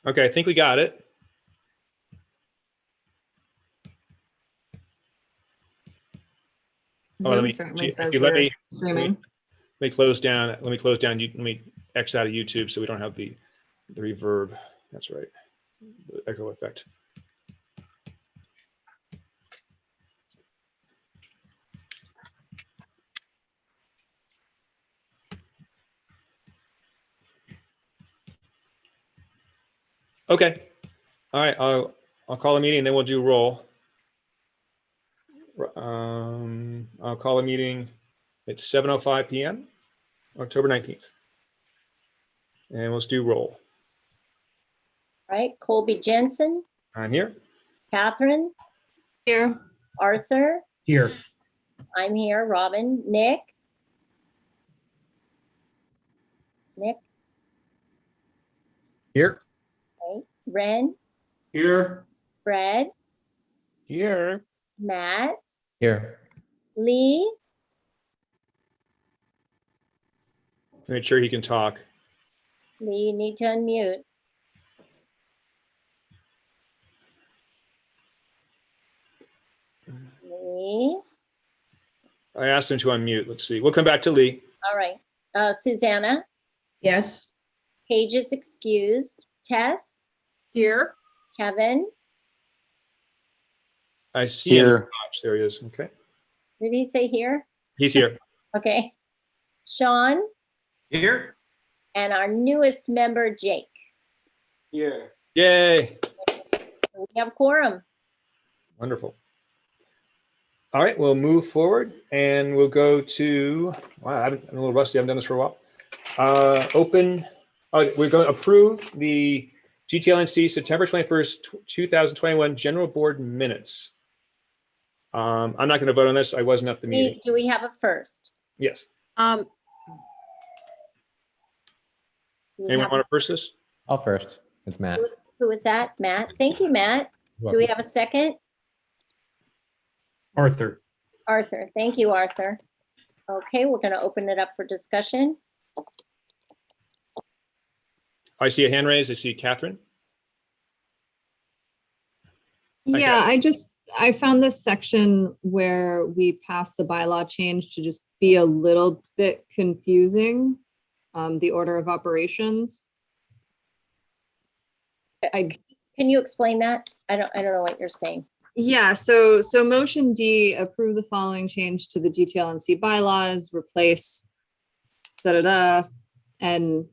Okay, I think we got it. Oh, Zoom certainly if says you we're let streaming. me close down. Let me close down. Let me X out of YouTube so we don't have the reverb. That's right. The echo effect. Okay. All right. I'll call a meeting and then we'll do roll. I'll call a meeting at 7:05 p.m. October 19th. And let's do roll. All right, Colby Jensen, I'm here. Catherine, Here. Arthur, Here. I'm here, Robin, Nick. Nick, Here. okay, Ren, Here. Fred, Here. Matt, Here. Lee, Make sure he can talk. Lee, you need to unmute. Lee, I asked him to unmute. Let's see. We'll come back to Lee. all right. Susanna, Yes. Paige is excused. Tess, Here. Kevin, I see him. Here. There he is. Okay. did he say here? He's here. Okay. Sean, Here. and our newest member, Jake. Here. Yay. We have quorum. Wonderful. All right, we'll move forward and we'll go to, wow, I'm a little rusty. I haven't done this for a while. We're going to approve the GTLNC September 21st, 2021 General Board Minutes. I'm not going to vote on this. I wasn't at the meeting. Do we have a first? Yes. Do we Anyone have- want to first this? I'll first. It's Matt. Who is that? Matt? Thank you, Matt. Do we have a second? Arthur. Arthur. Thank you, Arthur. Okay, we're going to open it up for discussion. I see a hand raised. I see Catherine. Yeah, I found this section where we passed the bylaw change to just be a little bit confusing, the order of operations. Can you explain that? I don't know what you're saying. Yeah, so motion D, approve the following change to the GTLNC bylaws, replace and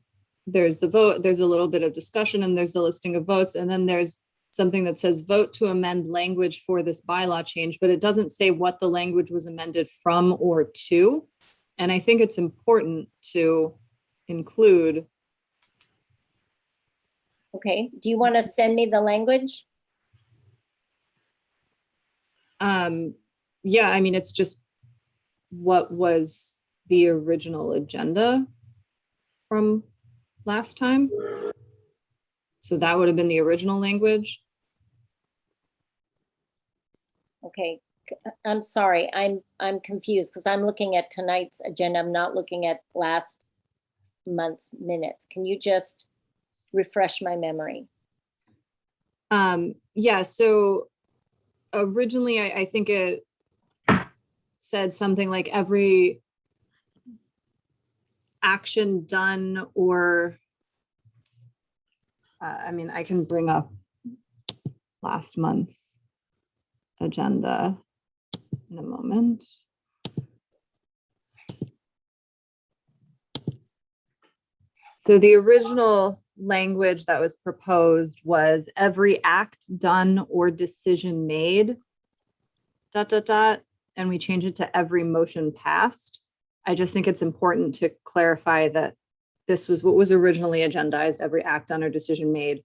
there's the vote, there's a little bit of discussion, and there's the listing of votes, and then there's something that says vote to amend language for this bylaw change, but it doesn't say what the language was amended from or to. And I think it's important to include. Okay, do you want to send me the language? Yeah, I mean, it's just what was the original agenda from last time. So that would have been the original language. Okay, I'm sorry. I'm confused because I'm looking at tonight's agenda. I'm not looking at last month's minutes. Can you just refresh my memory? Yeah, so originally I think it said something like every action done or I mean, I can bring up last month's agenda in a moment. So the original language that was proposed was every act done or decision made, ... and we change it to every motion passed. I just think it's important to clarify that this was what was originally agendized, every act done or decision made,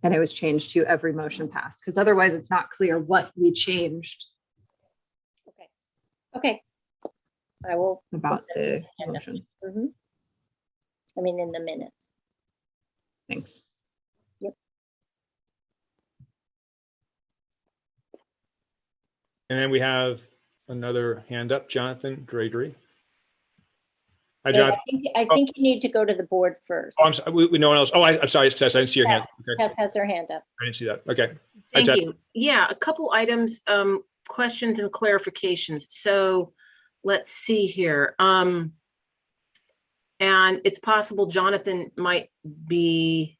and it was changed to every motion passed, because otherwise it's not clear what we changed Okay. I will. about the Agenda. motion. Mhm. I mean, in the minutes. Thanks. And then we have another hand up, Jonathan Gregory. Hi, Wait, John. I think you need to go to the board first. Oh, I'm sorry. No one else. Oh, I'm sorry, Tess. I didn't see your hand. Tess, Okay. Tess has her hand up. I didn't see that. Okay. Hi, Thank Tess. you. Yeah, a couple items, questions and clarifications. So let's see here. And it's possible Jonathan might be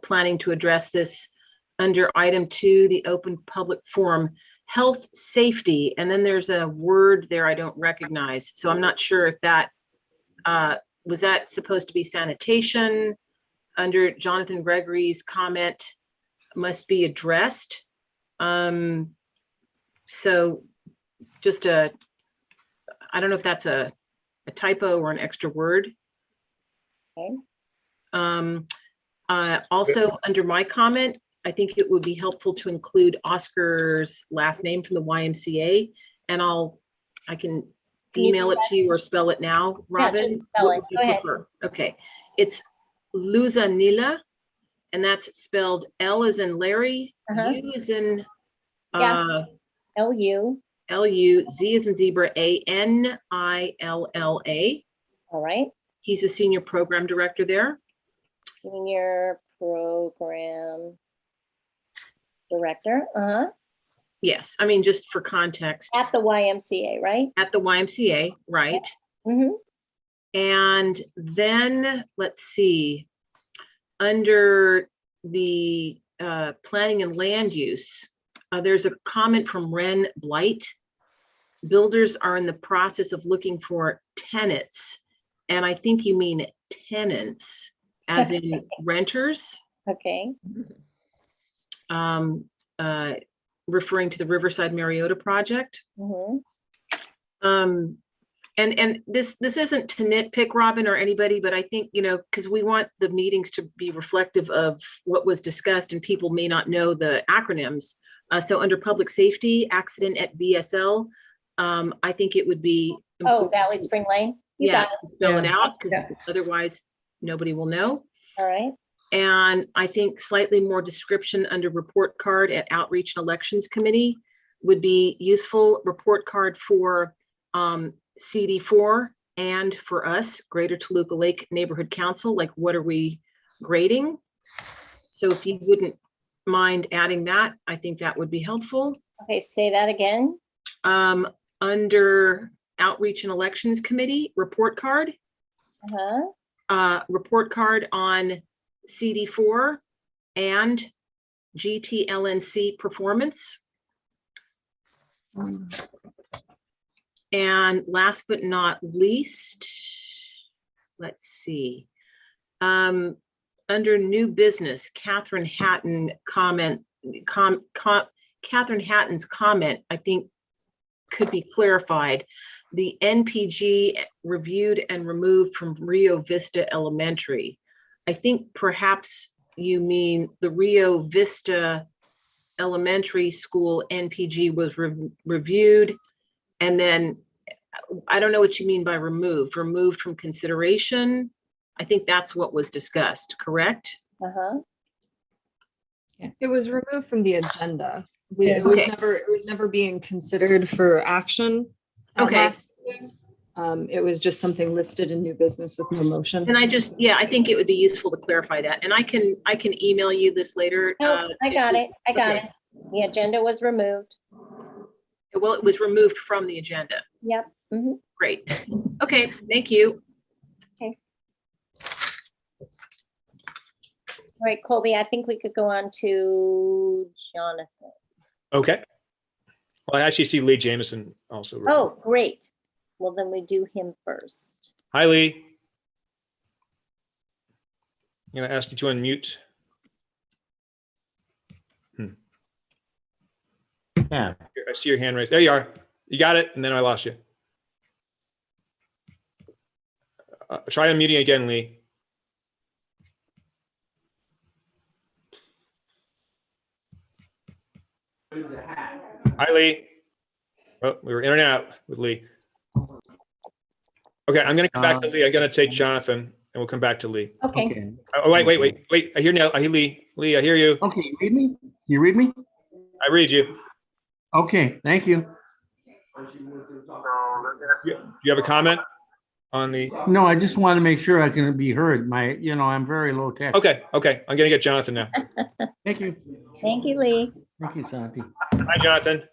planning to address this under item 2, the open public forum, health safety. And then there's a word there I don't recognize. So I'm not sure if that, was that supposed to be sanitation? Under Jonathan Gregory's comment must be addressed. So just I don't know if that's a typo or an extra word. Okay. Also under my comment, I think it would be helpful to include Oscar's last name from the YMCA, and I can email it to you or spell it now, Robin. just spell What it. would you Go ahead. prefer? Okay, it's Luzanila, and that's spelled L as in Larry, U as in Yeah. L-U. L-U, Z as in zebra, A-N-I-L-L-A. All right. He's a senior program director there. Senior program director. Yes, I mean, just for context, At the YMCA, right? at the YMCA, right? Mm-hmm. And then, let's see, under the planning and land use, there's a comment from Ren Blight. Builders are in the process of looking for tenants. And I think you mean tenants, as in renters, Okay. referring to the Riverside Mariota project. Mm-hmm. And this isn't to nitpick Robin or anybody, but I think, because we want the meetings to be reflective of what was discussed and people may not know the acronyms. So under public safety, accident at VSL, I think it would be. Oh, Valley Spring Lane? You Yeah, got it. spell it out, because Yeah. otherwise nobody will know. All right. And I think slightly more description under report card at Outreach and Elections Committee would be useful. Report card for CD4 and for us, Greater Toluca Lake Neighborhood Council, like what are we grading? So if you wouldn't mind adding that, I think that would be helpful. Okay, say that again. Under Outreach and Elections Committee, report card. Report card on CD4 and Gtlnc performance. And last but not least, let's see. Under new business, Catherine Hatton's comment, I think could be clarified. The NPG reviewed and removed from Rio Vista Elementary. I think perhaps you mean the Rio Vista Elementary School NPG was reviewed, and then I don't know what you mean by removed from consideration. I think that's what was discussed, correct? It was removed from the agenda. Yeah. It was Okay. never being considered for action. at Okay. last meeting. It was just something listed in new business with no motion. And I think it would be useful to clarify that. And I can email you this later. No, I got it. I got okay. it. The agenda was removed. Well, it was removed from the agenda. Yep. Mm-hmm. Great. Okay, thank you. All right, Colby, I think we could go on to Jonathan. Okay. Well, I actually see Lee Jameson also. Oh, great. Well, then we do him first. Hi, Lee. I'm going to ask you to unmute. Yeah. Here, I see your hand raised. There you are. You got it, and then I lost you. Try unmuting again, Lee. Hi, Lee. Oh, we were in and out with Lee. Okay, I'm going to come back to Lee. I'm going to take Jonathan, and we'll come back to Lee. Okay. Okay. Oh, wait. I hear now. I hear Lee. Lee, I hear you. Okay, you read me? You read me? I read you. Okay, thank you. You have a comment? on the, No, I just want to make sure I can be heard. I'm very low tech. okay, I'm gonna get Jonathan now. Thank you. Thank you, Lee. Thank you, Santi. Hi, Jonathan.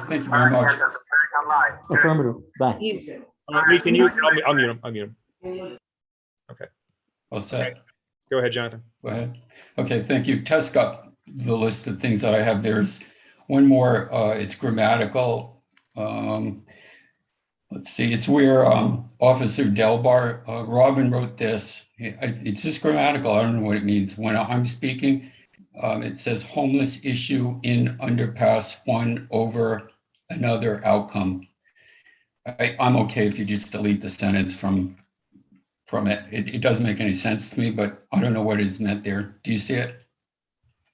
Thank you very much. Affirmative. Bye. You, Lee, can you, I'll mute him, I'll mute him. All set. Go ahead, Jonathan. Go ahead. Okay, thank you. Tess got the list of things that I have. There's one more, it's grammatical. Let's see, it's where Officer Delbar, Robin wrote this. It's just grammatical. I don't know what it means. When I'm speaking, it says homeless issue in underpass one over another outcome. I'm okay if you just delete the sentence from it. It doesn't make any sense to me, but I don't know what is meant there. Do you see it?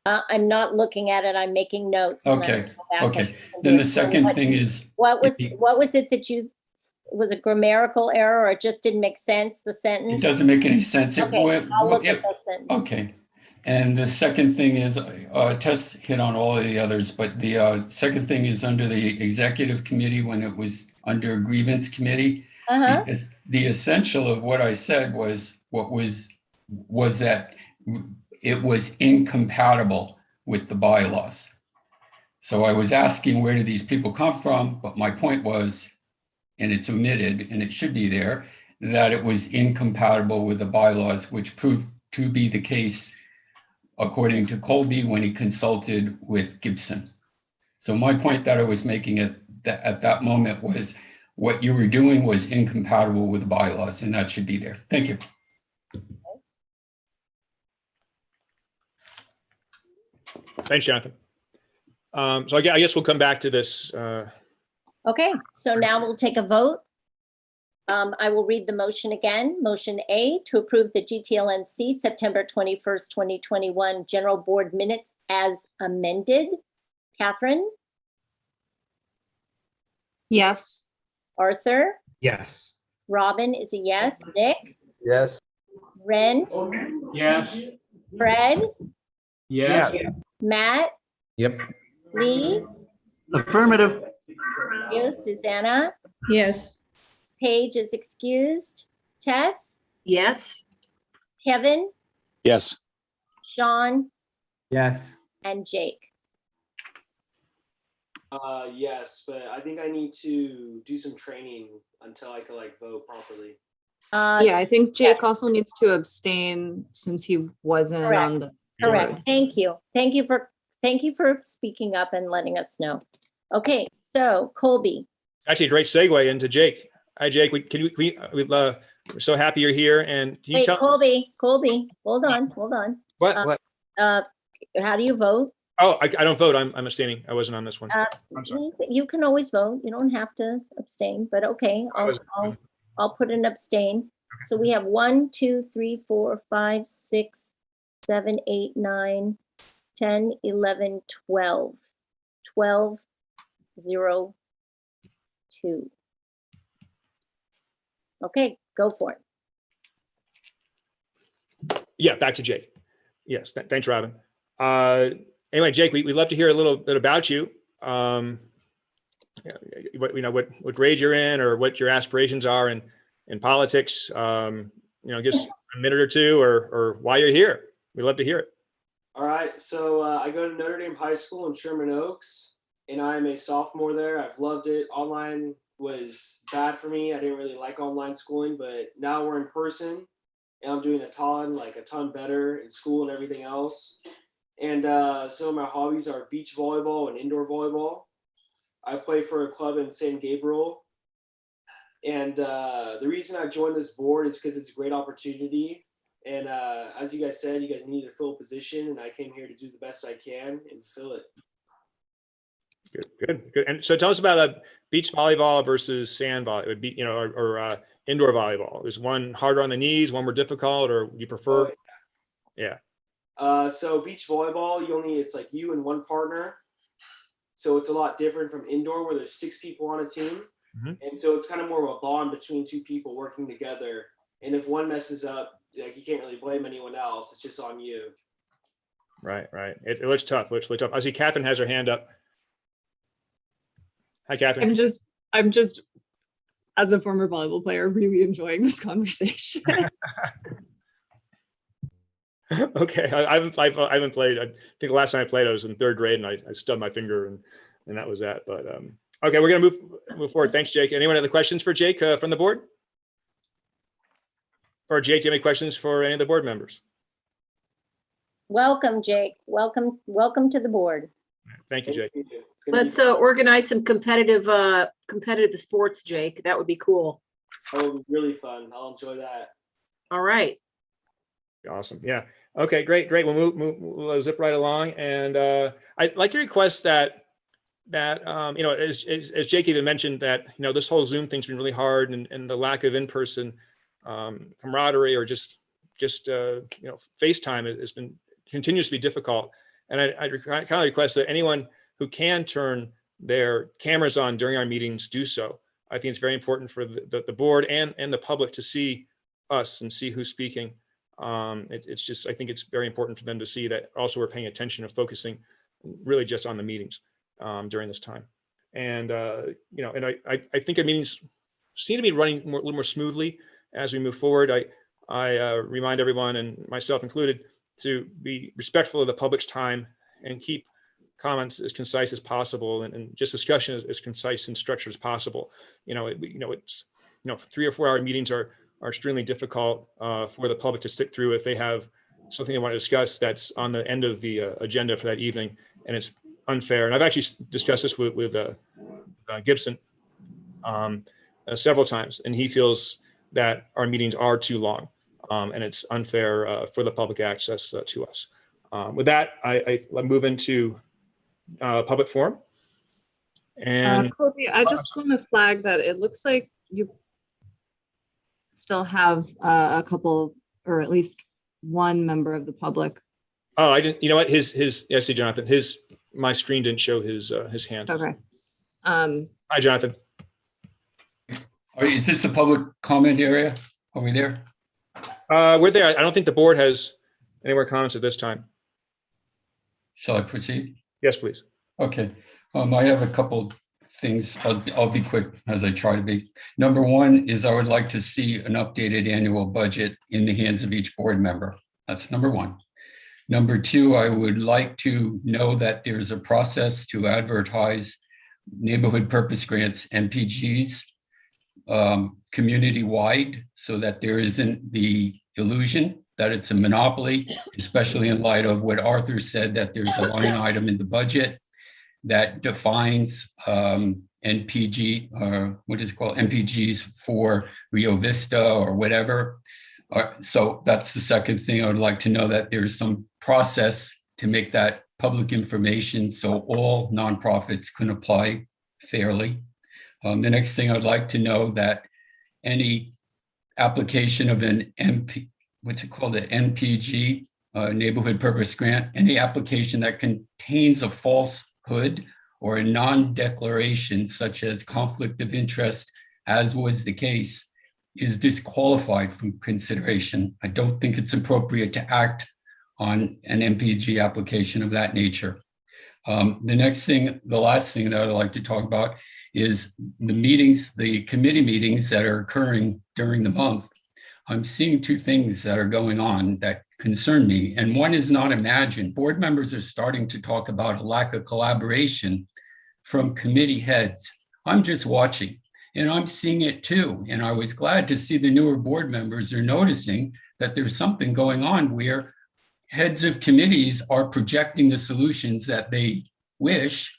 I'm not looking at it. I'm making notes. and I'm Okay, gonna go back okay. and Then do the it. second What- thing is, What was, if you- what was it that you, was a grammatical error or it just didn't make sense, the sentence? it doesn't make any sense. Okay, I'll look at the sentence. Okay. And the second thing is, Tess hit on all of the others, but the second thing is under the executive committee, when it was under grievance committee, Uh-huh, the essential of what I said was that it was incompatible with the bylaws. So I was asking, where do these people come from? But my point was, and it's omitted, and it should be there, that it was incompatible with the bylaws, which proved to be the case according to Colby when he consulted with Gibson. So my point that I was making at that moment was what you were doing was incompatible with the bylaws, and that should be there. Thank you. Thanks, Jonathan. So I guess we'll come back to this. okay, so now we'll take a vote. I will read the motion again. Motion A, to approve the GTLNC September 21st, 2021 General Board Minutes as amended. Catherine, Yes. Arthur, Yes. Robin is a yes, Nick, Yes. Ren, Yes. Fred, Yes. Matt, Yep. Lee, Affirmative. you, Susanna, Yes. Paige is excused, Tess, yes, Kevin, Yes. Sean, Yes. and Jake. Yes, but I think I need to do some training until I can vote properly. Yeah, I think Jake yes. also needs to abstain since he wasn't Correct. on the Correct. board. Thank you. Thank you for speaking up and letting us know. Okay, so Colby, Actually, a great segue into Jake. Hi, Jake. We're so happy you're here. And can you wait, tell us? Colby, hold on. What? How do you vote? Oh, I don't vote. I'm abstaining. I wasn't on this one. I'm sorry. You can always vote. You don't have to abstain, but okay, I'll put an abstain. So we have 1, 2, 3, 4, 5, 6, 7, 8, 9, 10, 11, 12. 12, 0, 2. Okay, go for it. Yeah, back to Jake. Yes, thanks, Robin. Anyway, Jake, we'd love to hear a little bit about you. What grade you're in, or what your aspirations are in politics. Just a minute or two, or why you're here. We'd love to hear it. All right, so I go to Notre Dame High School in Sherman Oaks, and I'm a sophomore there. I've loved it. Online was bad for me. I didn't really like online schooling, but now we're in person, and I'm doing a ton better in school and everything else. And some of my hobbies are beach volleyball and indoor volleyball. I play for a club in San Gabriel. And the reason I joined this board is because it's a great opportunity. And as you guys said, you guys need to fill a position, and I came here to do the best I can and fill it. Good. And so tell us about beach volleyball versus sand volleyball. It would be, or indoor volleyball. Is one harder on the knees, one more difficult, or you prefer? Oh, yeah. So beach volleyball, it's like you and one partner. So it's a lot different from indoor, where there's 6 people on a team. Mm-hmm. And so it's kind of more of a bond between 2 people working together. And if one messes up, you can't really blame anyone else. It's just on you. Right. It looks tough. I see Catherine has her hand up. Hi, Catherine. I'm just as a former volleyball player, really enjoying this conversation. Okay, I haven't played. I think the last time I played, I was in third grade, and I stubbed my finger, and that was that. But okay, we're gonna move forward. Thanks, Jake. Anyone have any questions for Jake from the board? Or Jake, do you have any questions for any of the board members? Welcome, Jake. Welcome to the board. Thank you, Jake. It's gonna Let's be- organize some competitive sports, Jake. That would be cool. Oh, really fun. I'll enjoy that. All right. Awesome. Yeah. Okay. Great. We'll zip right along, and I'd like to request that as Jake even mentioned, that this whole Zoom thing's been really hard, and the lack of in-person camaraderie or just FaceTime continues to be difficult. And I kind of request that anyone who can turn their cameras on during our meetings do so. I think it's very important for the board and the public to see us and see who's speaking. I think it's very important for them to see that also we're paying attention and focusing really just on the meetings during this time. And I think our meetings seem to be running a little more smoothly as we move forward. I remind everyone, and myself included, to be respectful of the public's time and keep comments as concise as possible, and just discussion as concise and structured as possible. It's 3 or 4 hour meetings are extremely difficult for the public to sit through if they have something they want to discuss that's on the end of the agenda for that evening, and it's unfair. And I've actually discussed this with Gibson several times, and he feels that our meetings are too long, and it's unfair for the public access to us. With that, I move into public forum. And Colby, I just want to flag that it looks like you still have a couple, or at least one member of the public. oh, I didn't. You know what? His. I see, Jonathan. My screen didn't show his hand. Okay. Hi, Jonathan. Is this a public comment area? Are we there? We're there. I don't think the board has any more comments at this time. Shall I proceed? Yes, please. Okay. I have a couple things. I'll be quick as I try to be. Number one is I would like to see an updated annual budget in the hands of each board member. That's number one. Number two, I would like to know that there's a process to advertise neighborhood purpose grants, NPGs, community-wide, so that there isn't the illusion that it's a monopoly, especially in light of what Arthur said, that there's a line item in the budget that defines NPG, or what is it called, NPGs for Rio Vista or whatever. So that's the second thing. I would like to know that there's some process to make that public information so all nonprofits can apply fairly. The next thing I'd like to know that any application of an NPG, neighborhood purpose grant, any application that contains a falsehood or a non-declaration such as conflict of interest, as was the case, is disqualified from consideration. I don't think it's appropriate to act on an NPG application of that nature. The last thing that I'd like to talk about is the meetings, the committee meetings that are occurring during the month. I'm seeing two things that are going on that concern me, and one is not imagined. Board members are starting to talk about a lack of collaboration from committee heads. I'm just watching, and I'm seeing it too. And I was glad to see the newer board members are noticing that there's something going on where heads of committees are projecting the solutions that they wish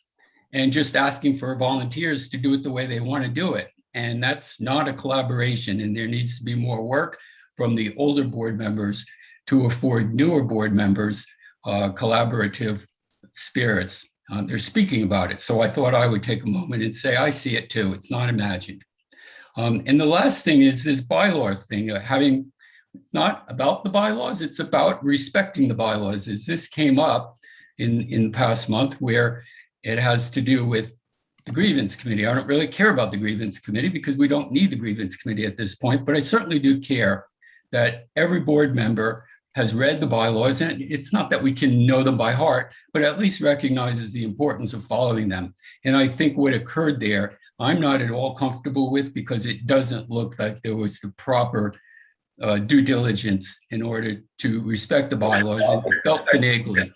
and just asking for volunteers to do it the way they want to do it. And that's not a collaboration. And there needs to be more work from the older board members to afford newer board members collaborative spirits. They're speaking about it. So I thought I would take a moment and say, I see it too. It's not imagined. And the last thing is this bylaw thing, it's not about the bylaws, it's about respecting the bylaws. As this came up in the past month where it has to do with the grievance committee. I don't really care about the grievance committee because we don't need the grievance committee at this point, but I certainly do care that every board member has read the bylaws, and it's not that we can know them by heart, but at least recognizes the importance of following them. And I think what occurred there, I'm not at all comfortable with because it doesn't look like there was the proper due diligence in order to respect the bylaws, and it felt finagling.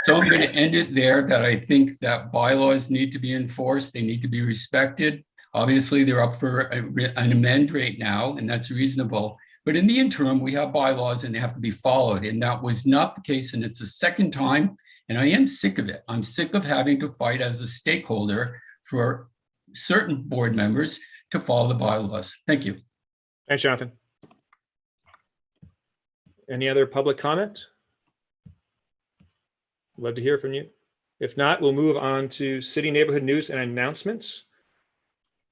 So I'm going to end it there, that I think that bylaws need to be enforced. They need to be respected. Obviously, they're up for an amend right now, and that's reasonable. But in the interim, we have bylaws and they have to be followed. And that was not the case. And it's the second time. And I am sick of it. I'm sick of having to fight as a stakeholder for certain board members to follow the bylaws. Thank you. Thanks, Jonathan. Any other public comment? Love to hear from you. If not, we'll move on to city neighborhood news and announcements.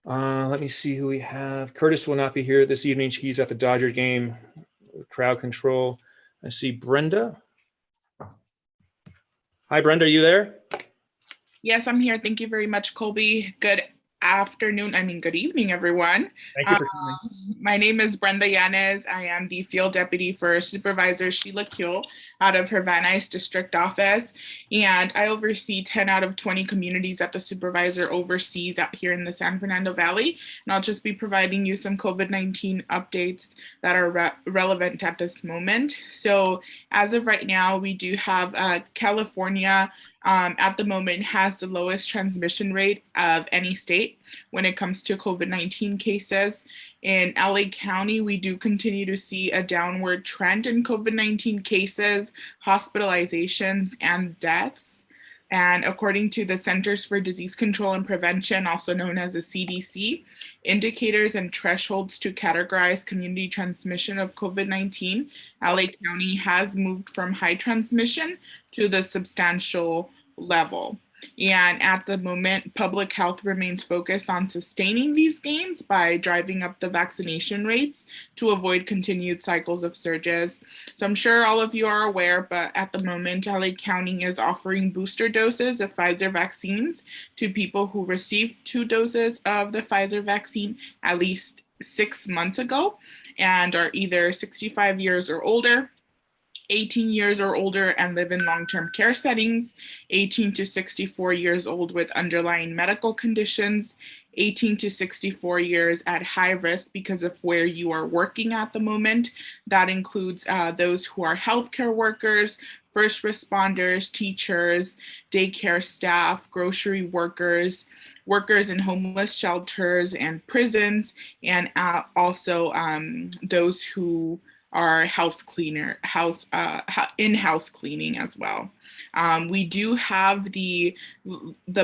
Let me see who we have. Curtis will not be here this evening. He's at the Dodger game, crowd control. I see Brenda. Hi, Brenda, are you there? Yes, I'm here. Thank you very much, Colby. Good evening, everyone. Thank you for coming. My name is Brenda Yanez. I am the field deputy for Supervisor Sheila Kuehl out of her Van Nuys district office. And I oversee 10 out of 20 communities that the supervisor oversees out here in the San Fernando Valley. And I'll just be providing you some COVID-19 updates that are relevant at this moment. So as of right now, we do have California at the moment has the lowest transmission rate of any state when it comes to COVID-19 cases. In LA County, we do continue to see a downward trend in COVID-19 cases, hospitalizations, and deaths. And according to the Centers for Disease Control and Prevention, also known as the CDC, indicators and thresholds to categorize community transmission of COVID-19, LA County has moved from high transmission to the substantial level. And at the moment, public health remains focused on sustaining these gains by driving up the vaccination rates to avoid continued cycles of surges. So I'm sure all of you are aware, but at the moment, LA County is offering booster doses of Pfizer vaccines to people who received 2 doses of the Pfizer vaccine at least 6 months ago and are either 65 years or older, 18 years or older and live in long-term care settings, 18 to 64 years old with underlying medical conditions, 18 to 64 years at high risk because of where you are working at the moment. That includes those who are healthcare workers, first responders, teachers, daycare staff, grocery workers, workers in homeless shelters and prisons, and also those who are in-house cleaning as well. We do have the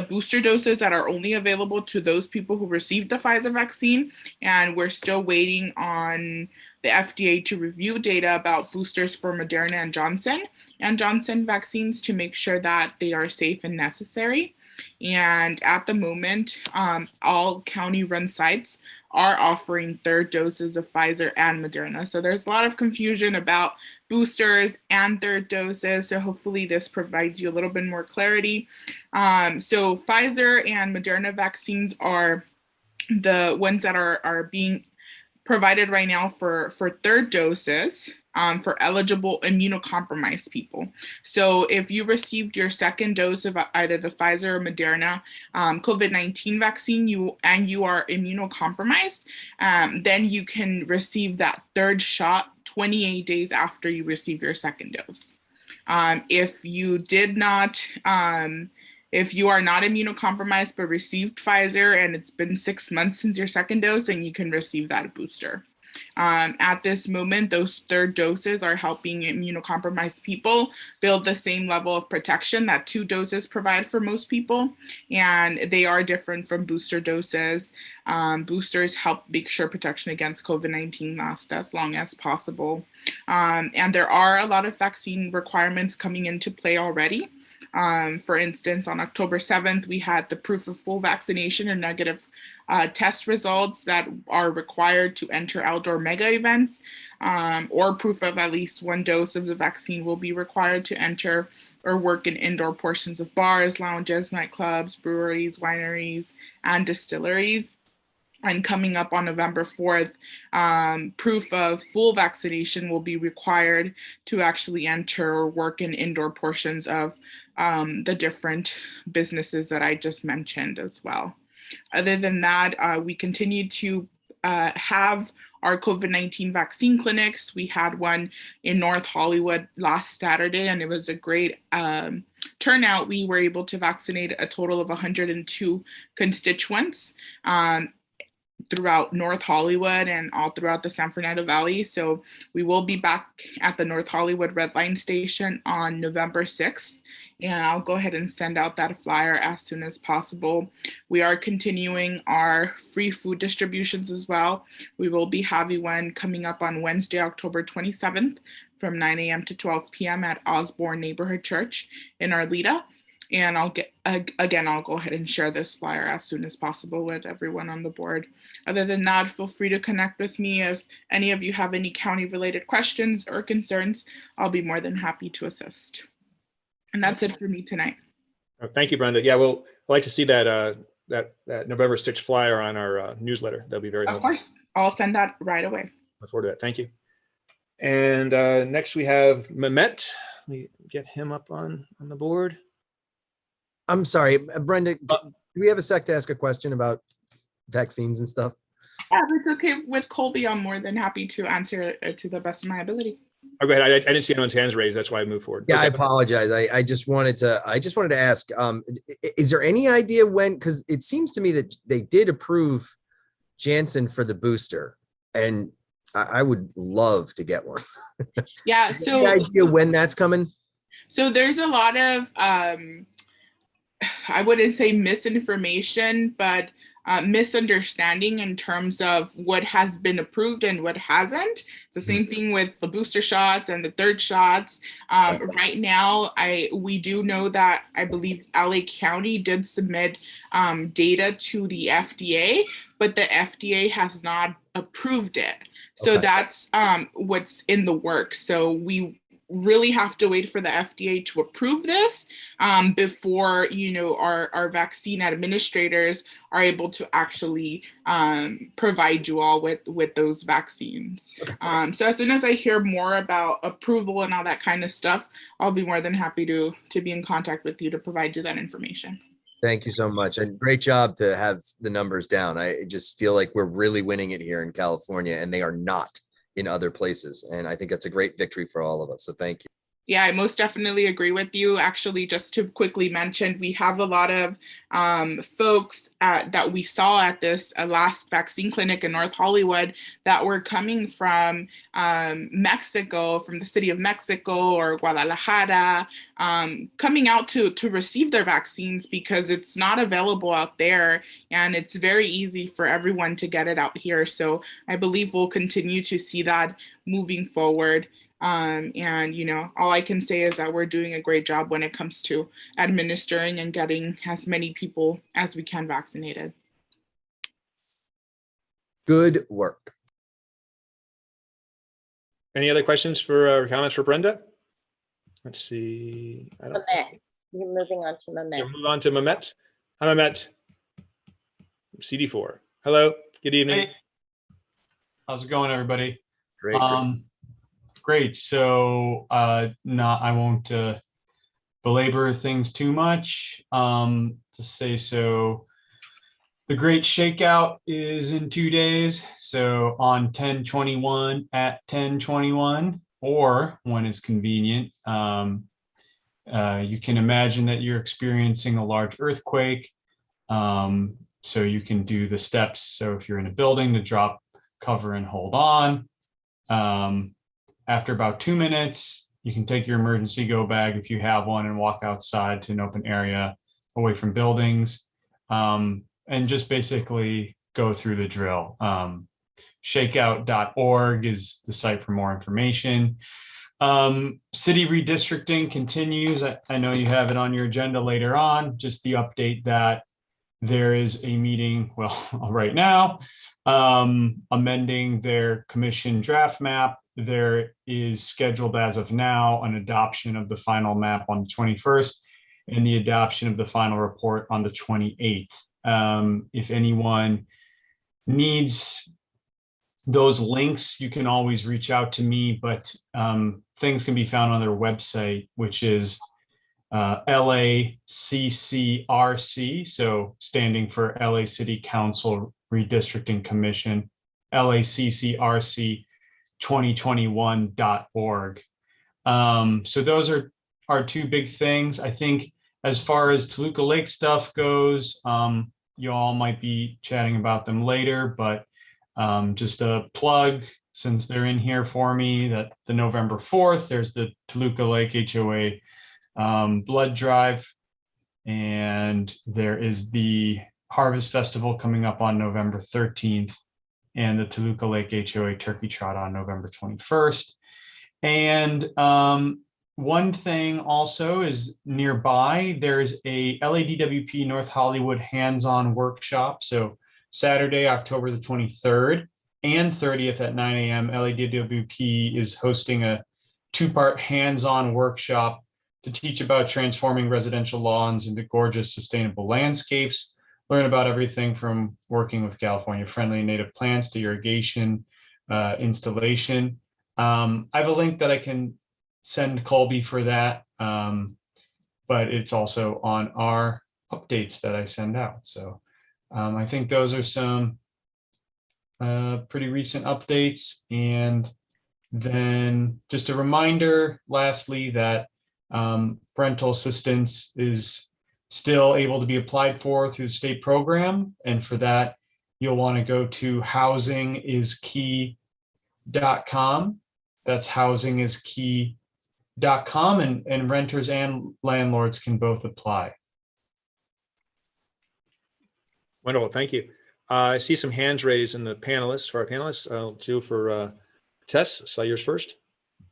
booster doses that are only available to those people who received the Pfizer vaccine, and we're still waiting on the FDA to review data about boosters for Moderna and Johnson vaccines to make sure that they are safe and necessary. And at the moment, all county-run sites are offering 3rd doses of Pfizer and Moderna. So there's a lot of confusion about boosters and 3rd doses. So hopefully this provides you a little bit more clarity. So Pfizer and Moderna vaccines are the ones that are being provided right now for 3rd doses. For eligible immunocompromised people. So if you received your 2nd dose of either the Pfizer or Moderna COVID-19 vaccine you are immunocompromised, then you can receive that 3rd shot 28 days after you receive your 2nd dose. If you are not immunocompromised but received Pfizer and it's been 6 months since your 2nd dose, then you can receive that booster. At this moment, those 3rd doses are helping immunocompromised people build the same level of protection that 2 doses provide for most people, and they are different from booster doses. Boosters help make sure protection against COVID-19 lasts as long as possible. And there are a lot of vaccine requirements coming into play already. For instance, on October 7th, we had the proof of full vaccination or negative test results that are required to enter outdoor mega events, or proof of at least 1 dose of the vaccine will be required to enter or work in indoor portions of bars, lounges, nightclubs, breweries, wineries, and distilleries. And coming up on November 4th, proof of full vaccination will be required to actually enter or work in indoor portions of the different businesses that I just mentioned as well. Other than that, we continue to have our COVID-19 vaccine clinics. We had one in North Hollywood last Saturday, and it was a great turnout. We were able to vaccinate a total of 102 constituents throughout North Hollywood and all throughout the San Fernando Valley. So we will be back at the North Hollywood Red Line Station on November 6th. And I'll go ahead and send out that flyer as soon as possible. We are continuing our free food distributions as well. We will be having one coming up on Wednesday, October 27th from 9 a.m. to 12 p.m. at Osborne Neighborhood Church in Arleta. And I'll go ahead and share this flyer as soon as possible with everyone on the board. Other than that, feel free to connect with me if any of you have any county-related questions or concerns. I'll be more than happy to assist. And that's it for me tonight. Thank you, Brenda. Yeah, we'll like to see that November 6th flyer on our newsletter. That'll be very helpful. Of course, I'll send that right away. Look forward to that. Thank you. And next we have Mehmet. We get him up on the board. I'm sorry, Brenda, do we have a sec to ask a question about vaccines and stuff? Yeah, if it's okay with Colby, I'm more than happy to answer it to the best of my ability. Oh, go ahead. I didn't see anyone's hands raised. That's why I moved forward. Yeah, Okay. I apologize. I just wanted to ask, is there any idea when, because it seems to me that they did approve Janssen for the booster, and I would love to get one. Yeah, so any idea when that's coming? So there's a lot of I wouldn't say misinformation, but misunderstanding in terms of what has been approved and what hasn't. The same thing with the booster shots and the third shots. Right now, we do know that I believe LA County did submit data to the FDA, but the FDA has not approved it. So that's what's in the works. So we really have to wait for the FDA to approve this before, our vaccine administrators are able to actually provide you all with those vaccines. So as soon as I hear more about approval and all that kind of stuff, I'll be more than happy to be in contact with you to provide you that information. Thank you so much. And great job to have the numbers down. I just feel like we're really winning it here in California, and they are not in other places. And I think that's a great victory for all of us. So thank you. Yeah, I most definitely agree with you. Actually, just to quickly mention, we have a lot of folks that we saw at this last vaccine clinic in North Hollywood that were coming from Mexico, from the city of Mexico or Guadalajara, coming out to receive their vaccines because it's not available out there, and it's very easy for everyone to get it out here. So I believe we'll continue to see that moving forward. And, all I can say is that we're doing a great job when it comes to administering and getting as many people as we can vaccinated. Good work. Any other questions for comments for Brenda? Let's see. Mehmet. You're moving on to Mehmet. We'll move on to Mehmet. Hi, Mehmet. CD4. Hello. Good evening. Hey. How's it going, everybody? Great. Great. So I won't belabor things too much. To say so, the Great Shakeout is in 2 days. So on 10/21 at 10/21, or when it's convenient. You can imagine that you're experiencing a large earthquake. So you can do the steps. So if you're in a building, to drop, cover, and hold on. After about 2 minutes, you can take your emergency go bag if you have one and walk outside to an open area away from buildings, and just basically go through the drill. Shakeout.org is the site for more information. City redistricting continues. I know you have it on your agenda later on. Just the update that there is a meeting, right now, amending their commission draft map. There is scheduled as of now an adoption of the final map on the 21st and the adoption of the final report on the 28th. If anyone needs those links, you can always reach out to me, but things can be found on their website, which is LACCRC, so standing for LA City Council Redistricting Commission, LACCRC2021.org. So those are our two big things. I think as far as Toluca Lake stuff goes, you all might be chatting about them later, but just a plug, since they're in here for me, that the November 4th, there's the Toluca Lake HOA blood drive, and there is the Harvest Festival coming up on November 13th, and the Toluca Lake HOA Turkey Trot on November 21st. And one thing also is nearby, there's a LADWP North Hollywood hands-on workshop. So Saturday, October the 23rd and 30th at 9 a.m., LADWP is hosting a two-part hands-on workshop to teach about transforming residential lawns into gorgeous, sustainable landscapes. Learn about everything from working with California-friendly native plants to irrigation installation. I have a link that I can send Colby for that, but it's also on our updates that I send out. So I think those are some pretty recent updates. And then just a reminder, lastly, that parental assistance is still able to be applied for through the state program. And for that, you'll want to go to housingiskey.com. That's housingiskey.com, and renters and landlords can both apply. Wonderful, thank you. I see some hands raised in the panelists, for our panelists. I'll do for Tess, saw yours first.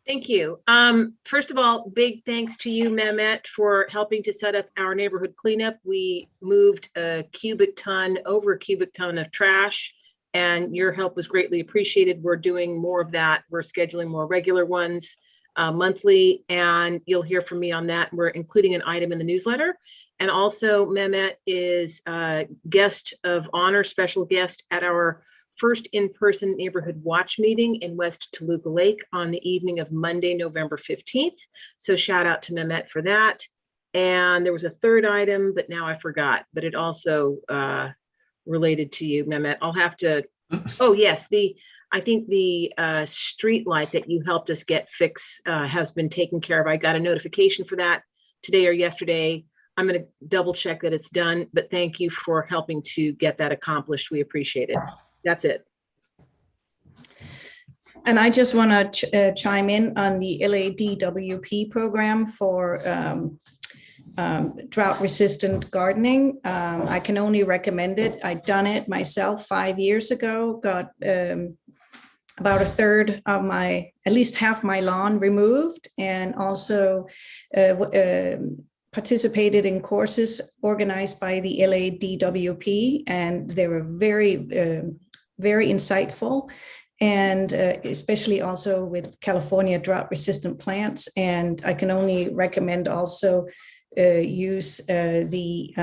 Thank you. First of all, big thanks to you, Mehmet, for helping to set up our neighborhood cleanup. We moved over a cubic ton of trash, and your help was greatly appreciated. We're doing more of that. We're scheduling more regular ones monthly, and you'll hear from me on that. We're including an item in the newsletter. And also, Mehmet is guest of honor, special guest at our first in-person neighborhood watch meeting in West Toluca Lake on the evening of Monday, November 15th. So shout out to Mehmet for that. And there was a third item, but now I forgot, but it also related to you, Mehmet. I'll have to, oh yes, I think the street light that you helped us get fixed has been taken care of. I got a notification for that today or yesterday. I'm going to double check that it's done, but thank you for helping to get that accomplished. We appreciate it. That's it. And I just want to chime in on the LADWP program for drought resistant gardening. I can only recommend it. I've done it myself 5 years ago, got about a third of at least half my lawn removed, and also participated in courses organized by the LADWP, and they were very insightful, and especially also with California drought resistant plants. And I can only recommend also use the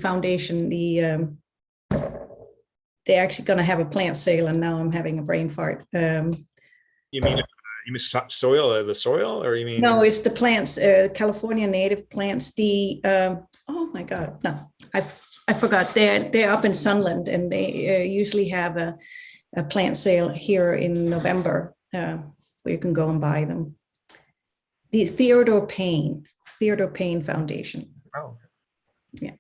foundation, they're actually going to have a plant sale, and now I'm having a brain fart. You mean the soil, or you mean? No, it's the plants, California native plants. Oh my God, no, I forgot. They're up in Sunland, and they usually have a plant sale here in November where you can go and buy them. The Theodore Payne Foundation. Oh. Yeah.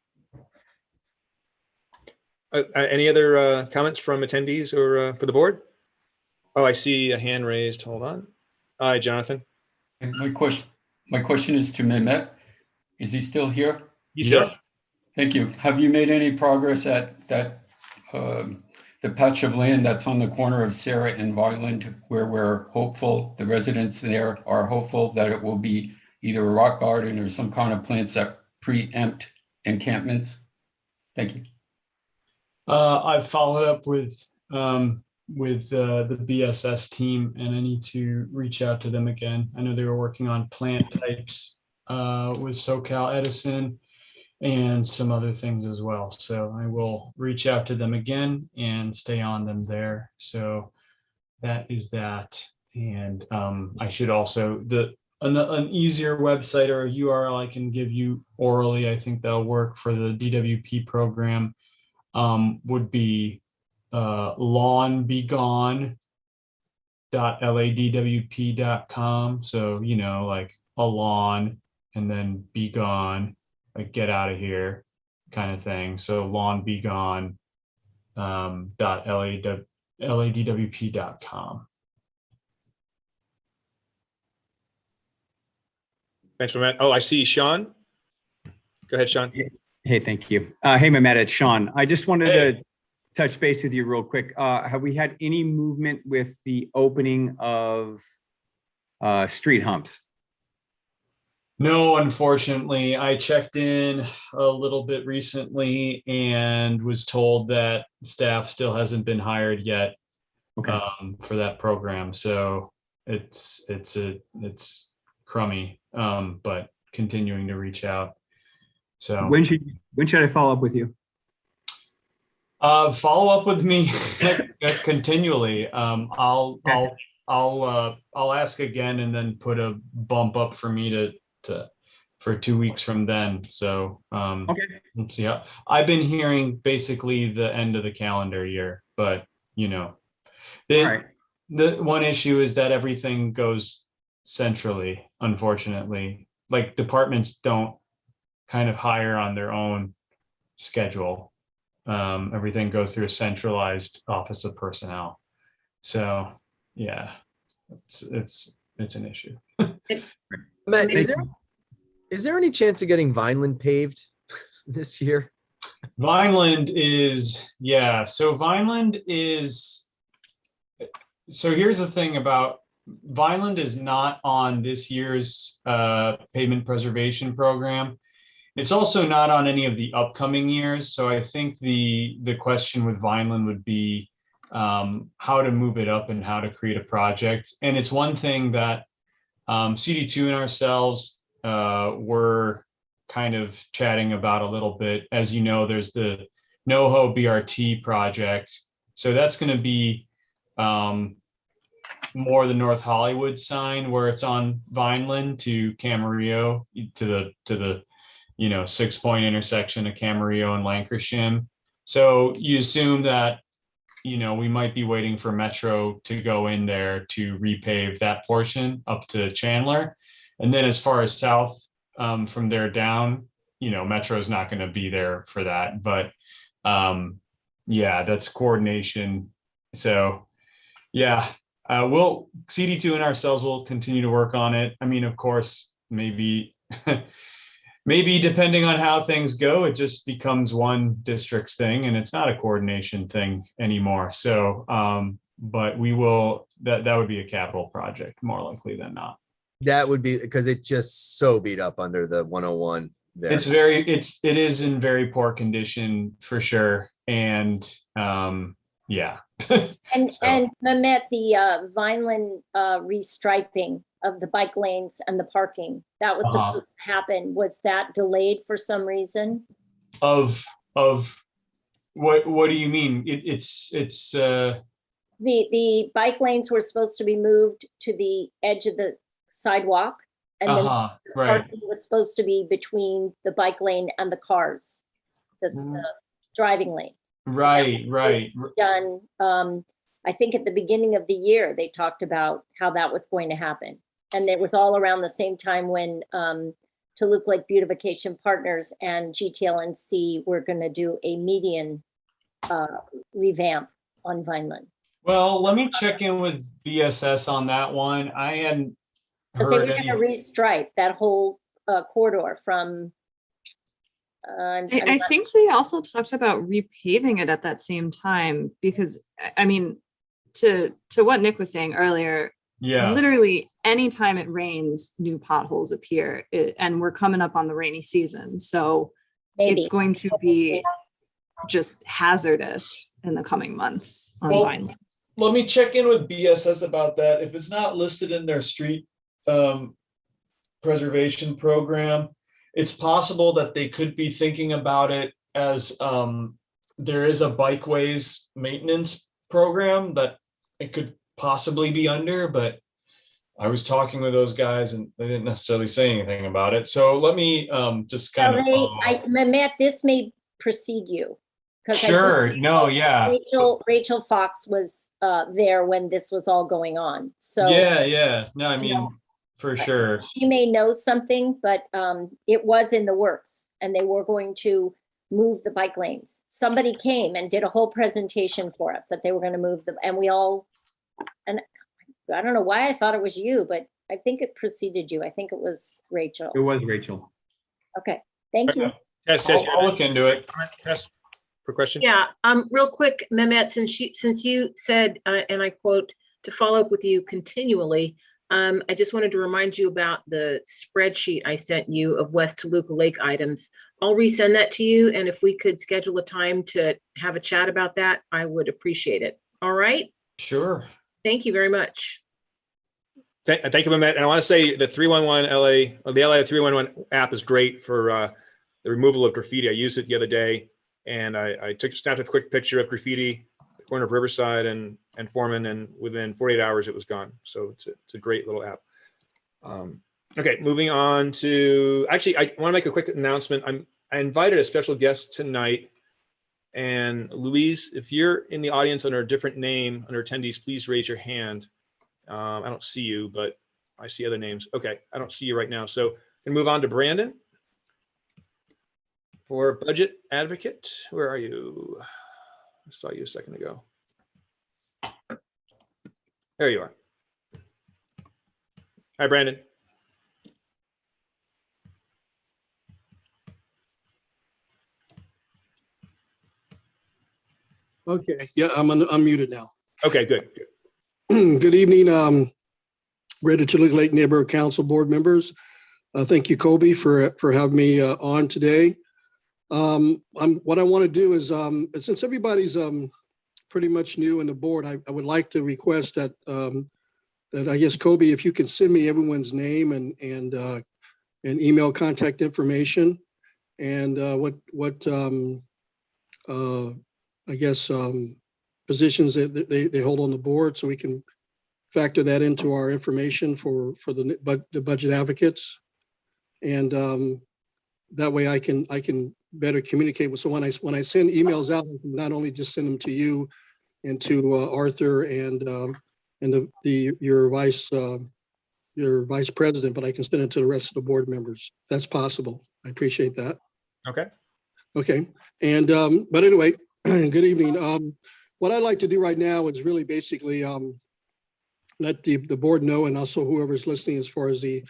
Any other comments from attendees or for the board? Oh, I see a hand raised. Hold on. Hi, Jonathan. My question is to Mehmet. Is he still here? Yes. Thank you. Have you made any progress at that the patch of land that's on the corner of Sarah and Vineland, where we're hopeful, the residents there are hopeful that it will be either a rock garden or some kind of plants that preempt encampments? Thank you. I've followed up with the BSS team, and I need to reach out to them again. I know they were working on plant types with SoCal Edison and some other things as well. So I will reach out to them again and stay on them there. So that is that. And I should also, an easier website or a URL I can give you orally, I think that'll work for the DWP program, would be lawnbegone.ladwp.com. So, you know, like a lawn and then be gone, like get out of here kind of thing. So lawnbegone ladwp.com. Thanks, Mehmet. Oh, I see Sean. Go ahead, Sean. Hey, thank you. Hey, Mehmet, it's Sean. I just wanted Hey. to touch base with you real quick. Have we had any movement with the opening of street humps? No, unfortunately, I checked in a little bit recently and was told that staff still hasn't been hired yet for that program. So it's crummy, but continuing to reach out. So When should I follow up with you? follow up with me continually. I'll ask again and then put a bump up for me for 2 weeks from then. So let's see how I've been hearing basically the end of the calendar year, but you know, the one issue is that everything goes centrally, unfortunately. Like departments don't kind of hire on their own schedule. Everything goes through a centralized office of personnel. So yeah, it's an issue. Matt, is there any chance of getting Vineland paved this year? Vineland is, yeah. So Vineland is, so here's the thing about Vineland is not on this year's pavement preservation program. It's also not on any of the upcoming years. So I think the question with Vineland would be how to move it up and how to create a project. And it's one thing that CD2 and ourselves were kind of chatting about a little bit. As you know, there's the NoHo BRT project. So that's going to be more the North Hollywood sign where it's on Vineland to Camarillo to the 6-point intersection of Camarillo and Lancashire. So you assume that, we might be waiting for Metro to go in there to repave that portion up to Chandler. And then as far as south from there down, Metro is not going to be there for that. But yeah, that's coordination. So yeah, we'll CD2 and ourselves will continue to work on it. I mean, of course, maybe depending on how things go, it just becomes one district's thing and it's not a coordination thing anymore. So, but we will, that would be a capital project more likely than not. That would be because it just so beat up under the 101 there. It is in very poor condition for sure. And yeah. And Mehmet, the Vineland restriping of the bike lanes and the parking that was supposed to happen, was that delayed for some reason? Of what do you mean? It's the bike lanes were supposed to be moved to the edge of the sidewalk, and then the parking was supposed to be between the bike lane and the cars, the driving lane. Right. Done. I think at the beginning of the year they talked about how that was going to happen, and it was all around the same time when To Look Like Beautification Partners and Gtlnc were going to do a median revamp on Vineland. Well, let me check in with BSS on that one. I hadn't because they were heard going to restripe that whole corridor from. I think they also talked about repaving it at that same time because, I mean, to what Nick was saying earlier, literally anytime it rains, new potholes appear, and we're coming up on the rainy season. So it's going to be just hazardous in the coming months on Vineland. Let me check in with BSS about that. If it's not listed in their street preservation program, it's possible that they could be thinking about it as there is a bikeways maintenance program that it could possibly be under, but I was talking with those guys and they didn't necessarily say anything about it. So let me just kind of. Matt, this may precede you. Sure. No, yeah. Rachel Fox was there when this was all going on. So yeah. No, I mean, for sure. She may know something, but it was in the works and they were going to move the bike lanes. Somebody came and did a whole presentation for us that they were going to move them, and we all, and I don't know why I thought it was you, but I think it preceded you. I think it was Rachel. It was Rachel. Okay, thank you. I'll look into it. For question? Yeah, real quick, Mehmet, since you said, and I quote, to follow up with you continually, I just wanted to remind you about the spreadsheet I sent you of West Toluca Lake items. I'll resend that to you, and if we could schedule a time to have a chat about that, I would appreciate it. All right? Sure. Thank you very much. Thank you, Mehmet. And I want to say the 311 LA, the LA 311 app is great for the removal of graffiti. I used it the other day, and I snapped a quick picture of graffiti, the corner of Riverside and Foreman, and within 48 hours it was gone. So it's a great little app. Okay, moving on to, actually, I want to make a quick announcement. I invited a special guest tonight, and Louise, if you're in the audience under a different name, under attendees, please raise your hand. I don't see you, but I see other names. Okay, I don't see you right now. So we move on to Brandon for budget advocate. Where are you? I saw you a second ago. There you are. Hi, Brandon. Okay, yeah, I'm muted now. Okay, good. Good evening, Greater Toluca Lake Neighborhood Council board members. Thank you, Kobe, for having me on today. What I want to do is, since everybody's pretty much new in the board, I would like to request that that I guess, Kobe, if you can send me everyone's name and email contact information and what I guess positions that they hold on the board, so we can factor that into our information for the budget advocates, and that way I can better communicate with. So when I send emails out, I can not only just send them to you and to Arthur and your vice president, but I can send it to the rest of the board members. That's possible. I appreciate that. Okay. Okay. And but anyway, good evening. What I'd like to do right now is really basically let the board know, and also whoever's listening, as far as the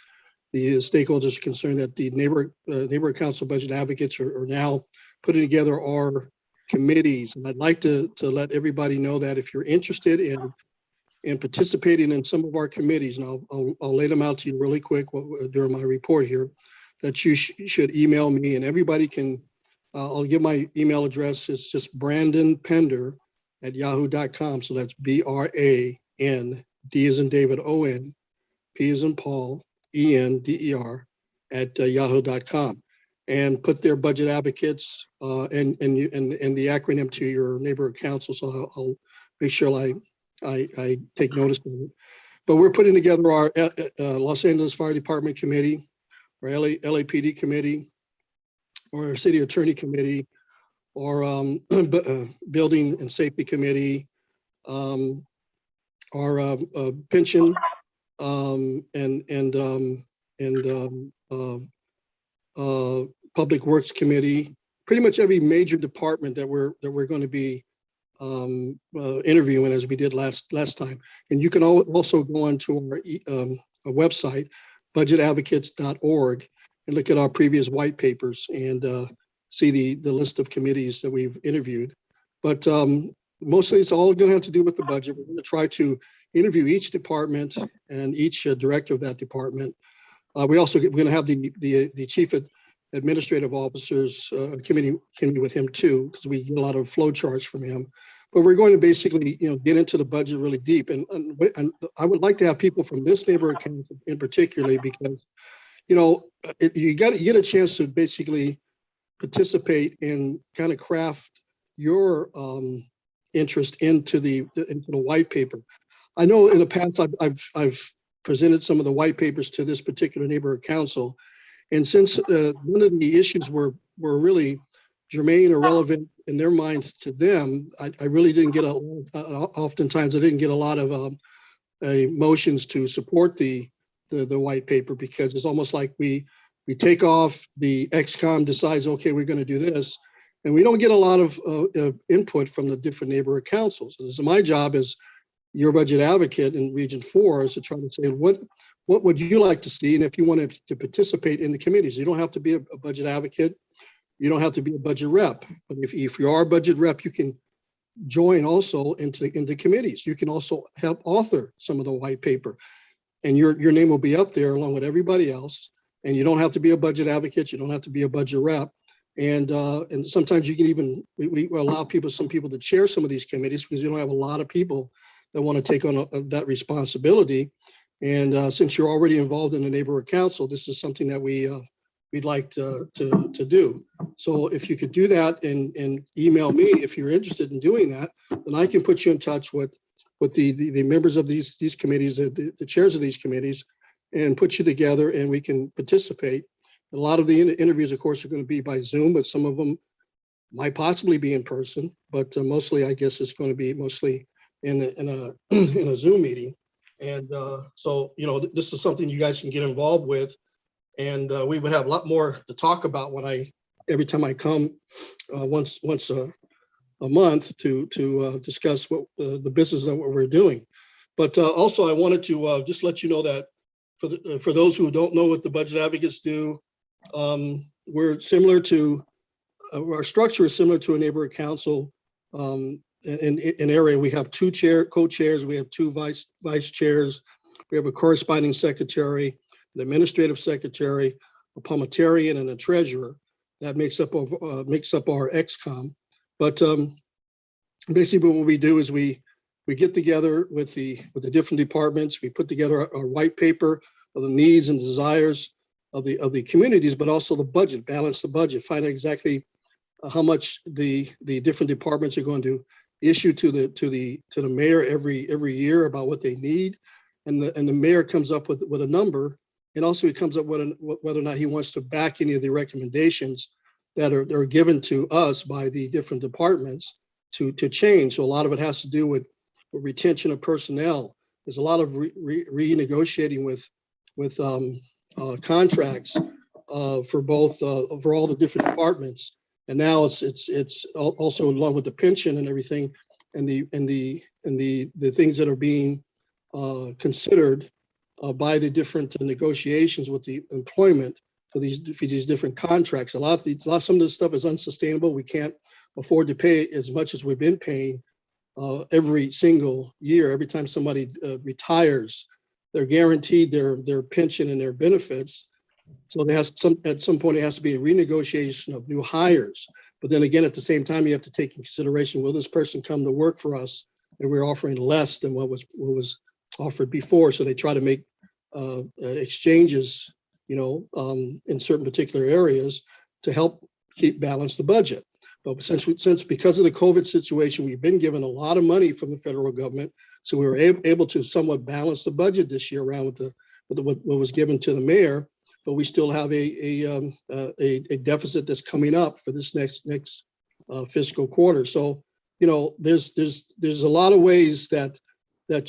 stakeholders are concerned, that the neighborhood council budget advocates are now putting together our committees. And I'd like to let everybody know that if you're interested in participating in some of our committees, and I'll lay them out to you really quick during my report here, that you should email me, and everybody can. I'll give my email address. It's just brandonpender@yahoo.com. So that's BRAN, D as in David, ON, P as in Paul, ENDER @yahoo.com, and put their budget advocates and the acronym to your neighborhood council. So I'll make sure I take notice of it. But we're putting together our Los Angeles Fire Department committee, or LAPD committee, or our city attorney committee, or building and safety committee, our pension public works committee. Pretty much every major department that we're going to be interviewing, as we did last time. And you can also go onto our website, budgetadvocates.org, and look at our previous white papers and see the list of committees that we've interviewed. But mostly it's all going to have to do with the budget. We're going to try to interview each department and each director of that department. We're going to have the chief administrative officers committee with him too, because we get a lot of flow charts from him. But we're going to basically, get into the budget really deep. And I would like to have people from this neighborhood council in particularly, because you get a chance to basically participate and kind of craft your interest into the white paper. I know in the past I've presented some of the white papers to this particular neighborhood council. And since none of the issues were really germane or relevant in their minds to them, I really didn't get oftentimes I didn't get a lot of motions to support the white paper, because it's almost like we take off, the XCOM decides, okay, we're going to do this, and we don't get a lot of input from the different neighborhood councils. So my job as your budget advocate in Region 4 is to try to say, what would you like to see? And if you wanted to participate in the committees, you don't have to be a budget advocate. You don't have to be a budget rep. But if you are a budget rep, you can join also into committees. You can also help author some of the white paper, and your name will be up there along with everybody else. And you don't have to be a budget advocate. You don't have to be a budget rep. And sometimes you can even, we allow some people to chair some of these committees, because you don't have a lot of people that want to take on that responsibility. And since you're already involved in the neighborhood council, this is something that we'd like to do. So if you could do that and email me if you're interested in doing that, then I can put you in touch with the members of these committees, the chairs of these committees, and put you together, and we can participate. A lot of the interviews, of course, are going to be by Zoom, but some of them might possibly be in person. But mostly, I guess it's going to be mostly in a Zoom meeting. And so, this is something you guys can get involved with. And we would have a lot more to talk about every time I come once a month to discuss what the business that we're doing. But also, I wanted to just let you know that for those who don't know what the budget advocates do, we're similar to our structure is similar to a neighborhood council. In area, we have two co-chairs, we have two vice chairs, we have a corresponding secretary, an administrative secretary, a parliamentarian, and a treasurer. That makes up our XCOM. But basically, what we do is we get together with the different departments. We put together a white paper of the needs and desires of the communities, but also the budget, balance the budget, find out exactly how much the different departments are going to issue to the mayor every year about what they need, and the mayor comes up with a number, and also he comes up with whether or not he wants to back any of the recommendations that are given to us by the different departments to change. So a lot of it has to do with retention of personnel. There's a lot of renegotiating with contracts for both for all the different departments. And now it's also along with the pension and everything, and the things that are being considered by the different negotiations with the employment for these different contracts. Some of this stuff is unsustainable. We can't afford to pay as much as we've been paying every single year. Every time somebody retires, they're guaranteed their pension and their benefits. So at some point, it has to be a renegotiation of new hires. But then again, at the same time, you have to take in consideration, will this person come to work for us and we're offering less than what was offered before? So they try to make exchanges, in certain particular areas to help balance the budget. But since because of the COVID situation, we've been given a lot of money from the federal government, so we were able to somewhat balance the budget this year around with what was given to the mayor. But we still have a deficit that's coming up for this next fiscal quarter. So there's a lot of ways that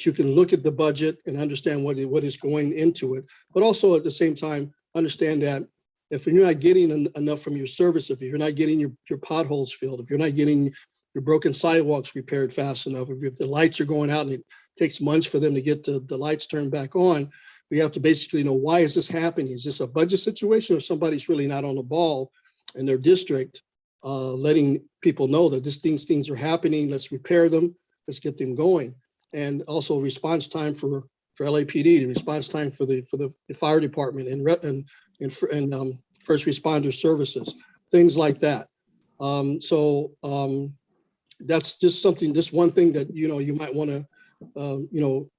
you can look at the budget and understand what is going into it, but also at the same time understand that if you're not getting enough from your service, if you're not getting your potholes filled, if you're not getting your broken sidewalks repaired fast enough, if the lights are going out and it takes months for them to get the lights turned back on, we have to basically know, why is this happening? Is this a budget situation, or somebody's really not on the ball in their district, letting people know that things are happening, let's repair them, let's get them going. And also response time for LAPD, the response time for the fire department and first responder services, things like that. So that's just one thing that you might want to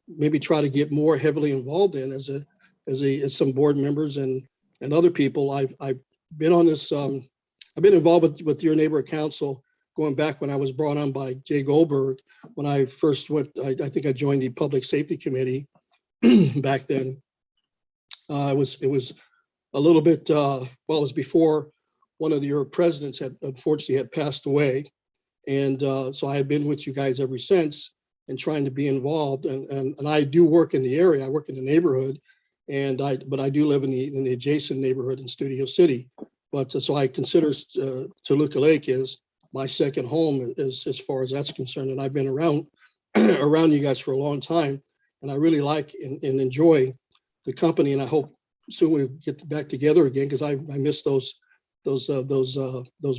maybe try to get more heavily involved in as some board members and other people. I've been on this. I've been involved with your neighborhood council going back when I was brought on by Jay Goldberg. When I first went, I think I joined the Public Safety Committee back then. It was a little bit, well, it was before one of your presidents had unfortunately had passed away. And so I have been with you guys ever since and trying to be involved. And I do work in the area. I work in the neighborhood, but I do live in the adjacent neighborhood in Studio City. But so I consider Toluca Lake is my second home as far as that's concerned. And I've been around you guys for a long time, and I really like and enjoy the company. And I hope soon we get back together again, because I miss those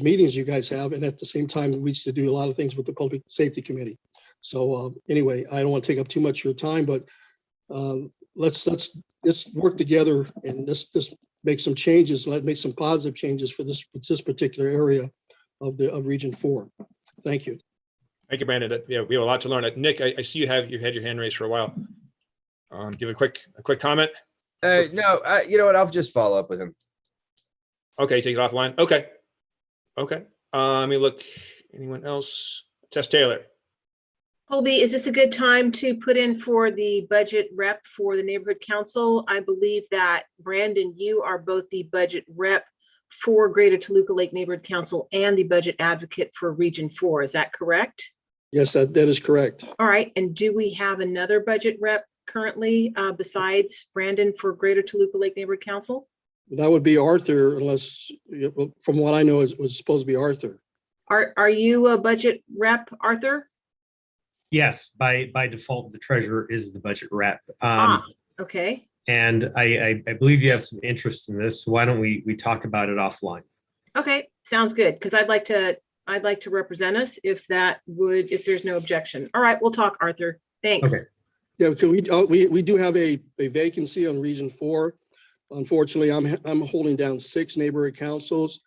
meetings you guys have. And at the same time, we used to do a lot of things with the Public Safety Committee. So anyway, I don't want to take up too much of your time, but let's work together and let's make some changes. Let's make some positive changes for this particular area of Region 4. Thank you. Thank you, Brandon. Yeah, we have a lot to learn. Nick, I see you had your hand raised for a while. Give a quick comment. No, you know what? I'll just follow up with him. Okay, take it offline. Okay. Let me look. Anyone else? Tess Taylor. Colby, is this a good time to put in for the budget rep for the neighborhood council? I believe that Brandon, you are both the budget rep for Greater Toluca Lake Neighborhood Council and the budget advocate for Region 4. Is that correct? Yes, that is correct. All right. And do we have another budget rep currently besides Brandon for Greater Toluca Lake Neighborhood Council? That would be Arthur, unless, from what I know, it was supposed to be Arthur. Are you a budget rep, Arthur? Yes, by default, the treasurer is the budget rep. Okay. And I believe you have some interest in this. So why don't we talk about it offline? Okay, sounds good. Because I'd like to represent us if there's no objection. All right, we'll talk, Arthur. Thanks. Okay. Yeah, we do have a vacancy on Region 4. Unfortunately, I'm holding down 6 neighborhood councils.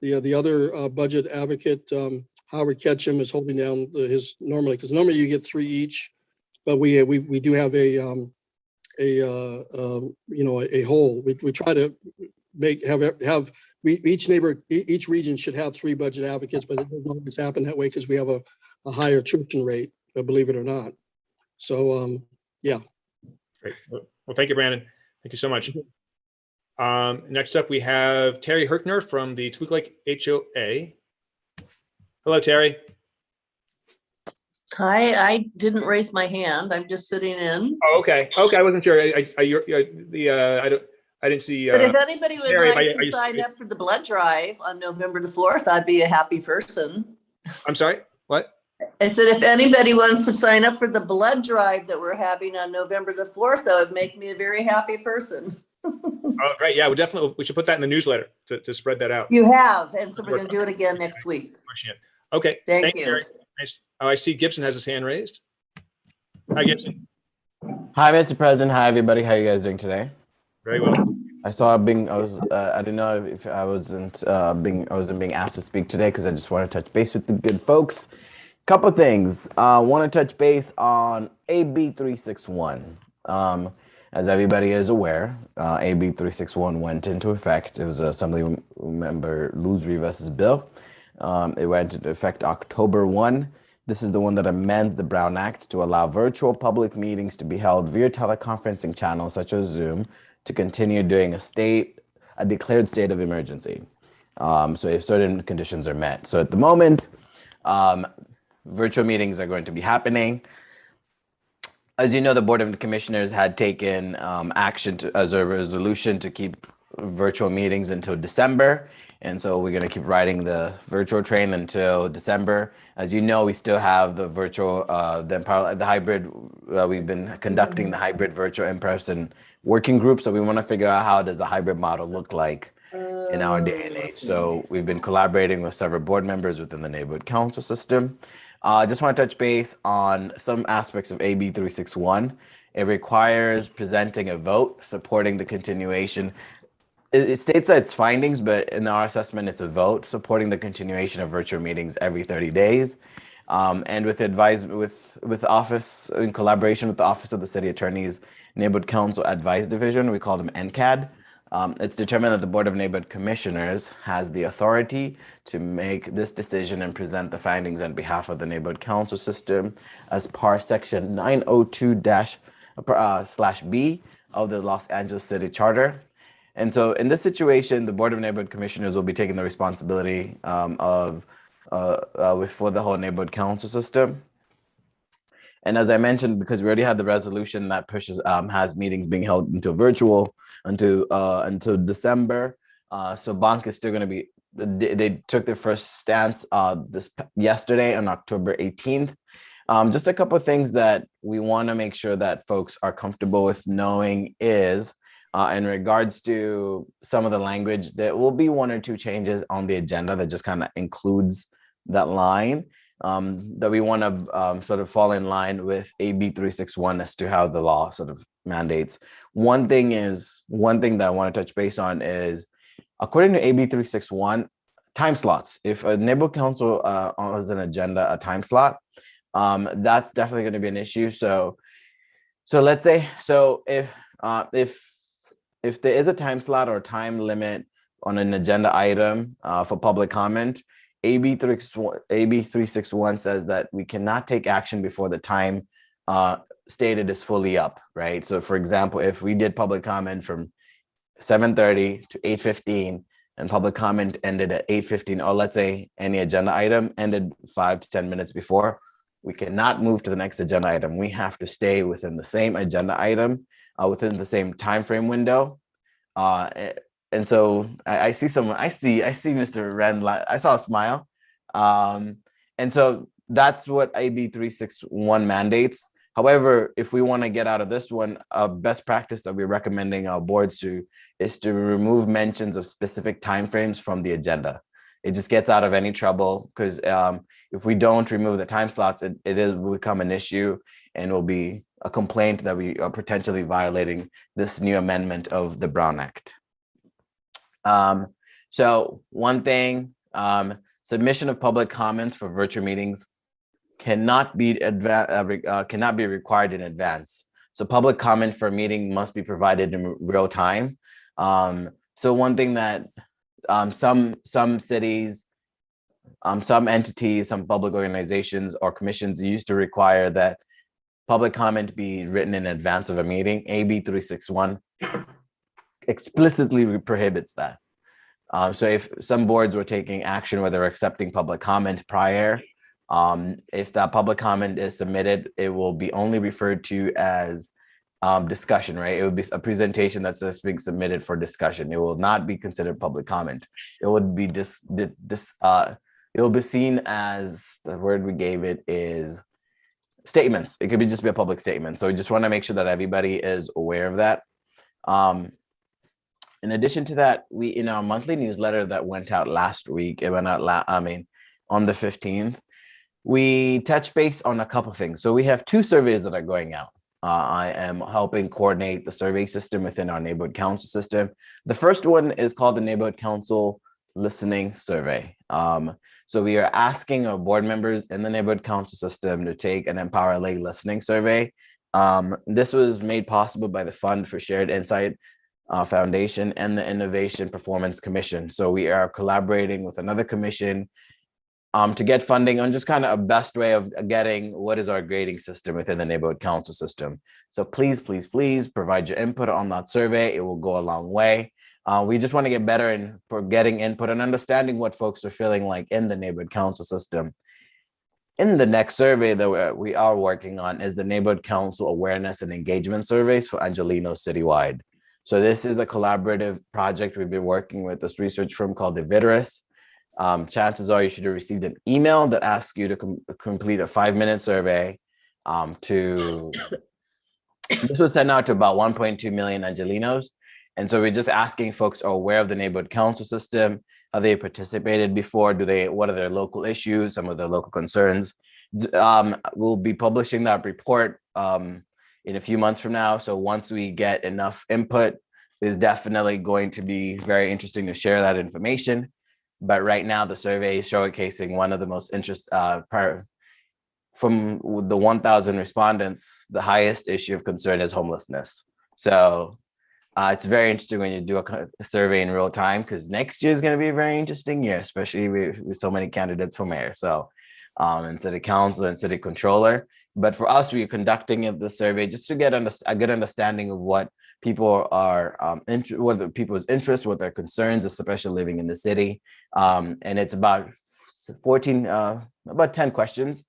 The other budget advocate, Howard Ketchum, is holding down his normally you get 3 each, but we do have a whole. We try to each region should have 3 budget advocates, but it doesn't always happen that way because we have a higher attrition rate, believe it or not. So yeah. Great. Well, thank you, Brandon. Thank you so much. Next up, we have Terry Herkner from the Toluca Lake HOA. Hello, Terry. Hi, I didn't raise my hand. I'm just sitting in. Oh, okay. I wasn't sure. I didn't see. But if anybody would Terry, like to sign up for the blood drive on November the 4th, I'd be a happy person. I'm sorry. What? I said, if anybody wants to sign up for the blood drive that we're having on November the 4th, that would make me a very happy person. Oh, right. Yeah, we should put that in the newsletter to spread that out. You have, and so we're going to do it again next week. Okay. Thank you. Terry. Nice. Oh, I see Gibson has his hand raised. Hi, Gibson. Hi, Mr. President. Hi, everybody. How are you guys doing today? Very well. I didn't know if I wasn't being asked to speak today because I just want to touch base with the good folks. Couple things. Want to touch base on AB 361. As everybody is aware, AB 361 went into effect. It was Assembly Member Luz Rivas' bill. It went into effect October 1. This is the one that amends the Brown Act to allow virtual public meetings to be held via teleconferencing channels such as Zoom to continue during a declared state of emergency. So if certain conditions are met. So at the moment, virtual meetings are going to be happening. As you know, the Board of Commissioners had taken action as a resolution to keep virtual meetings until December. And so we're going to keep riding the virtual train until December. As you know, we still have the virtual, the hybrid, we've been conducting the hybrid virtual in-person working group. So we want to figure out how does a hybrid model look like in our day and age. So we've been collaborating with several board members within the neighborhood council system. I just want to touch base on some aspects of AB 361. It requires presenting a vote supporting the continuation. It states that it's findings, but in our assessment, it's a vote supporting the continuation of virtual meetings every 30 days. And with office, in collaboration with the Office of the City Attorney's Neighborhood Council Advice Division, we call them NCAD. It's determined that the Board of Neighborhood Commissioners has the authority to make this decision and present the findings on behalf of the Neighborhood Council system as per Section 902 slash B of the Los Angeles City Charter. And so in this situation, the Board of Neighborhood Commissioners will be taking the responsibility for the whole neighborhood council system. And as I mentioned, because we already had the resolution that pushes has meetings being held until virtual until December. So Bank is still going to be. They took their first stance yesterday on October 18th. Just a couple of things that we want to make sure that folks are comfortable with knowing is in regards to some of the language, there will be 1 or 2 changes on the agenda that just kind of includes that line. That we want to sort of fall in line with AB 361 as to how the law sort of mandates. One thing that I want to touch base on is, according to AB 361, time slots. If a neighborhood council has an agenda, a time slot, that's definitely going to be an issue. So let's say, if there is a time slot or time limit on an agenda item for public comment, AB 361 says that we cannot take action before the time stated is fully up, right? So for example, if we did public comment from 7:30 to 8:15 and public comment ended at 8:15, or let's say any agenda item ended 5 to 10 minutes before, we cannot move to the next agenda item. We have to stay within the same agenda item, within the same time frame window. And so I see Mr. Ren, I saw a smile. And so that's what AB 361 mandates. However, if we want to get out of this one, a best practice that we're recommending our boards to is to remove mentions of specific timeframes from the agenda. It just gets out of any trouble, because if we don't remove the time slots, it will become an issue and will be a complaint that we are potentially violating this new amendment of the Brown Act. So one thing, submission of public comments for virtual meetings cannot be required in advance. So public comment for a meeting must be provided in real time. So one thing that some cities, some entities, some public organizations or commissions used to require that public comment be written in advance of a meeting. AB 361 explicitly prohibits that. So if some boards were taking action where they're accepting public comment prior, if that public comment is submitted, it will be only referred to as discussion, right? It would be a presentation that's just being submitted for discussion. It will not be considered public comment. It would be it will be seen as, the word we gave it is statements. It could just be a public statement. So we just want to make sure that everybody is aware of that. In addition to that, we, in our monthly newsletter that went out last week, it went out on the 15th, we touched base on a couple of things. So we have 2 surveys that are going out. I am helping coordinate the survey system within our neighborhood council system. The first one is called the Neighborhood Council Listening Survey. So we are asking our board members in the neighborhood council system to take an Empower LA listening survey. This was made possible by the Fund for Shared Insight Foundation and the Innovation Performance Commission. So we are collaborating with another commission to get funding on just kind of a best way of getting what is our grading system within the neighborhood council system. So please, please, please provide your input on that survey. It will go a long way. We just want to get better for getting input and understanding what folks are feeling like in the neighborhood council system. In the next survey that we are working on is the Neighborhood Council Awareness and Engagement Surveys for Angelino Citywide. So this is a collaborative project we've been working with this research firm called Dividris. Chances are you should have received an email that asks you to complete a 5-minute survey. This was sent out to about 1.2 million Angelinos. And so we're just asking folks are aware of the neighborhood council system. Have they participated before? What are their local issues? Some of their local concerns? We'll be publishing that report in a few months from now. So once we get enough input, it's definitely going to be very interesting to share that information. But right now, the survey is showcasing one of the most from the 1,000 respondents, the highest issue of concern is homelessness. So it's very interesting when you do a survey in real time, because next year is going to be a very interesting year, especially with so many candidates for mayor. So and city council and city controller, But for us, we're conducting the survey just to get a good understanding of what people are, what the people's interests, what their concerns, especially living in the city. And it's about 10 questions.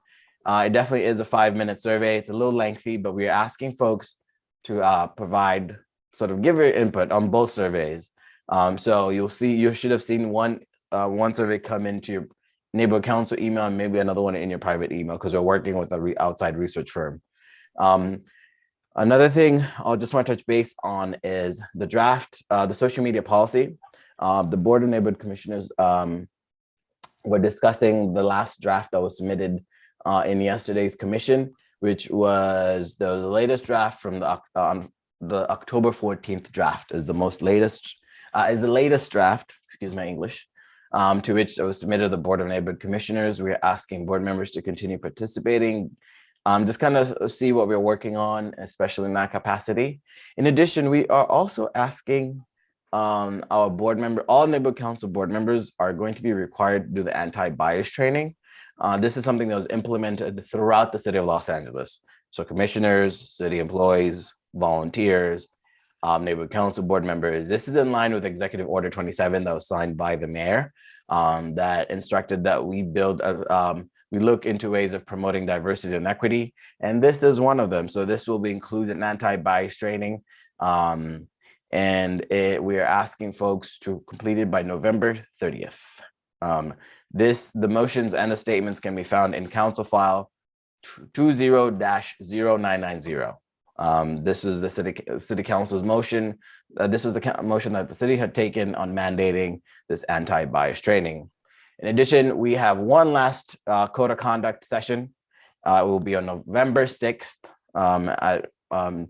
It definitely is a 5-minute survey. It's a little lengthy, but we're asking folks to provide, give your input on both surveys. So you should have seen one survey come into your neighborhood council email and maybe another one in your private email, because we're working with an outside research firm. Another thing I'll just want to touch base on is the draft, the social media policy. The Board of Neighborhood Commissioners were discussing the last draft that was submitted in yesterday's commission, which was the latest draft from the October 14th draft is the latest draft, excuse my English, to which it was submitted to the Board of Neighborhood Commissioners. We're asking board members to continue participating, just kind of see what we're working on, especially in that capacity. In addition, we are also asking our board member, all neighborhood council board members are going to be required to do the anti-bias training. This is something that was implemented throughout the city of Los Angeles. So commissioners, city employees, volunteers, neighborhood council board members. This is in line with Executive Order 27 that was signed by the mayor that instructed that we look into ways of promoting diversity and equity. And this is one of them. So this will be included in anti-bias training. We are asking folks to complete it by November 30th. The motions and the statements can be found in council file 20-0990. This is the city council's motion. This was the motion that the city had taken on mandating this anti-bias training. In addition, we have one last code of conduct session. It will be on November 6th,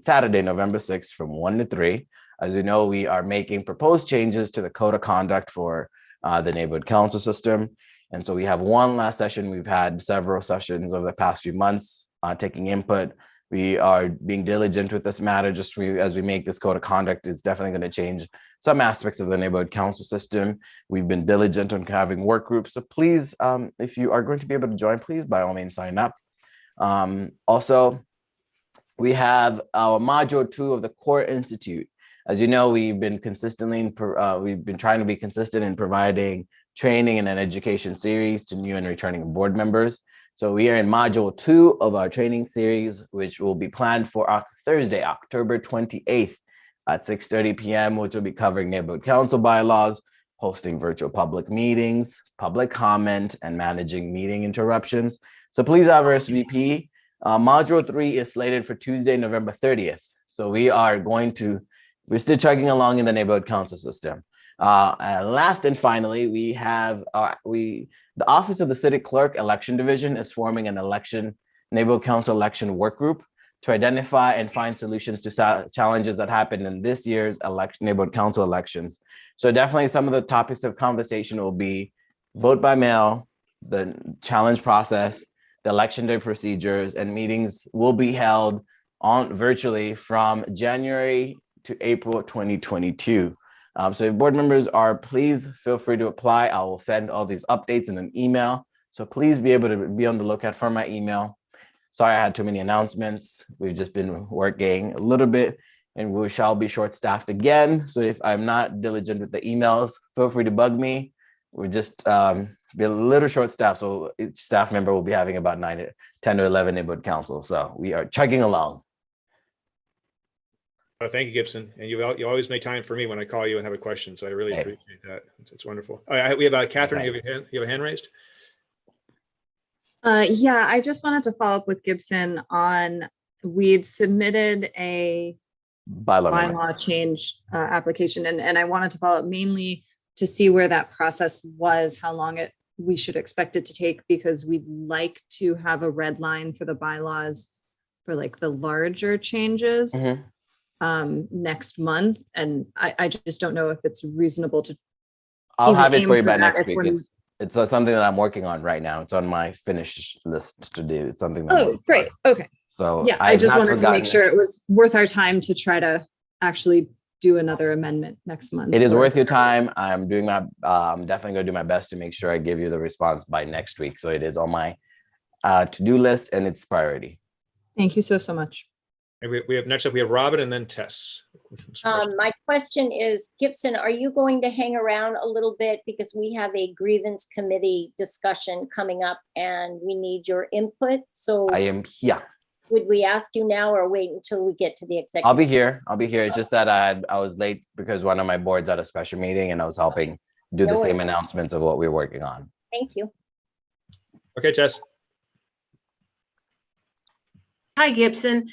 Saturday, November 6th from 1 to 3. As you know, we are making proposed changes to the code of conduct for the neighborhood council system. And so we have one last session. We've had several sessions over the past few months taking input. We are being diligent with this matter. As we make this code of conduct, it's definitely going to change some aspects of the neighborhood council system. We've been diligent on having work groups. So please, if you are going to be able to join, please, by all means, sign up. Also, we have our module 2 of the Core Institute. As you know, we've been trying to be consistent in providing training and an education series to new and returning board members. So we are in module 2 of our training series, which will be planned for Thursday, October 28th at 6:30 p.m., which will be covering neighborhood council bylaws, hosting virtual public meetings, public comment, and managing meeting interruptions. So please have RSVP. Module 3 is slated for Tuesday, November 30th. So we're still chugging along in the neighborhood council system. Last and finally, we have the Office of the City Clerk Election Division is forming an neighborhood council election work group to identify and find solutions to challenges that happened in this year's neighborhood council elections. So definitely some of the topics of conversation will be vote by mail, the challenge process, the election day procedures, and meetings will be held virtually from January to April 2022. So if board members please feel free to apply. I will send all these updates in an email. So please be able to be on the lookout for my email. Sorry, I had too many announcements. We've just been working a little bit and we shall be short-staffed again. So if I'm not diligent with the emails, feel free to bug me. We're just be a little short-staffed. So each staff member will be having about 10 to 11 neighborhood council. So we are chugging along. Thank you, Gibson. And you always make time for me when I call you and have a question. So I really appreciate that. It's wonderful. We have Catherine, you have a hand raised? Yeah, I just wanted to follow up with Gibson on, we'd submitted a bylaw change application, and I wanted to follow up mainly to see where that process was, how long we should expect it to take, because we'd like to have a red line for the bylaws for like the larger changes. Mm-hmm. Next month, and I just don't know if it's reasonable to. I'll have it for you by next week. It's something that I'm working on right now. It's on my finished list to do. It's something that great. Okay. So yeah, I just wanted to make sure it was worth our time to try to actually do another amendment next month. It is worth your time. I'm definitely going to do my best to make sure I give you the response by next week. So it is on my to-do list and it's priority. Thank you so much. And we have next up, we have Robin and then Tess. My question is, Gibson, are you going to hang around a little bit because we have a grievance committee discussion coming up and we need your input? So I am here. would we ask you now or wait until we get to the executive? I'll be here. I'll be here. It's just that I was late because one of my boards had a special meeting and I was helping do the same announcements of what we were working on. Thank you. Okay, Tess. Hi, Gibson.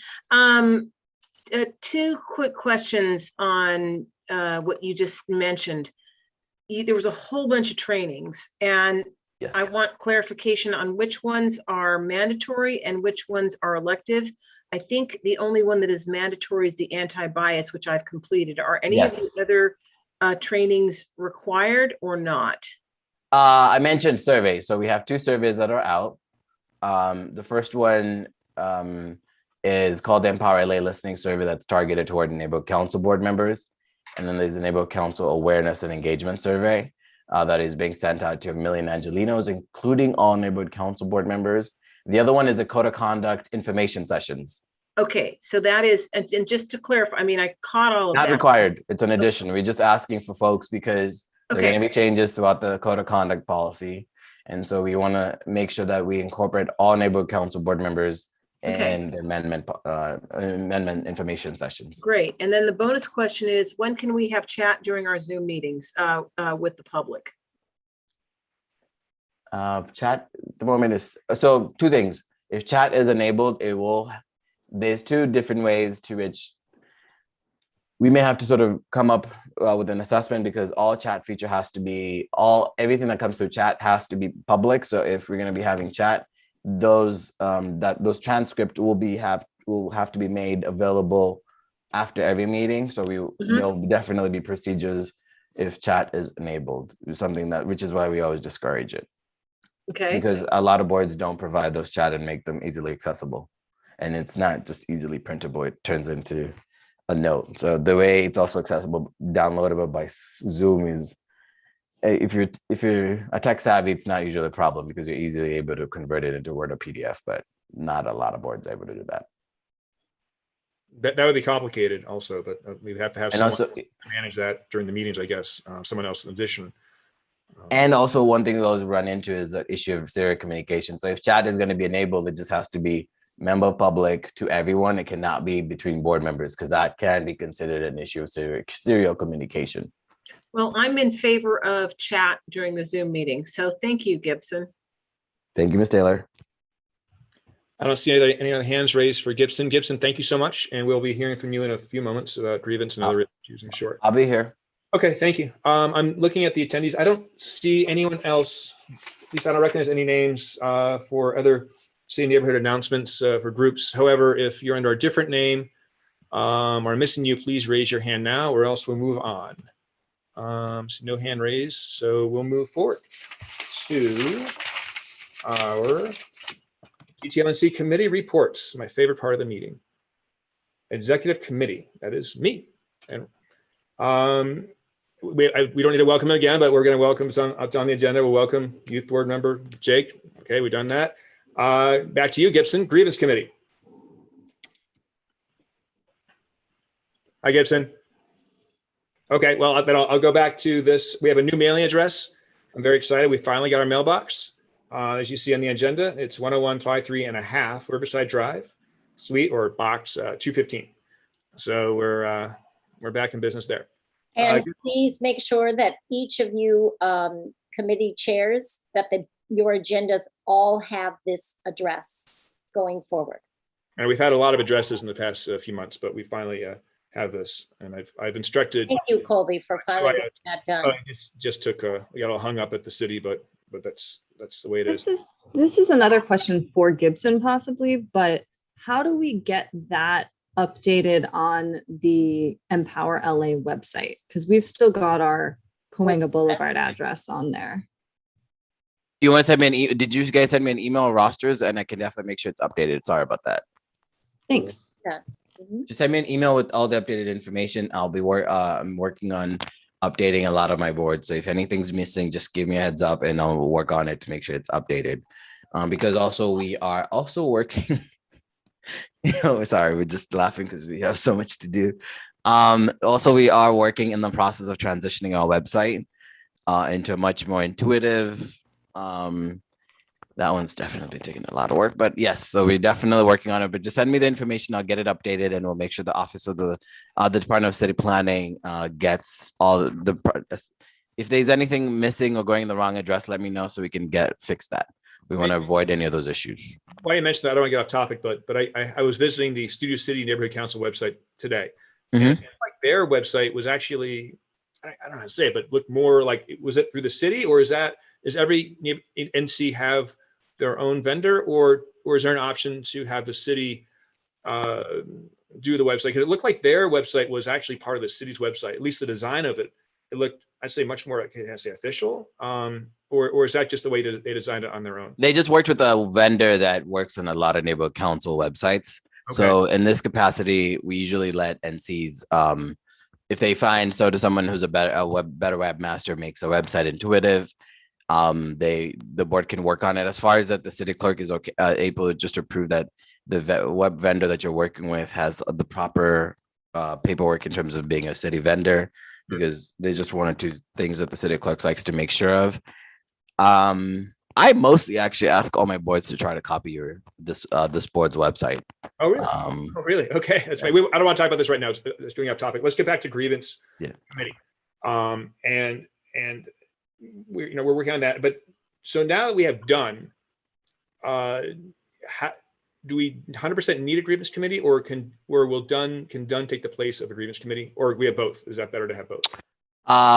Two quick questions on what you just mentioned. There was a whole bunch of trainings, and Yes. I want clarification on which ones are mandatory and which ones are elective. I think the only one that is mandatory is the anti-bias, which I've completed. Are any of the Yes. other trainings required or not? I mentioned surveys. So we have 2 surveys that are out. The first one is called the Empower LA Listening Survey that's targeted toward neighborhood council board members. And then there's the Neighborhood Council Awareness and Engagement Survey that is being sent out to 1 million Angelinos, including all neighborhood council board members. The other one is the Code of Conduct information sessions. Okay, so that is, and just to clarify, I mean, I caught all of Not that. required. It's an addition. We're just asking for folks because there are Okay. going to be changes throughout the Code of Conduct policy. And so we want to make sure that we incorporate all neighborhood council board members and the amendment information sessions. Great. And then the bonus question is, when can we have chat during our Zoom meetings with the public? Chat at the moment is, so 2 things. If chat is enabled, there's 2 different ways to which we may have to sort of come up with an assessment, because all chat feature has to be, everything that comes through chat has to be public. So if we're going to be having chat, those transcripts will have to be made available after every meeting. So there'll definitely be procedures if chat is enabled, which is why we always discourage it. Okay. Because a lot of boards don't provide those chat and make them easily accessible. And it's not just easily printable, it turns into a note. So the way it's also accessible, downloadable by Zoom is, if you're a tech savvy, it's not usually a problem because you're easily able to convert it into Word or PDF, but not a lot of boards are able to do that. That would be complicated also, but we'd have to have And someone also- to manage that during the meetings, I guess, someone else in addition. And also one thing we always run into is the issue of serial communication. So if chat is going to be enabled, it just has to be member public to everyone. It cannot be between board members, because that can be considered an issue of serial communication. Well, I'm in favor of chat during the Zoom meeting. So thank you, Gibson. Thank you, Ms. Taylor. I don't see any other hands raised for Gibson. Gibson, thank you so much. And we'll be hearing from you in a few moments about grievance and other issues, I'm sure. I'll be here. Okay, thank you. I'm looking at the attendees. I don't see anyone else. At least I don't recognize any names for other city neighborhood announcements for groups. However, if you're under a different name or missing you, please raise your hand now, or else we'll move on. So no hand raised, so we'll move forward to our Gtlnc committee reports, my favorite part of the meeting. Executive committee, that is me. And we don't need to welcome him again, but we're going to welcome, it's on the agenda. We'll welcome youth board member Jake. Okay, we've done that. Back to you, Gibson, grievance committee. Hi, Gibson. Okay, well, then I'll go back to this. We have a new mailing address. I'm very excited. We finally got our mailbox. As you see on the agenda, it's 10153.5 Riverside Drive, suite or box 215. So we're back in business there. And please make sure that each of you committee chairs, that your agendas all have this address going forward. And we've had a lot of addresses in the past few months, but we finally have this. And I've instructed. Thank you, Colby, for finally getting that done. I just took we got all hung up at the city, but that's the way it is. This is another question for Gibson possibly, but how do we get that updated on the Empower LA website? Because we've still got our Cahuenga Boulevard address on there. You want to send me did you guys send me an email rosters, and I can definitely make sure it's updated. Sorry about that. Thanks. Yeah. Just send me an email with all the updated information. I'll be I'm working on updating a lot of my boards. So if anything's missing, just give me a heads up and I'll work on it to make sure it's updated. Because also we are also working Sorry, we're just laughing because we have so much to do. Also, we are working in the process of transitioning our website into a much more intuitive. That one's definitely taking a lot of work, but yes, so we're definitely working on it. But just send me the information, I'll get it updated, and we'll make sure the office of the Department of City Planning gets all the. If there's anything missing or going in the wrong address, let me know so we can fix that. We want to avoid any of those issues. Why you mentioned that, I don't want to get off topic, but I was visiting the Studio City Neighborhood Council website today. And like their website was actually, I don't know how to say it, but looked more like, was it through the city, or is every NC have their own vendor, or is there an option to have the city do the website? Because it looked like their website was actually part of the city's website, at least the design of it. It looked, I'd say, much more, it has to say official, or is that just the way they designed it on their own? They just worked with a vendor that works on a lot of neighborhood council websites. Okay. So in this capacity, we usually let NCs, if they find to someone who's a better webmaster makes a website intuitive, the board can work on it. As far as that, the city clerk is okay, able to just approve that the web vendor that you're working with has the proper paperwork in terms of being a city vendor, because there's just one or two things that the city clerk likes to make sure of. I mostly actually ask all my boards to try to copy this board's website. Oh, really? Oh, really? Okay, that's right. I don't want to talk about this right now. It's doing off topic. Let's get back to grievance committee. And we're working on that. But so now that we have done, do we 100% need a grievance committee, or can done take the place of a grievance committee, or we have both? Is that better to have both?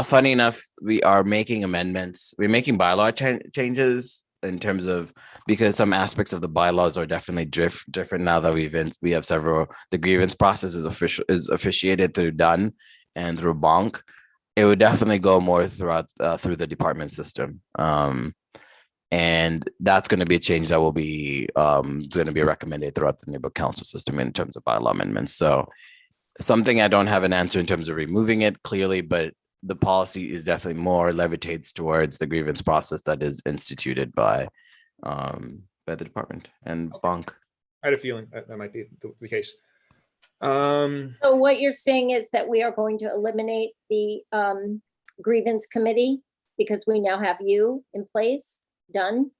Funny enough, we are making amendments. We're making bylaw changes in terms of, because some aspects of the bylaws are definitely different now that we have several. The grievance process is officiated through Dunn and through Bonk. It would definitely go more throughout through the department system, and that's going to be a change that will be going to be recommended throughout the neighborhood council system in terms of bylaw amendments. So something I don't have an answer in terms of removing it clearly, but the policy is definitely more levitates towards the grievance process that is instituted by the department and Bonk. I had a feeling that might be the case. So what you're saying is that we are going to eliminate the grievance committee because we now have you in place, done?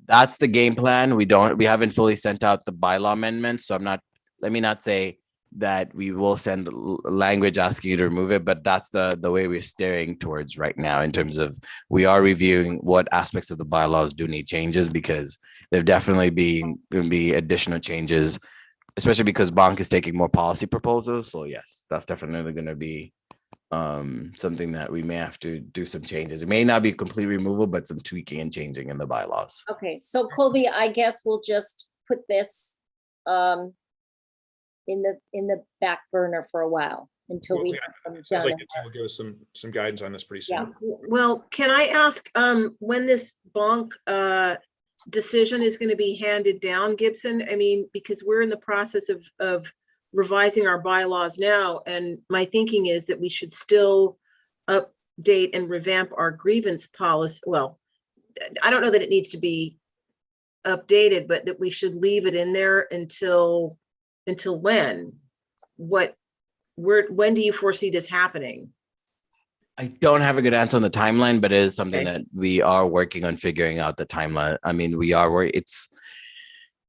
That's the game plan. We haven't fully sent out the bylaw amendments, so let me not say that we will send language asking you to remove it, but that's the way we're steering towards right now, in terms of we are reviewing what aspects of the bylaws do need changes, because there've definitely going to be additional changes, especially because Bonk is taking more policy proposals. So yes, that's definitely going to be something that we may have to do some changes. It may not be complete removal, but some tweaking and changing in the bylaws. Okay, so Colby, I guess we'll just put this in the back burner for a while until we have them Sounds done. like it will give us some guidance on this pretty soon. Yeah. Well, can I ask when this Bonk decision is going to be handed down, Gibson? I mean, because we're in the process of revising our bylaws now, and my thinking is that we should still update and revamp our grievance policy. Well, I don't know that it needs to be updated, but that we should leave it in there until when? When do you foresee this happening? I don't have a good answer on the timeline, but it is something that we are working on figuring out the timeline. I mean,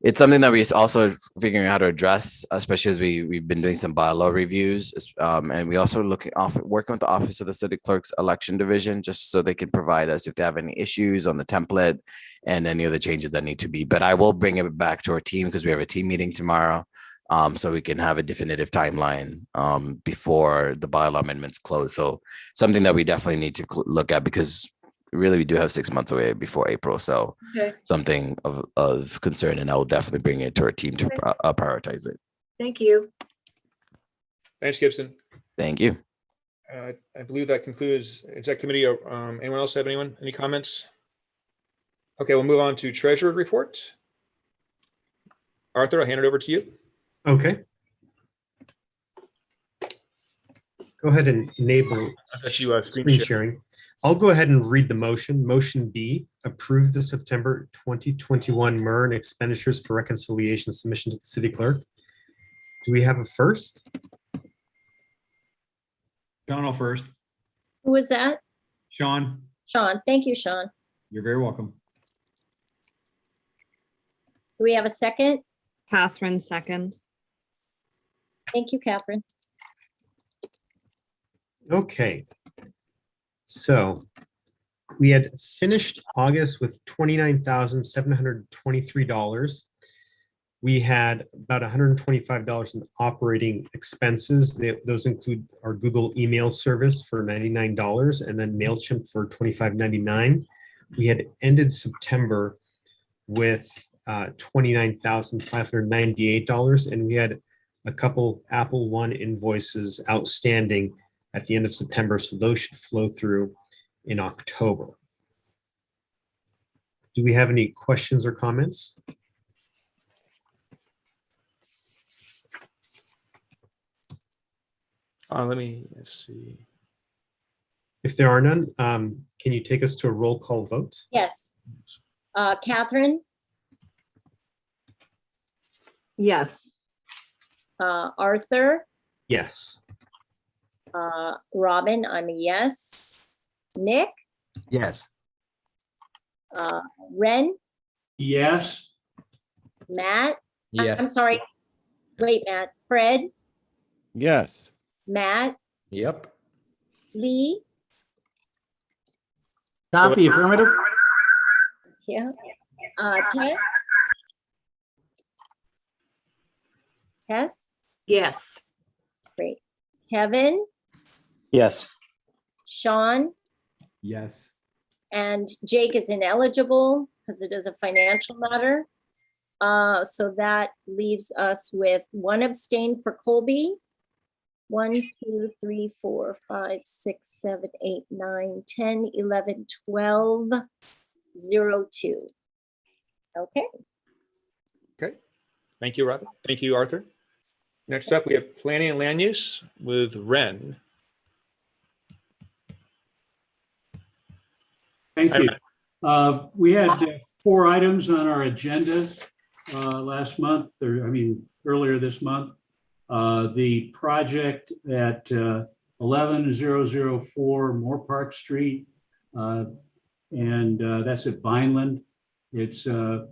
it's something that we're also figuring out how to address, especially as we've been doing some bylaw reviews, and we also working with the Office of the City Clerk's Election Division, just so they can provide us if they have any issues on the template and any other changes that need to be. But I will bring it back to our team because we have a team meeting tomorrow, so we can have a definitive timeline before the bylaw amendments close. So something that we definitely need to look at, because really we do have 6 months away before April. So something of concern, and I will definitely bring it to our team to prioritize it. Thank you. Thanks, Gibson. Thank you. I believe that concludes exec committee. Anyone else have any comments? Okay, we'll move on to treasurer report. Arthur, I'll hand it over to you. Okay. Go ahead and enable I'll let you, screen sharing. I'll go ahead and read the motion. Motion B, approve the September 2021 MERN expenditures for reconciliation submission to the city clerk. Do we have a first? Donald first. Who was that? Sean, Sean. Thank you, Sean. you're very welcome. Do we have a second? Catherine, second. Thank you, Catherine. Okay. So we had finished August with $29,723. We had about $125 in operating expenses. Those include our Google email service for $99 and then MailChimp for $25.99. We had ended September with $29,598, and we had a couple Apple One invoices outstanding at the end of September, so those should flow through in October. Do we have any questions or comments? Let me see. If there are none, can you take us to a roll call vote? Yes. Catherine, Yes. Arthur, Yes. Robin, I'm a yes. Nick, Yes. Ren, Yes. Matt. Yes. I'm sorry. Wait, Matt. Fred, Yes. Matt, Yep. Lee. Copy, affirmative. Yeah. Tess. Tess. Yes. Great. Kevin, Yes. Sean, Yes. and Jake is ineligible because it is a financial matter. So that leaves us with one abstain for Colby. 1, 2, 3, 4, 5, 6, 7, 8, 9, 10, 11, 12, 0, 2. Okay. Okay. Thank you, Robin. Thank you, Arthur. Next up, we have planning and land use with Ren. Thank you. We had 4 items on our agenda last month, earlier this month. The project at 11004 Moore Park Street, and that's at Vineland. It's, I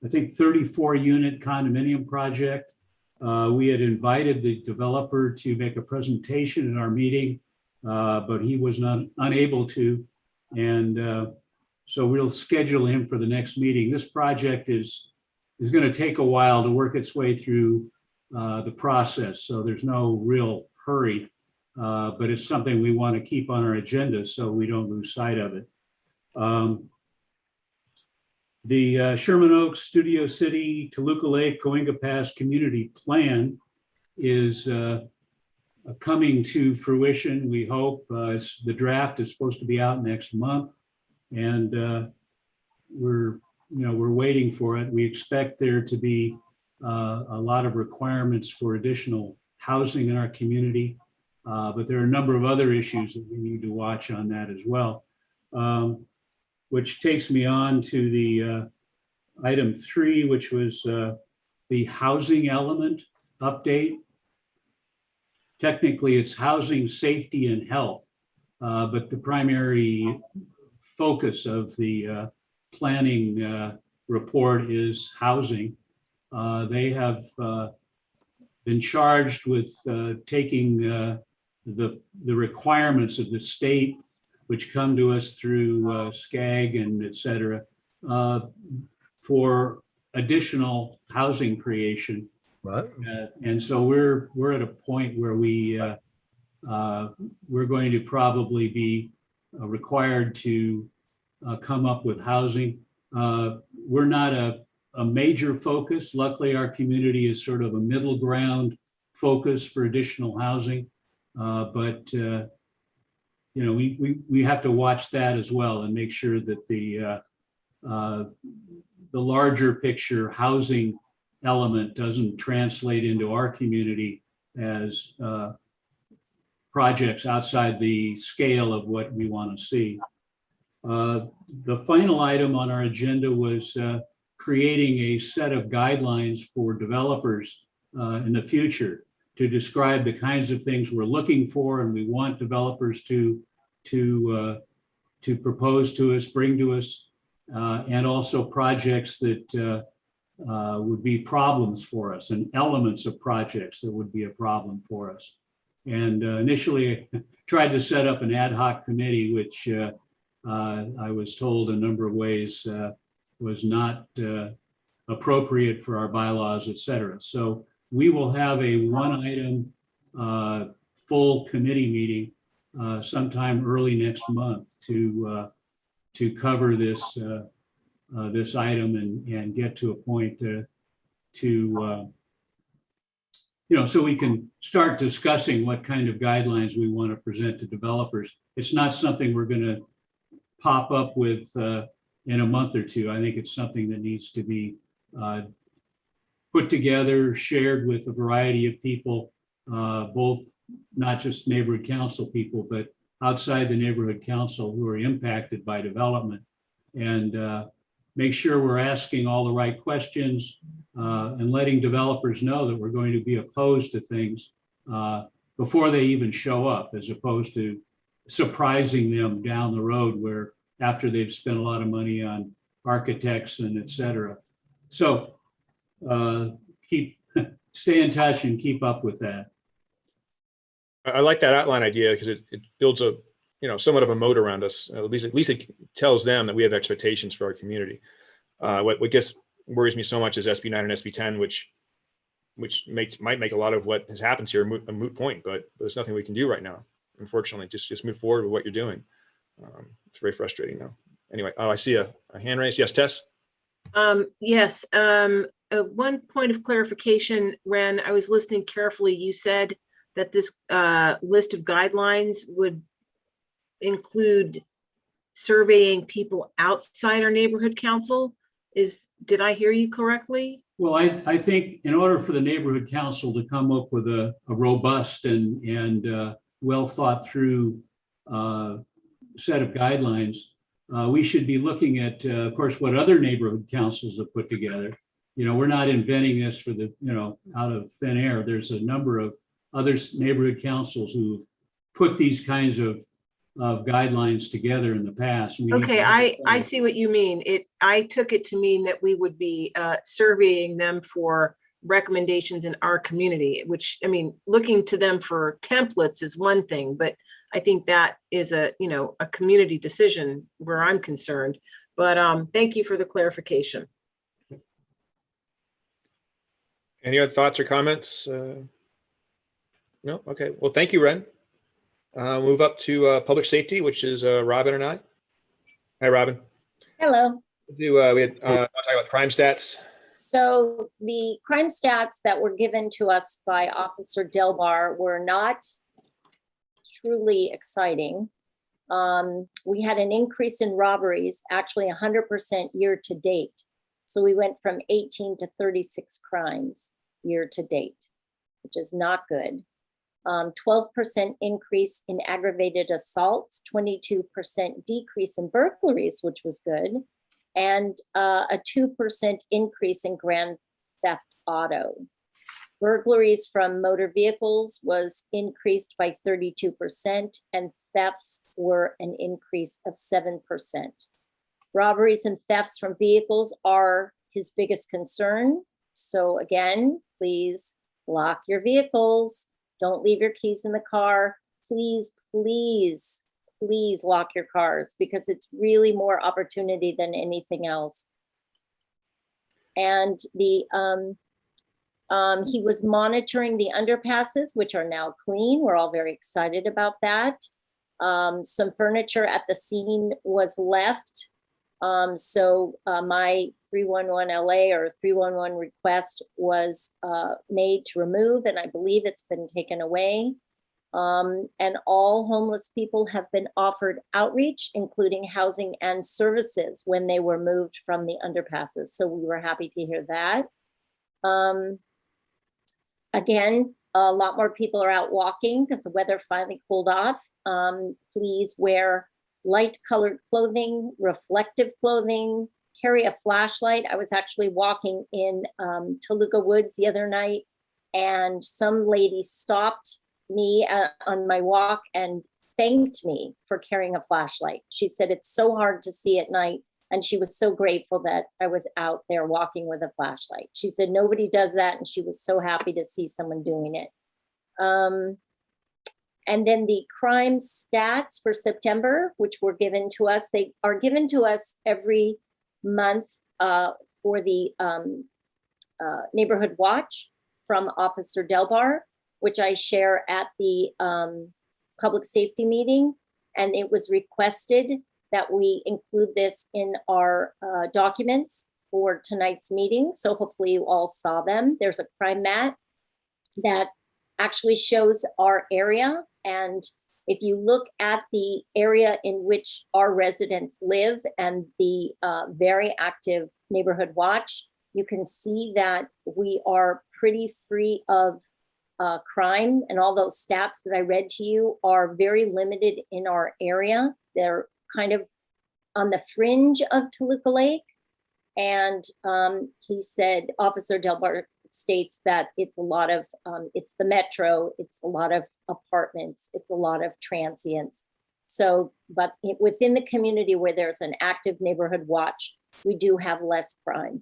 think, 34-unit condominium project. We had invited the developer to make a presentation in our meeting, but he was unable to. And so we'll schedule him for the next meeting. This project is going to take a while to work its way through the process. So there's no real hurry, but it's something we want to keep on our agenda so we don't lose sight of it. The Sherman Oaks, Studio City, Toluca Lake, Coinga Pass Community Plan is coming to fruition, we hope. The draft is supposed to be out next month, and we're waiting for it. We expect there to be a lot of requirements for additional housing in our community, but there are a number of other issues that we need to watch on that as well. Which takes me on to the item 3, which was the housing element update. Technically, it's housing, safety, and health, but the primary focus of the planning report is housing. They have been charged with taking the requirements of the state, which come to us through SCAG and et cetera, for additional housing creation. Right. And so we're at a point where we're going to probably be required to come up with housing. We're not a major focus. Luckily, our community is sort of a middle ground focus for additional housing, but we have to watch that as well and make sure that the larger picture housing element doesn't translate into our community as projects outside the scale of what we want to see. The final item on our agenda was creating a set of guidelines for developers in the future to describe the kinds of things we're looking for and we want developers to propose to us, bring to us, and also projects that would be problems for us and elements of projects that would be a problem for us. And initially tried to set up an ad hoc committee, which I was told a number of ways was not appropriate for our bylaws, et cetera. So we will have a one item full committee meeting sometime early next month to cover this this item and get to a point so we can start discussing what kind of guidelines we want to present to developers. It's not something we're going to pop up with in a month or two. I think it's something that needs to be put together, shared with a variety of people, both not just neighborhood council people, but outside the neighborhood council who are impacted by development, and make sure we're asking all the right questions and letting developers know that we're going to be opposed to things before they even show up, as opposed to surprising them down the road where after they've spent a lot of money on architects and et cetera. So stay in touch and keep up with that. I like that outline idea because it builds a, somewhat of a moat around us. At least it tells them that we have expectations for our community. What worries me so much is SB 9 and SB 10, which might make a lot of what has happened here a moot point, but there's nothing we can do right now. Unfortunately, just move forward with what you're doing. It's very frustrating though. Anyway, I see a hand raised. Yes, Tess? Yes. One point of clarification, Ren, I was listening carefully. You said that this list of guidelines would include surveying people outside our neighborhood council. Did I hear you correctly? Well, I think in order for the neighborhood council to come up with a robust and well thought through set of guidelines, we should be looking at, of course, what other neighborhood councils have put together. We're not inventing this for out of thin air. There's a number of other neighborhood councils who've put these kinds of guidelines together in the past. Okay, I see what you mean. I took it to mean that we would be surveying them for recommendations in our community, which, I mean, looking to them for templates is one thing, but I think that is a community decision where I'm concerned. But thank you for the clarification. Any other thoughts or comments? No? Okay. Well, thank you, Ren. Move up to public safety, which is Robin and I. Hi, Robin. Hello. We had talk about crime stats. So the crime stats that were given to us by Officer Delbar were not truly exciting. We had an increase in robberies, actually 100% year to date. So we went from 18 to 36 crimes year to date, which is not good. 12% increase in aggravated assaults, 22% decrease in burglaries, which was good, and a 2% increase in grand theft auto. Burglaries from motor vehicles was increased by 32%, and thefts were an increase of 7%. Robberies and thefts from vehicles are his biggest concern. So again, please lock your vehicles. Don't leave your keys in the car. Please, please, please lock your cars, because it's really more opportunity than anything else. And he was monitoring the underpasses, which are now clean. We're all very excited about that. Some furniture at the scene was left. So my 311 LA or 311 request was made to remove, and I believe it's been taken away. And all homeless people have been offered outreach, including housing and services, when they were moved from the underpasses. So we were happy to hear that. Again, A lot more people are out walking because the weather finally cooled off. Please wear light colored clothing, reflective clothing, carry a flashlight. I was actually walking in Toluca Woods the other night, and some lady stopped me on my walk and thanked me for carrying a flashlight. She said it's so hard to see at night, and she was so grateful that I was out there walking with a flashlight. She said nobody does that, and she was so happy to see someone doing it. And then the crime stats for September, which were given to us, they are given to us every month for the Neighborhood Watch from Officer Delbar, which I share at the public safety meeting. And it was requested that we include this in our documents for tonight's meeting. So hopefully you all saw them. There's a crime map that actually shows our area. And if you look at the area in which our residents live and the very active Neighborhood Watch, you can see that we are pretty free of crime. And all those stats that I read to you are very limited in our area. They're kind of on the fringe of Toluca Lake. And he said, Officer Delbar states that it's a lot of, it's the metro, it's a lot of apartments, it's a lot of transients. So, but within the community where there's an active Neighborhood Watch, we do have less crime.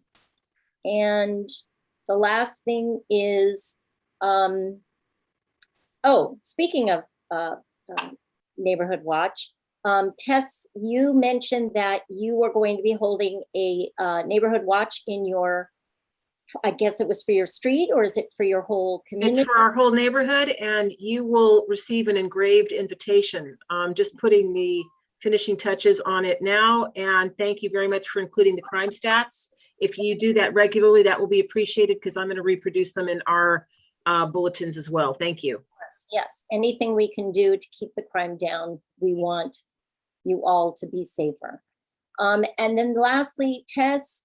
And the last thing is, speaking of Neighborhood Watch, Tess, you mentioned that you were going to be holding a Neighborhood Watch in your, I guess it was for your street, or is it for your whole community? It's for our whole neighborhood, and you will receive an engraved invitation. Just putting the finishing touches on it now, and thank you very much for including the crime stats. If you do that regularly, that will be appreciated because I'm going to reproduce them in our bulletins as well. Thank you. Yes, anything we can do to keep the crime down, we want you all to be safer. And then lastly, Tess,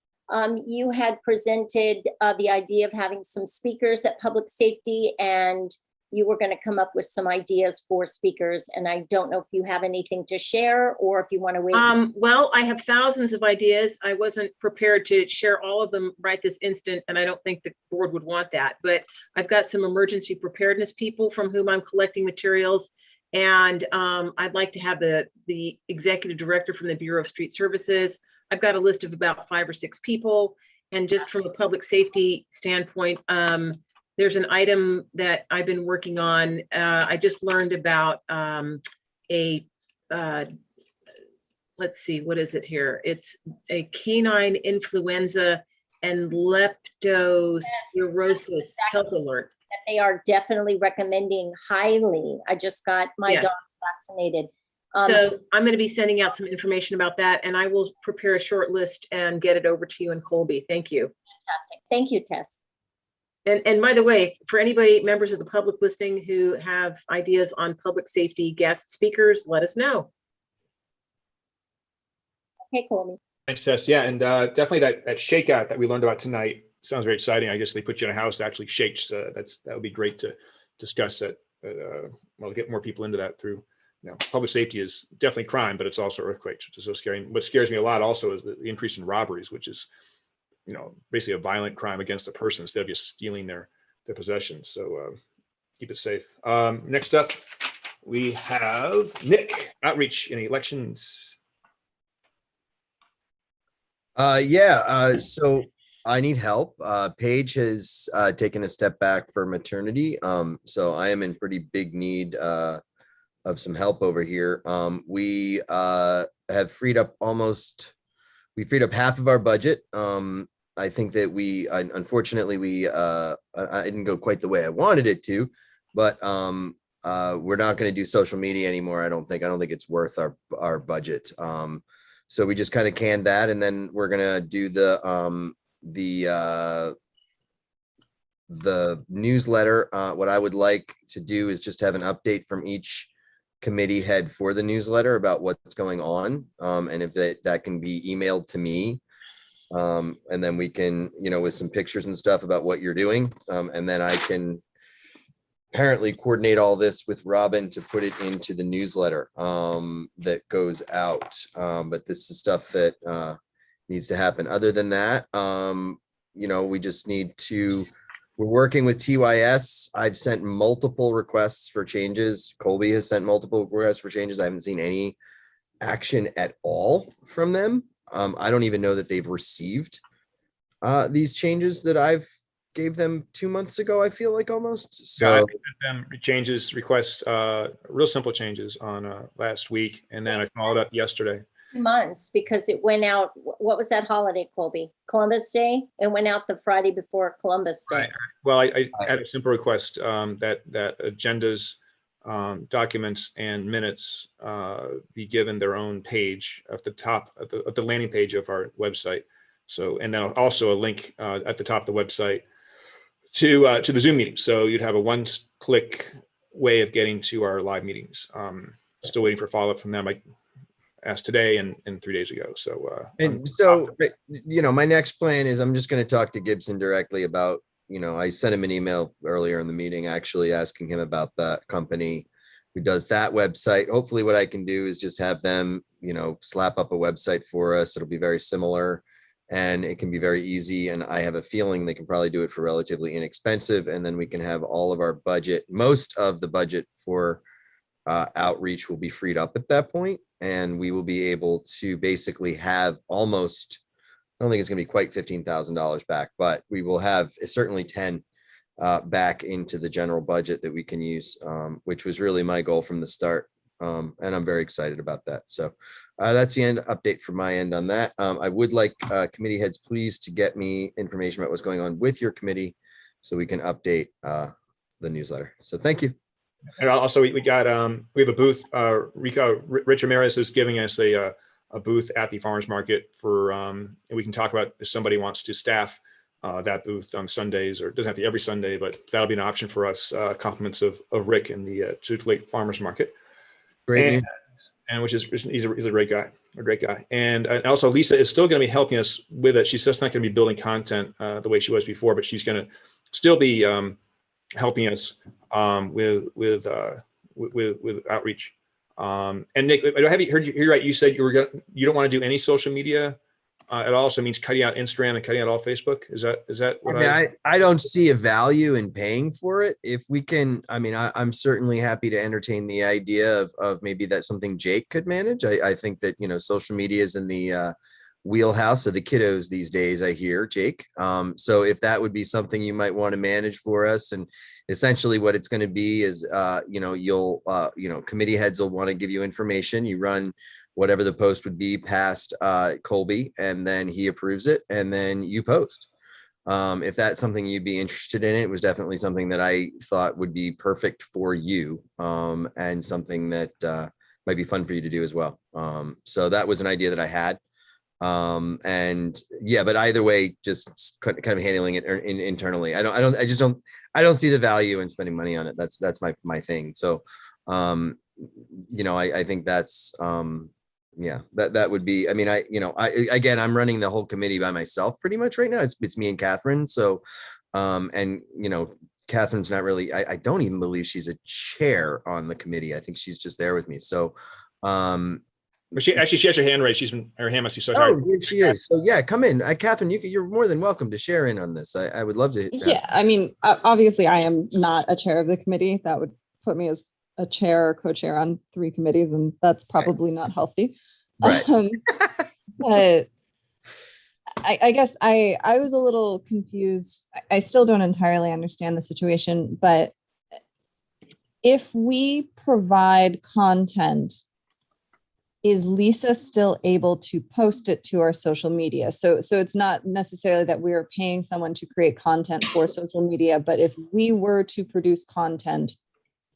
you had presented the idea of having some speakers at public safety, and you were going to come up with some ideas for speakers. And I don't know if you have anything to share or if you want to wait. Well, I have thousands of ideas. I wasn't prepared to share all of them right this instant, and I don't think the board would want that. But I've got some emergency preparedness people from whom I'm collecting materials. And I'd like to have the executive director from the Bureau of Street Services. I've got a list of about 5 or 6 people. And just from a public safety standpoint, there's an item that I've been working on. I just learned about let's see, what is it here? It's a canine influenza and leptospirosis health alert. That they are definitely recommending highly. I just got my dogs vaccinated. So I'm going to be sending out some information about that, and I will prepare a short list and get it over to you in Colby. Thank you. Fantastic. Thank you, Tess. And by the way, for anybody, members of the public listening who have ideas on public safety guest speakers, let us know. Okay, Colby. Thanks, Tess. Yeah, and definitely that shakeout that we learned about tonight sounds very exciting. I guess they put you in a house that actually shakes. That would be great to discuss that. Well, get more people into that through. Public safety is definitely crime, but it's also earthquakes, which is so scary. What scares me a lot also is the increase in robberies, which is, basically a violent crime against a person instead of just stealing their possessions. So keep it safe. Next up, we have Nick, outreach in elections. So I need help. Paige has taken a step back for maternity. So I am in pretty big need of some help over here. We have freed up half of our budget. I think that unfortunately I didn't go quite the way I wanted it to, but we're not going to do social media anymore. I don't think it's worth our budget. So we just kind of canned that, and then we're going to do the newsletter. What I would like to do is just have an update from each committee head for the newsletter about what's going on, and if that can be emailed to me, and then we can, with some pictures and stuff about what you're doing, and then I can apparently coordinate all this with Robin to put it into the newsletter that goes out. But this is stuff that needs to happen. Other than that, we just need to, we're working with TYS. I've sent multiple requests for changes. Colby has sent multiple requests for changes. I haven't seen any action at all from them. I don't even know that they've received these changes that I've gave them 2 months ago, I feel like almost. So I sent them requests, real simple changes on last week, and then I followed up yesterday. Months, because it went out, what was that holiday, Colby? Columbus Day? It went out the Friday before Columbus Day. Right. Well, I had a simple request that agendas, documents, and minutes be given their own page at the top of the landing page of our website. So, and then also a link at the top of the website to the Zoom meeting. So you'd have a one-click way of getting to our live meetings. Still waiting for follow-up from them. I asked today and 3 days ago. So, my next plan is I'm just going to talk to Gibson directly about, I sent him an email earlier in the meeting, actually asking him about that company who does that website. Hopefully what I can do is just have them, slap up a website for us. It'll be very similar and it can be very easy. And I have a feeling they can probably do it for relatively inexpensive. And then we can have all of our budget, most of the budget for outreach will be freed up at that point, and we will be able to basically have almost, I don't think it's going to be quite $15,000 back, but we will have certainly 10 back into the general budget that we can use, which was really my goal from the start. And I'm very excited about that. So that's the end update from my end on that. I would like committee heads, please, to get me information about what's going on with your committee so we can update the newsletter. So thank you. And also we got we have a booth. Rich Ramirez is giving us a booth at the farmers market for and we can talk about if somebody wants to staff that booth on Sundays, or it doesn't have to be every Sunday, but that'll be an option for us. Compliments of Rick in the Civic Lake Farmers Market. Great. And which is he's a great guy, And also Lisa is still going to be helping us with it. She's just not going to be building content the way she was before, but she's going to still be helping us with outreach. And Nick, I have you heard you right. You said you don't want to do any social media at all. So it means cutting out Instagram and cutting out all Facebook. Is that what I don't see a value in paying for it. If we can, I'm certainly happy to entertain the idea of maybe that's something Jake could manage. I think that, social media is in the wheelhouse of the kiddos these days, I hear, Jake. So if that would be something you might want to manage for us, and essentially what it's going to be is, you'll, committee heads will want to give you information. You run whatever the post would be past Colby, and then he approves it, and then you post. If that's something you'd be interested in, it was definitely something that I thought would be perfect for you, and something that might be fun for you to do as well. So that was an idea that I had. And yeah, but either way, just kind of handling it internally. I don't see the value in spending money on it. That's my thing. So, I think that's, that would be, again, I'm running the whole committee by myself pretty much right now. It's me and Catherine. So, Catherine's not really, I don't even believe she's a chair on the committee. I think she's just there with me. So, but she has her hand raised. Her hand must be so hard. Oh, she is. So yeah, come in. Catherine, you're more than welcome to share in on this. I would love to. Yeah, obviously I am not a chair of the committee. That would put me as a chair or co-chair on 3 committees, and that's probably not healthy. Right. But I guess I was a little confused. I still don't entirely understand the situation, but if we provide content, is Lisa still able to post it to our social media? So it's not necessarily that we're paying someone to create content for social media, but if we were to produce content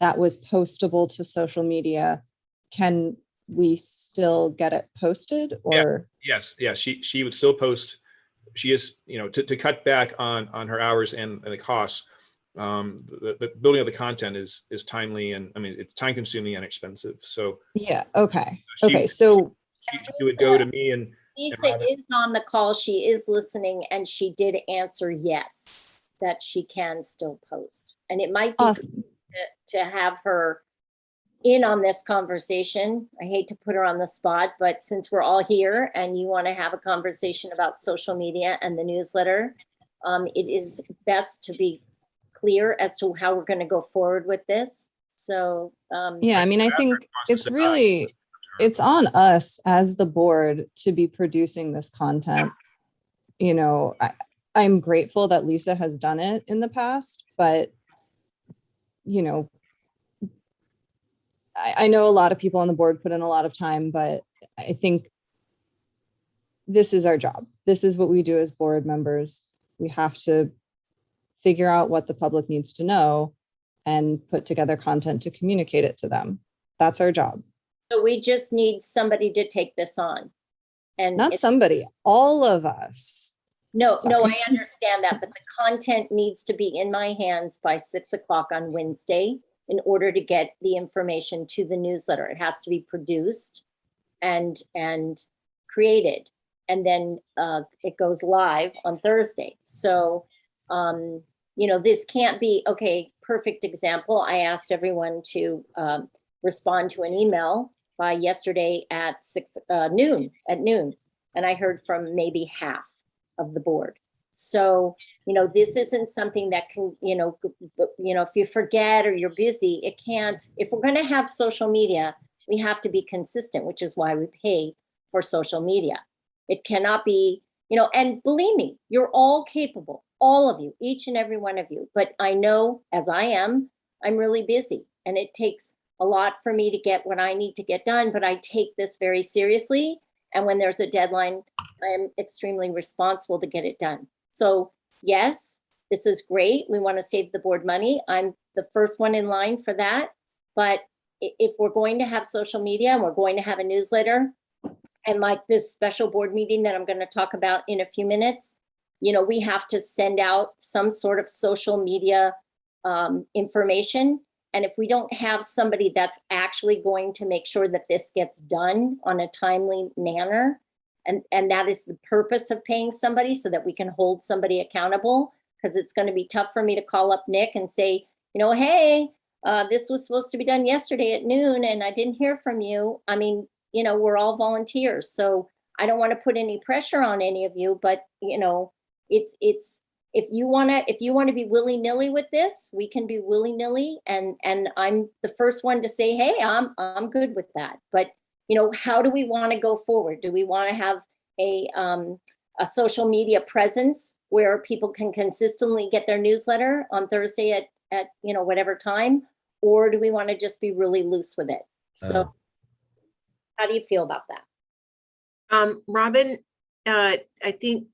that was postable to social media, can we still get it posted? Or yes, she would still post. She is, to cut back on her hours and the costs. The building of the content is timely, and it's time consuming and expensive. So yeah, okay. So she would go to me and Lisa is on the call. She is listening, and she did answer yes, that she can still post. And it might be awesome. to have her in on this conversation. I hate to put her on the spot, but since we're all here and you want to have a conversation about social media and the newsletter, it is best to be clear as to how we're going to go forward with this. So yeah, I mean, I think it's on us as the board to be producing this content. You know, I'm grateful that Lisa has done it in the past, but you know, I know a lot of people on the board put in a lot of time, but I think this is our job. This is what we do as board members. We have to figure out what the public needs to know and put together content to communicate it to them. That's our job. So we just need somebody to take this on. And not somebody, all of us. No, I understand that, but the content needs to be in my hands by 6 o'clock on Wednesday in order to get the information to the newsletter. It has to be produced and created, and then it goes live on Thursday. So, you know, this can't be, okay, perfect example. I asked everyone to respond to an email by yesterday at noon, and I heard from maybe half of the board. So, you know, this isn't something that can, you know, if you forget or you're busy, it can't, if we're going to have social media, we have to be consistent, which is why we pay for social media. It cannot be, you know, and believe me, you're all capable, all of you, each and every one of you. But I know, as I am, I'm really busy, and it takes a lot for me to get what I need to get done, but I take this very seriously. And when there's a deadline, I am extremely responsible to get it done. So yes, this is great. We want to save the board money. I'm the first one in line for that. But if we're going to have social media and we're going to have a newsletter, and like this special board meeting that I'm going to talk about in a few minutes, you know, we have to send out some sort of social media information. And if we don't have somebody that's actually going to make sure that this gets done on a timely manner, and that is the purpose of paying somebody, so that we can hold somebody accountable, because it's going to be tough for me to call up Nick and say, you know, hey, this was supposed to be done yesterday at noon and I didn't hear from you. I mean, you know, we're all volunteers, so I don't want to put any pressure on any of you, but you know, it's if you want to be willy-nilly with this, we can be willy-nilly, and I'm the first one to say, hey, I'm good with that. But you know, how do we want to go forward? Do we want to have a social media presence where people can consistently get their newsletter on Thursday at you know, whatever time, or do we want to just be really loose with it? So how do you feel about that? Robin, I think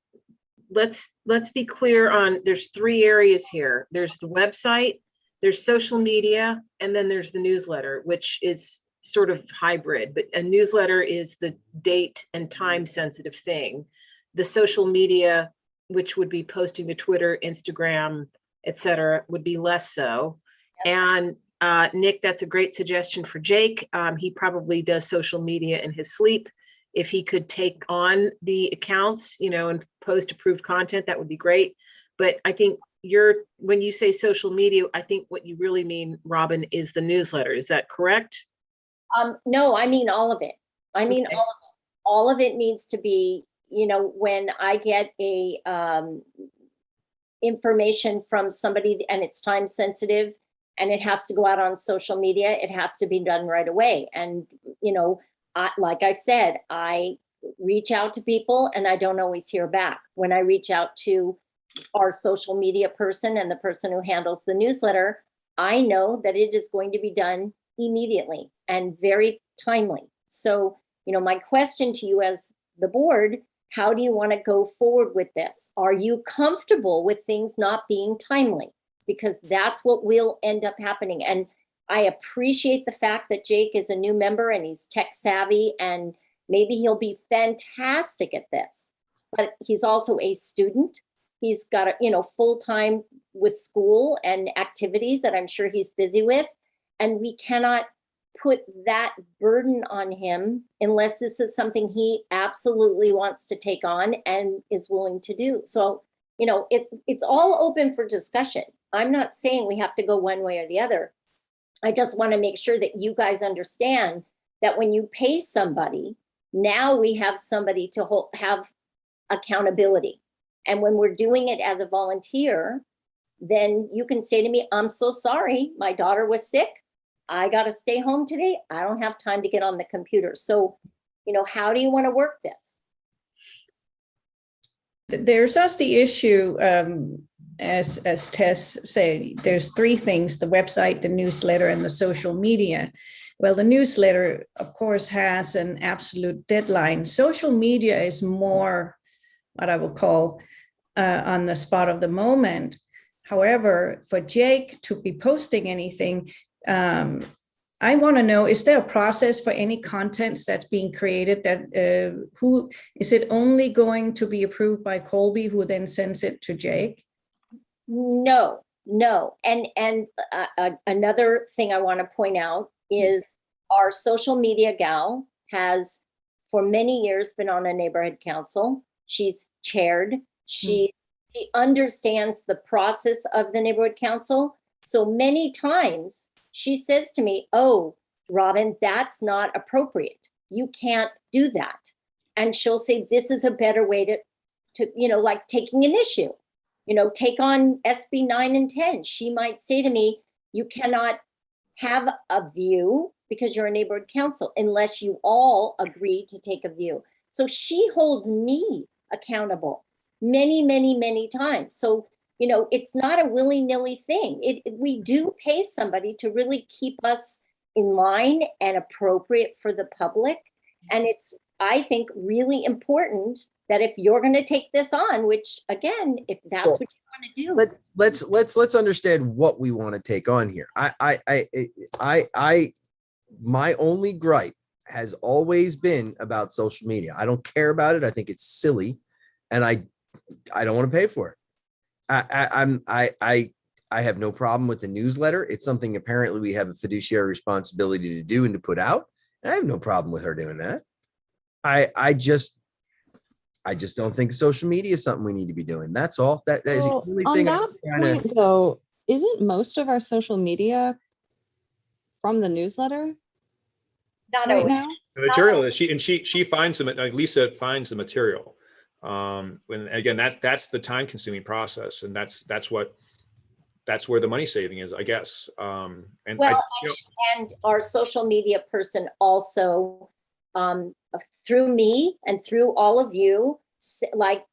let's be clear on, there's 3 areas here. There's the website, there's social media, and then there's the newsletter, which is sort of hybrid, but a newsletter is the date and time sensitive thing. The social media, which would be posting to Twitter, Instagram, etc., would be less so. Yes. And Nick, that's a great suggestion for Jake. He probably does social media in his sleep. If he could take on the accounts, you know, and post approved content, that would be great. But I think when you say social media, I think what you really mean, Robin, is the newsletter. Is that correct? No, I mean all of it. I mean, okay. All of it needs to be, you know, when I get a information from somebody and it's time sensitive and it has to go out on social media, it has to be done right away. And, you know, like I said, I reach out to people and I don't always hear back. When I reach out to our social media person and the person who handles the newsletter, I know that it is going to be done immediately and very timely. So, you know, my question to you as the board, how do you want to go forward with this? Are you comfortable with things not being timely? Because that's what will end up happening. And I appreciate the fact that Jake is a new member and he's tech savvy, and maybe he'll be fantastic at this, but he's also a student. He's got a, you know, full-time with school and activities that I'm sure he's busy with. And we cannot put that burden on him unless this is something he absolutely wants to take on and is willing to do. So, you know, it's all open for discussion. I'm not saying we have to go one way or the other. I just want to make sure that you guys understand that when you pay somebody, now we have somebody to have accountability. And when we're doing it as a volunteer, then you can say to me, I'm so sorry, my daughter was sick. I got to stay home today. I don't have time to get on the computer. So, how do you want to work this? There's also the issue, as Tess said, there's three things: the website, the newsletter, and the social media. Well, the newsletter, of course, has an absolute deadline. Social media is more what I would call on the spot of the moment. However, for Jake to be posting anything, I want to know, is there a process for any contents that's being created that who is it only going to be approved by Colby, who then sends it to Jake? No. And another thing I want to point out is our social media gal has for many years been on a neighborhood council. She's chaired. She understands the process of the neighborhood council. So many times she says to me, oh, Robin, that's not appropriate. You can't do that. And she'll say, this is a better way to like taking an issue, take on SB 9 and 10. She might say to me, you cannot have a view because you're a neighborhood council unless you all agree to take a view. So she holds me accountable many, many, many times. So, it's not a willy-nilly thing. We do pay somebody to really keep us in line and appropriate for the public. And it's, I think, really important that if you're going to take this on, which again, if that's what you want to do, let's understand what we want to take on here. My only gripe has always been about social media. I don't care about it. I think it's silly, and I don't want to pay for it. I have no problem with the newsletter. It's something apparently we have a fiduciary responsibility to do and to put out. And I have no problem with her doing that. I just don't think social media is something we need to be doing. That's all. That is the only on thing. that point, though, isn't most of our social media from the newsletter not right now? The material is she finds them. Like Lisa finds the material. When again, that's the time consuming process, and that's where the money saving is, I guess. And our social media person also, through me and through all of you, like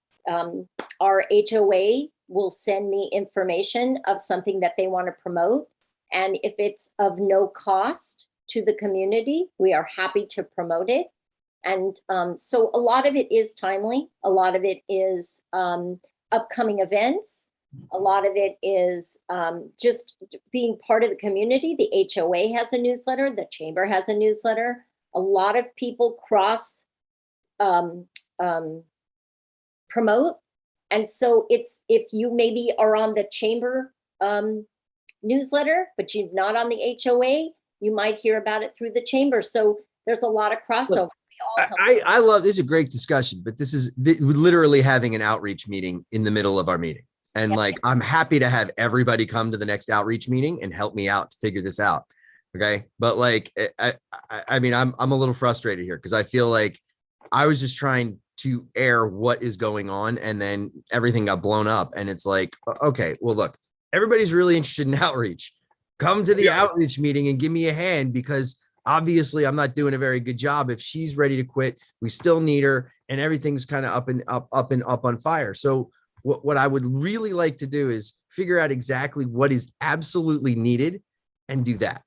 our HOA will send me information of something that they want to promote. And if it's of no cost to the community, we are happy to promote it. And so a lot of it is timely. A lot of it is upcoming events. A lot of it is just being part of the community. The HOA has a newsletter. The chamber has a newsletter. A lot of people cross promote. And so it's, if you maybe are on the chamber newsletter, but you're not on the HOA, you might hear about it through the chamber. So there's a lot of crossover. I love this is a great discussion, but this is literally having an outreach meeting in the middle of our meeting. And like, I'm happy to have everybody come to the next outreach meeting and help me out to figure this out. Okay. But like, I mean, I'm a little frustrated here because I feel like I was just trying to air what is going on and then everything got blown up. And it's like, okay, well, look, everybody's really interested in outreach. Come to the outreach meeting and give me a hand, because obviously I'm not doing a very good job. If she's ready to quit, we still need her and everything's kind of up on fire. So what I would really like to do is figure out exactly what is absolutely needed and do that.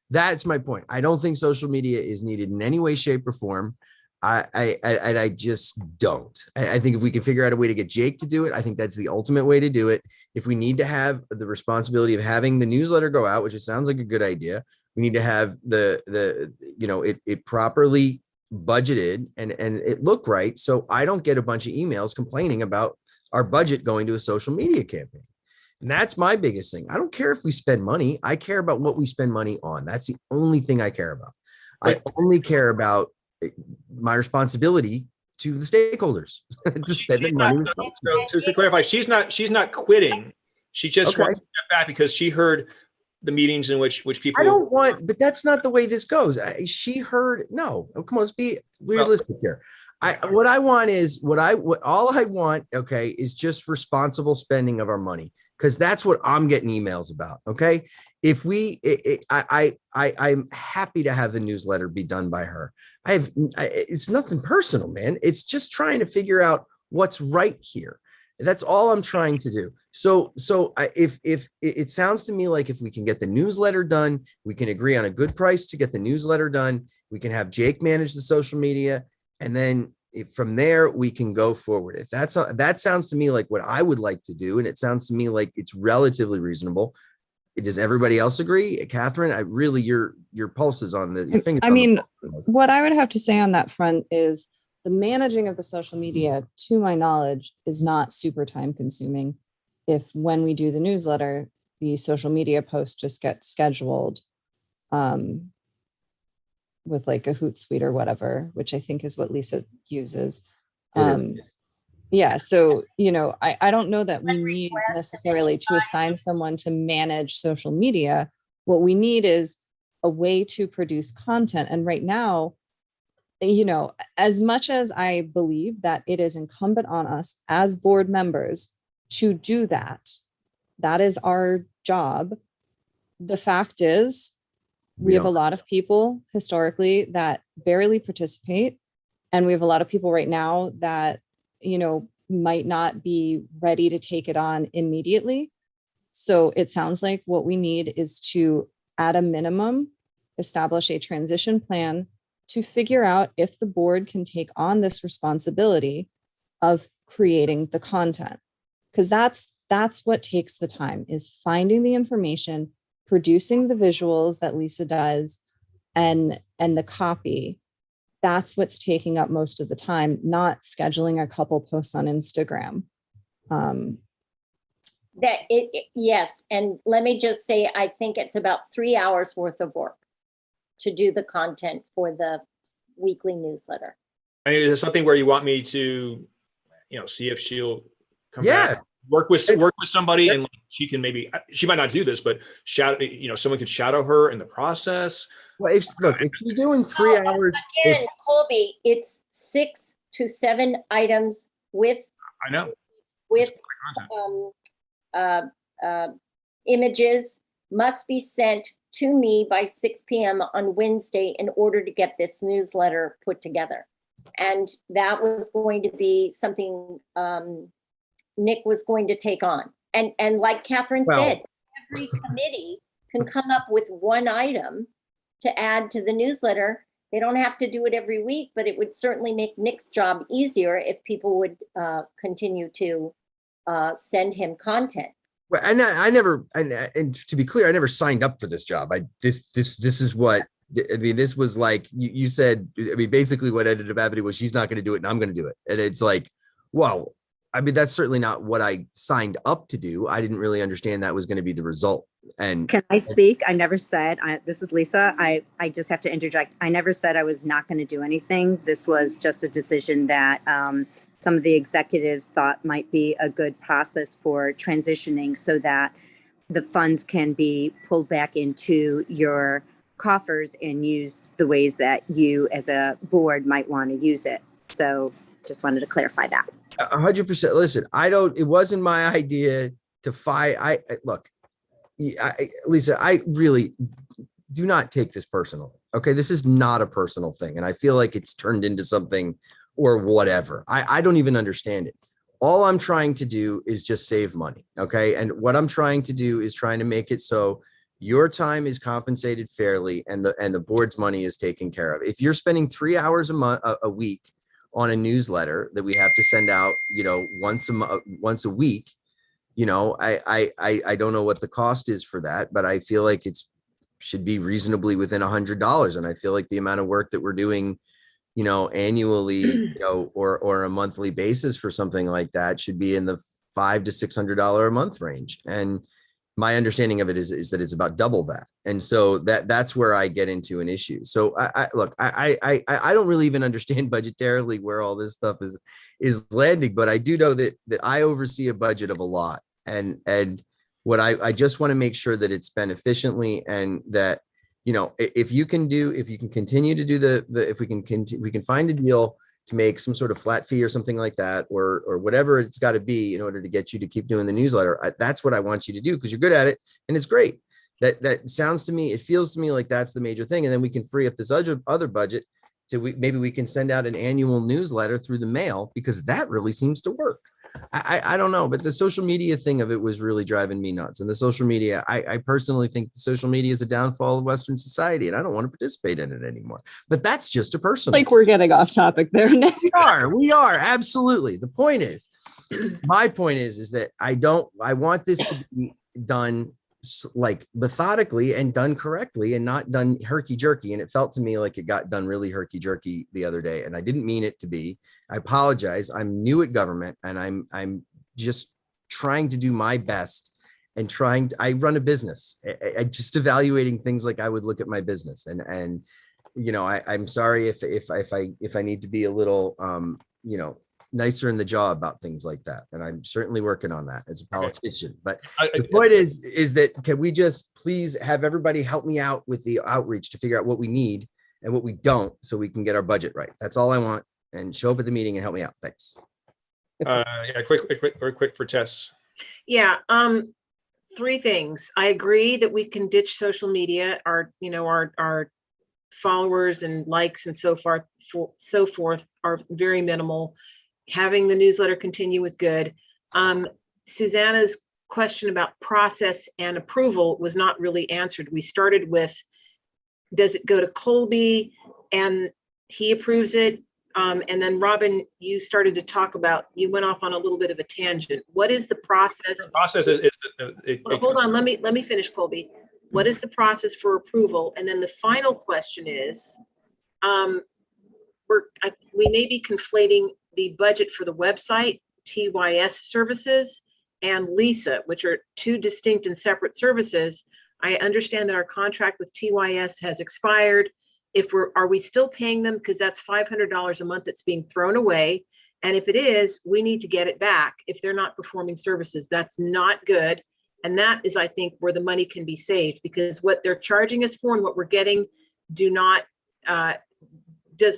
That's my point. I don't think social media is needed in any way, shape, or form. I just don't. I think if we can figure out a way to get Jake to do it, I think that's the ultimate way to do it. If we need to have the responsibility of having the newsletter go out, which it sounds like a good idea, we need to have it properly budgeted and it look right. So I don't get a bunch of emails complaining about our budget going to a social media campaign. And that's my biggest thing. I don't care if we spend money. I care about what we spend money on. That's the only thing I care about. I only care about my responsibility to the stakeholders to spend the money. So to clarify, she's not quitting. She just wants to step back because she heard the meetings in which people. I don't want, but that's not the way this goes. She heard, no, come on, let's be realistic here. What I want is all I want, okay, is just responsible spending of our money. Cause that's what I'm getting emails about. Okay. If I'm happy to have the newsletter be done by her. It's nothing personal, man. It's just trying to figure out what's right here. That's all I'm trying to do. So if it sounds to me like if we can get the newsletter done, we can agree on a good price to get the newsletter done. We can have Jake manage the social media, and then from there we can go forward. If that sounds to me like what I would like to do, and it sounds to me like it's relatively reasonable. Does everybody else agree, Catherine? Your pulse is on your finger. I mean, what I would have to say on that front is, the managing of the social media, to my knowledge, is not super time consuming. If when we do the newsletter, the social media post just gets scheduled with like a Hootsuite or whatever, which I think is what Lisa uses. Yeah, so, I don't know that we need necessarily to assign someone to manage social media. What we need is a way to produce content. And right now, as much as I believe that it is incumbent on us as board members to do that, that is our job. The fact is, we have a lot of people historically that barely participate. And we have a lot of people right now that, might not be ready to take it on immediately. So it sounds like what we need is to, at a minimum, establish a transition plan to figure out if the board can take on this responsibility of creating the content. Because that's what takes the time, is finding the information, producing the visuals that Lisa does, and the copy. That's what's taking up most of the time, not scheduling a couple posts on Instagram. Yes, and let me just say, I think it's about 3 hours worth of work to do the content for the weekly newsletter. I mean, is it something where you want me to, see if she'll come back, work with somebody, and she can she might not do this, but someone can shadow her in the process. Well, if she's doing 3 hours, again, Colby, it's 6 to 7 items with images must be sent to me by 6 p.m. on Wednesday in order to get this newsletter put together. And that was going to be something Nick was going to take on. And like Catherine said, every committee can come up with one item to add to the newsletter. They don't have to do it every week, but it would certainly make Nick's job easier if people would continue to send him content. And I never, and to be clear, I never signed up for this job. This is what, this was like, you said, basically what ended up happening was she's not going to do it and I'm going to do it. And it's like, wow. That's certainly not what I signed up to do. I didn't really understand that was going to be the result. And can I speak? I never said, this is Lisa. I just have to interject. I never said I was not going to do anything. This was just a decision that some of the executives thought might be a good process for transitioning so that the funds can be pulled back into your coffers and used the ways that you as a board might want to use it. So just wanted to clarify that. 100%. Listen, it wasn't my idea to fight. Look, Lisa, I really do not take this personal. Okay. This is not a personal thing. And I feel like it's turned into something or whatever. I don't even understand it. All I'm trying to do is just save money. Okay. And what I'm trying to do is trying to make it so your time is compensated fairly and the board's money is taken care of. If you're spending 3 hours a week on a newsletter that we have to send out, once a week, I don't know what the cost is for that, but I feel like should be reasonably within $100. And I feel like the amount of work that we're doing, annually, or a monthly basis for something like that should be in the $500 to $600 a month range. And my understanding of it is that it's about double that. And so that's where I get into an issue. So I don't really even understand budgetarily where all this stuff is landing, but I do know that I oversee a budget of a lot. And I just want to make sure that it's spent efficiently and that, if you can continue to do if we can find a deal to make some sort of flat fee or something like that, or whatever it's got to be in order to get you to keep doing the newsletter. That's what I want you to do because you're good at it and it's great. That sounds to me, it feels to me like that's the major thing. And then we can free up this other budget to maybe we can send out an annual newsletter through the mail because that really seems to work. I don't know, but the social media thing of it was really driving me nuts. And the social media, I personally think the social media is a downfall of Western society, and I don't want to participate in it anymore. But that's just a personal. Like we're getting off topic there, Nick. We are absolutely. The point is, my point is that I want this to be done like methodically and done correctly and not done herky jerky. And it felt to me like it got done really herky jerky the other day. And I didn't mean it to be. I apologize. I'm new at government and I'm just trying to do my best and I run a business. I just evaluating things like I would look at my business. And I'm sorry if I need to be a little, nicer in the jaw about things like that. And I'm certainly working on that as a politician. But the point is that can we just please have everybody help me out with the outreach to figure out what we need and what we don't so we can get our budget right. That's all I want. And show up at the meeting and help me out. Thanks. Quick for Tess. Yeah. 3 things. I agree that we can ditch social media. Our followers and likes and so forth are very minimal. Having the newsletter continue is good. Susanna's question about process and approval was not really answered. We started with, does it go to Colby and he approves it? And then Robin, you started to talk about, you went off on a little bit of a tangent. What is the process? The process is Hold on, let me finish, Colby. What is the process for approval? And then the final question is, we may be conflating the budget for the website, TYS services, and Lisa, which are 2 distinct and separate services. I understand that our contract with TYS has expired. Are we still paying them? Because that's $500 a month that's being thrown away. And if it is, we need to get it back if they're not performing services. That's not good. And that is, I think, where the money can be saved, because what they're charging us for and what we're getting does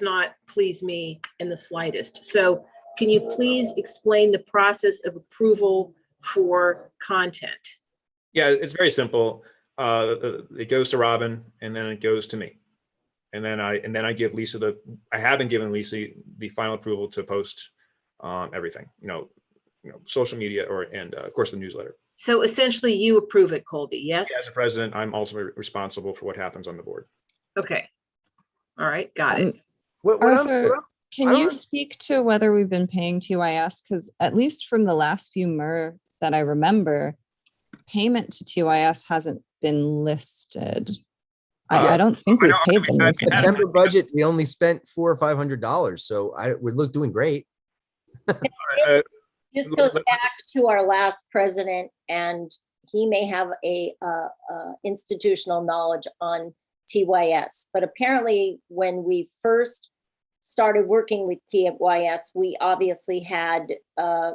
not please me in the slightest. So can you please explain the process of approval for content? Yeah, it's very simple. It goes to Robin and then it goes to me. And then I give Lisa I haven't given Lisa the final approval to post everything, social media and of course the newsletter. So essentially you approve it, Colby, yes? As a president, I'm ultimately responsible for what happens on the board. Okay. All right, got it. Arthur, can you speak to whether we've been paying TYS? Because at least from the last few MER that I remember, payment to TYS hasn't been listed. I don't think we've paid them recently. September budget, we only spent $400 or $500, so we're doing great. This goes back to our last president, and he may have a institutional knowledge on TYS. But apparently, when we first started working with TYS, we obviously had a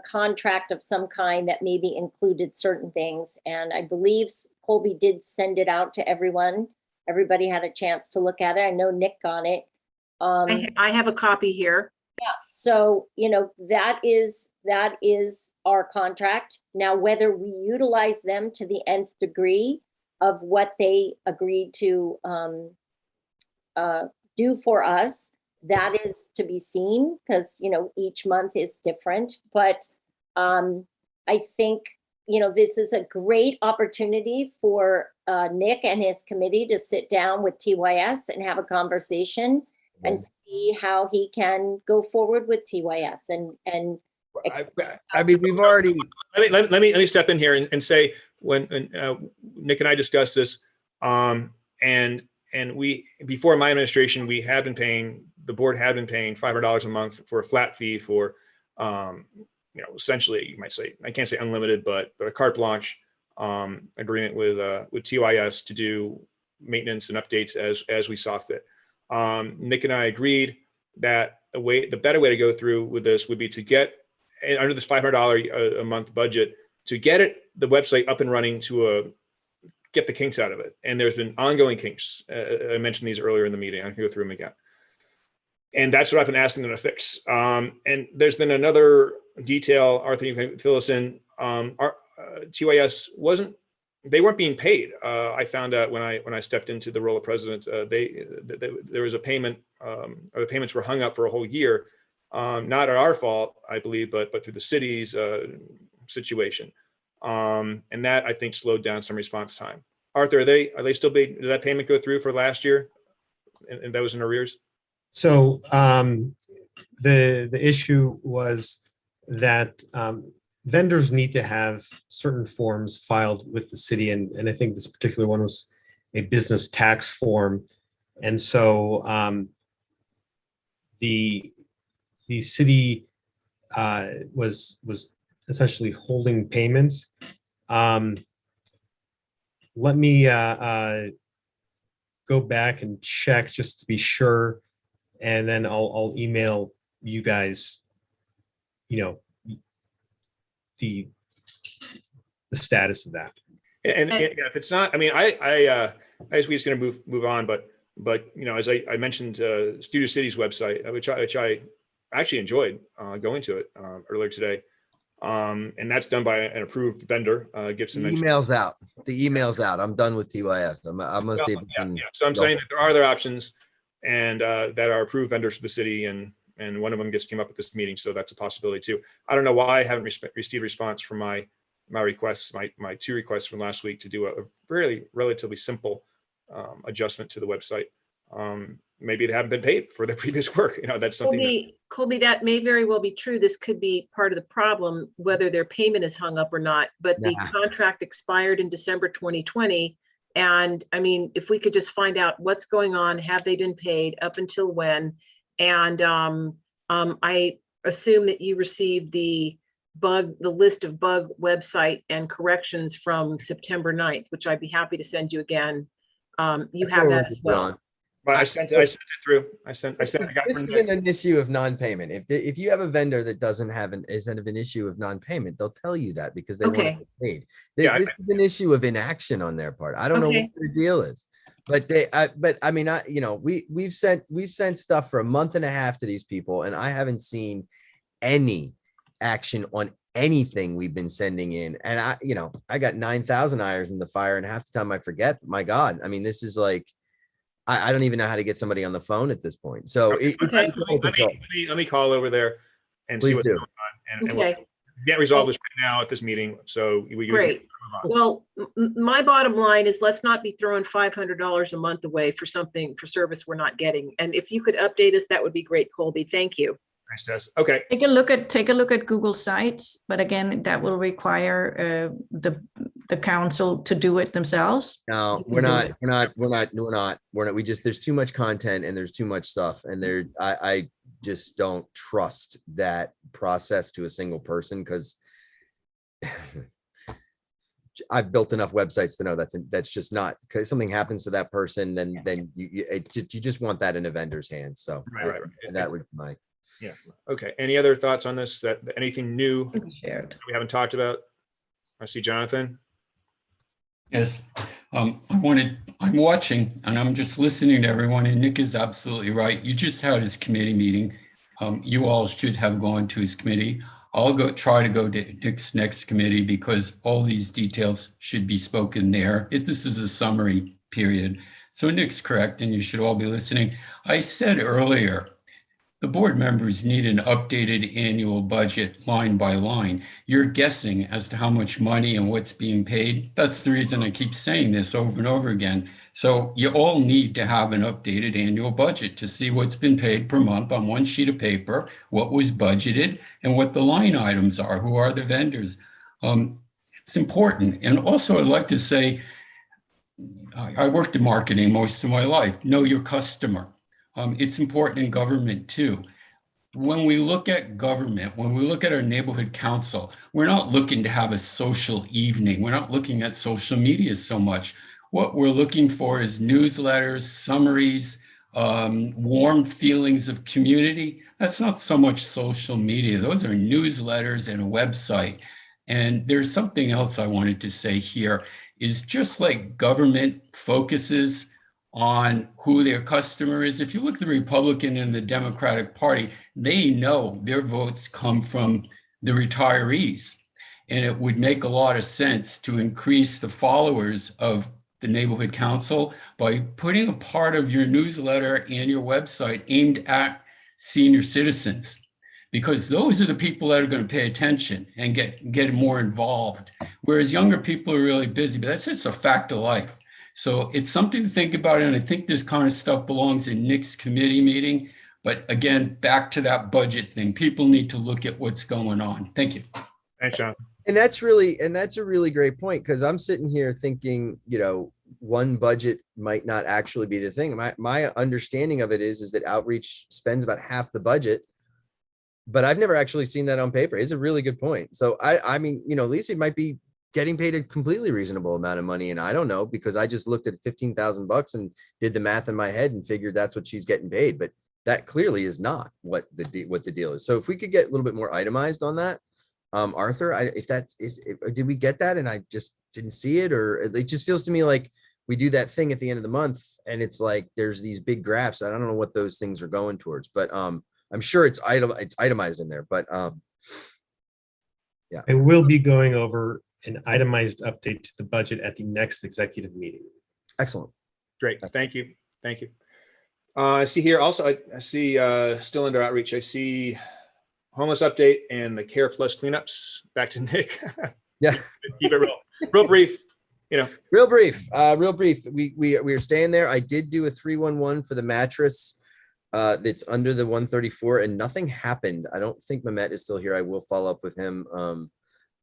contract of some kind that maybe included certain things. And I believe Colby did send it out to everyone. Everybody had a chance to look at it. I know Nick got it. I have a copy here. Yeah, so, that is our contract. Now, whether we utilize them to the nth degree of what they agreed to do for us, that is to be seen, because each month is different. But I think this is a great opportunity for Nick and his committee to sit down with TYS and have a conversation and see how he can go forward with TYS. And I mean, we've already. Let me step in here and say when Nick and I discussed this, and we, before my administration, the board had been paying $500 a month for a flat fee for, essentially, you might say, I can't say unlimited, but a carte blanche agreement with TYS to do maintenance and updates as we saw fit. Nick and I agreed that the better way to go through with this would be to get under this $500 a month budget, to get the website up and running to get the kinks out of it. And there's been ongoing kinks. I mentioned these earlier in the meeting. I can go through them again. And that's what I've been asking them to fix. And there's been another detail, Arthur, you can fill us in. TYS they weren't being paid. I found out when I stepped into the role of president, there was a payment, or the payments were hung up for a whole year. Not at our fault, I believe, but through the city's situation. And that, I think, slowed down some response time. Arthur, are they still being, did that payment go through for last year? And that was in arrears? So the issue was that vendors need to have certain forms filed with the city, and I think this particular one was a business tax form. And so the city was essentially holding payments. Let me go back and check just to be sure, and then I'll email you guys, the status of that. And if it's not, I mean, I guess we're just going to move on, but as I mentioned, Studio City's website, which I actually enjoyed going to it earlier today. And that's done by an approved vendor, Gibson. The email's out. The email's out. I'm done with TYS. I'm gonna see if we can. So I'm saying that there are other options, and that are approved vendors for the city, and one of them just came up at this meeting, so that's a possibility too. I don't know why I haven't received response from my requests, my 2 requests from last week to do a relatively simple adjustment to the website. Maybe they haven't been paid for their previous work. That's something. Colby, that may very well be true. This could be part of the problem, whether their payment is hung up or not. But the contract expired in December 2020. And I mean, if we could just find out what's going on, have they been paid, up until when? And I assume that you received the list of bug website and corrections from September 9th, which I'd be happy to send you again. You have that as well. But I sent it through. I got this isn't an issue of non-payment. If you have a vendor that doesn't have an issue of non-payment, they'll tell you that because they want to get paid. This is an issue of inaction on their part. I don't know what their deal is, but we've sent stuff for a month and a half to these people, and I haven't seen any action on anything we've been sending in. And I got 9,000 irons in the fire, and half the time I forget. My God, I mean, this is like. I don't even know how to get somebody on the phone at this point. So let me call over there and see what's going on. And we'll get resolved this right now at this meeting. So great. Well, my bottom line is let's not be throwing $500 a month away for service we're not getting. And if you could update us, that would be great, Colby. Thank you. Nice, Tess. Okay. Take a look at Google Sites, but again, that will require the council to do it themselves. No, we're not. There's too much content and there's too much stuff, and I just don't trust that process to a single person, because I've built enough websites to know that's just not, because something happens to that person, then you just want that in a vendor's hands. So right. And that would be my. Yeah. Okay. Any other thoughts on this? That anything new shared we haven't talked about? I see Jonathan. Yes. I'm watching and I'm just listening to everyone, and Nick is absolutely right. You just had his committee meeting. You all should have gone to his committee. I'll try to go to Nick's next committee, because all these details should be spoken there. If this is a summary period. So Nick's correct, and you should all be listening. I said earlier, the board members need an updated annual budget line by line. You're guessing as to how much money and what's being paid. That's the reason I keep saying this over and over again. So you all need to have an updated annual budget to see what's been paid per month on one sheet of paper, what was budgeted, and what the line items are, who are the vendors. It's important. And also I'd like to say, I worked in marketing most of my life. Know your customer. It's important in government too. When we look at government, when we look at our neighborhood council, we're not looking to have a social evening. We're not looking at social media so much. What we're looking for is newsletters, summaries, warm feelings of community. That's not so much social media. Those are newsletters and a website. And there's something else I wanted to say here is just like government focuses on who their customer is. If you look at the Republican and the Democratic Party, they know their votes come from the retirees. And it would make a lot of sense to increase the followers of the neighborhood council by putting a part of your newsletter and your website aimed at senior citizens, because those are the people that are going to pay attention and get more involved. Whereas younger people are really busy, but that's just a fact of life. So it's something to think about. And I think this kind of stuff belongs in Nick's committee meeting. But again, back to that budget thing, people need to look at what's going on. Thank you. Thanks, John. And that's a really great point, because I'm sitting here thinking, one budget might not actually be the thing. My understanding of it is that outreach spends about half the budget, but I've never actually seen that on paper. It's a really good point. So I mean, Lisa might be getting paid a completely reasonable amount of money, and I don't know, because I just looked at $15,000 and did the math in my head and figured that's what she's getting paid. But that clearly is not what the deal is. So if we could get a little bit more itemized on that. Arthur, did we get that and I just didn't see it? Or it just feels to me like we do that thing at the end of the month and it's like there's these big graphs. I don't know what those things are going towards, but I'm sure it's itemized in there. But yeah, I will be going over an itemized update to the budget at the next executive meeting. Excellent. Great. Thank you. Thank you. I see here also, I see still under outreach, I see homeless update and the Care Plus cleanups. Back to Nick. Yeah. Keep it real brief. Real brief. We are staying there. I did do a 311 for the mattress that's under the 134 and nothing happened. I don't think Mehmet is still here. I will follow up with him.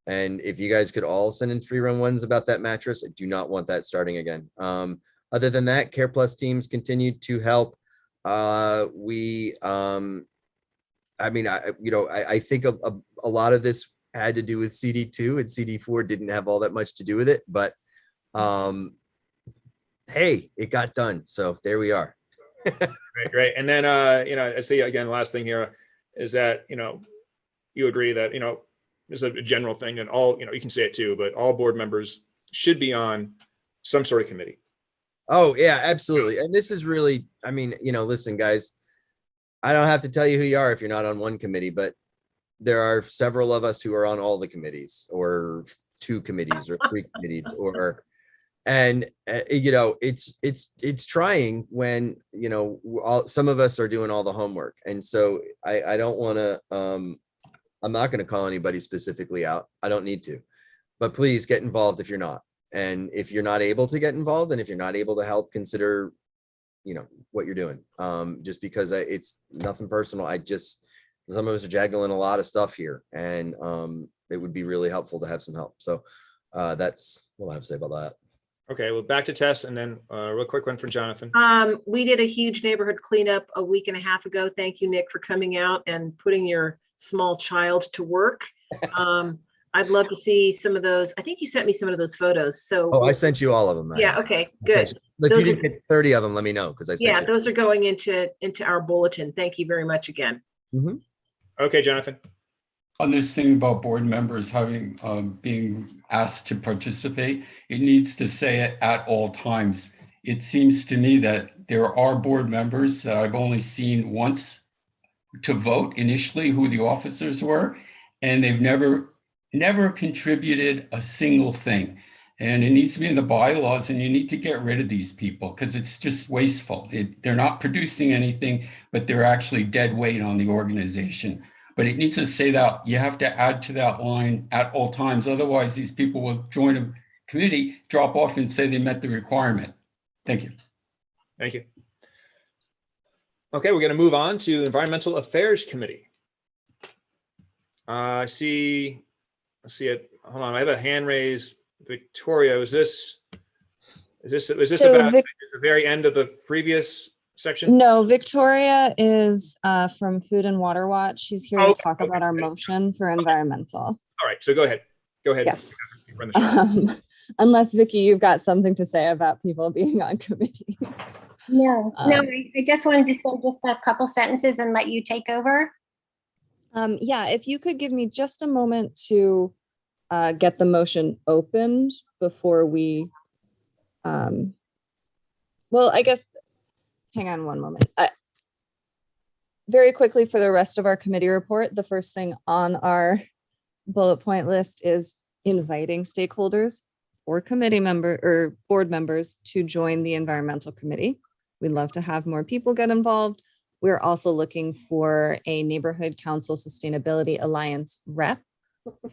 And if you guys could all send in 311s about that mattress, I do not want that starting again. Other than that, Care Plus teams continued to help. I think a lot of this had to do with CD2 and CD4 didn't have all that much to do with it, but hey, it got done. So there we are. Great. And then, I see again, last thing here is that, you agree that, there's a general thing and all, you can say it too, but all board members should be on some sort of committee. Oh yeah, absolutely. And this is really, listen, guys, I don't have to tell you who you are if you're not on one committee, but there are several of us who are on all the committees or 2 committees or 3 committees it's trying when, some of us are doing all the homework. And so I don't want to, I'm not going to call anybody specifically out. I don't need to, but please get involved if you're not. And if you're not able to get involved and if you're not able to help, consider what you're doing, just because it's nothing personal. Some of us are juggling a lot of stuff here and it would be really helpful to have some help. So that's what I have to say about that. Okay, well, back to Tess and then a real quick one for Jonathan. We did a huge neighborhood cleanup a week and a half ago. Thank you, Nick, for coming out and putting your small child to work. I'd love to see some of those. I think you sent me some of those photos. So I sent you all of them. Yeah. Okay, good. If you didn't get 30 of them, let me know because I sent you. Those are going into our bulletin. Thank you very much again. Mm-hmm. Okay, Jonathan. On this thing about board members having being asked to participate, it needs to say it at all times. It seems to me that there are board members that I've only seen once to vote initially who the officers were, and they've never contributed a single thing. And it needs to be in the bylaws, and you need to get rid of these people because it's just wasteful. They're not producing anything, but they're actually dead weight on the organization. But it needs to say that you have to add to that line at all times. Otherwise, these people will join a committee, drop off and say they met the requirement. Thank you. Thank you. Okay, we're going to move on to Environmental Affairs Committee. I see it. Hold on, I have a hand raised. Victoria, was this So about the very end of the previous section? No, Victoria is from Food and Water Watch. She's here to talk about our motion for environmental. All right, so go ahead. Yes. Unless Vicky, you've got something to say about people being on committees. No, I just wanted to say just a couple sentences and let you take over. Yeah, if you could give me just a moment to get the motion opened before we, well, I guess, hang on one moment. Very quickly for the rest of our committee report, the first thing on our bullet point list is inviting stakeholders or committee member or board members to join the environmental committee. We'd love to have more people get involved. We're also looking for a neighborhood council sustainability alliance rep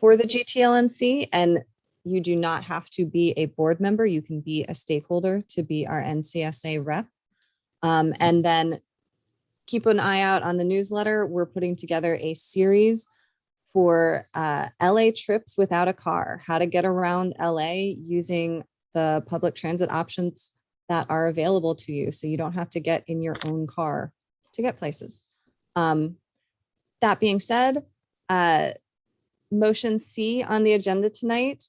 for the GTLNC, and you do not have to be a board member. You can be a stakeholder to be our NCSA rep. And then keep an eye out on the newsletter. We're putting together a series for LA trips without a car, how to get around LA using the public transit options that are available to you. So you don't have to get in your own car to get places. That being said, motion C on the agenda tonight,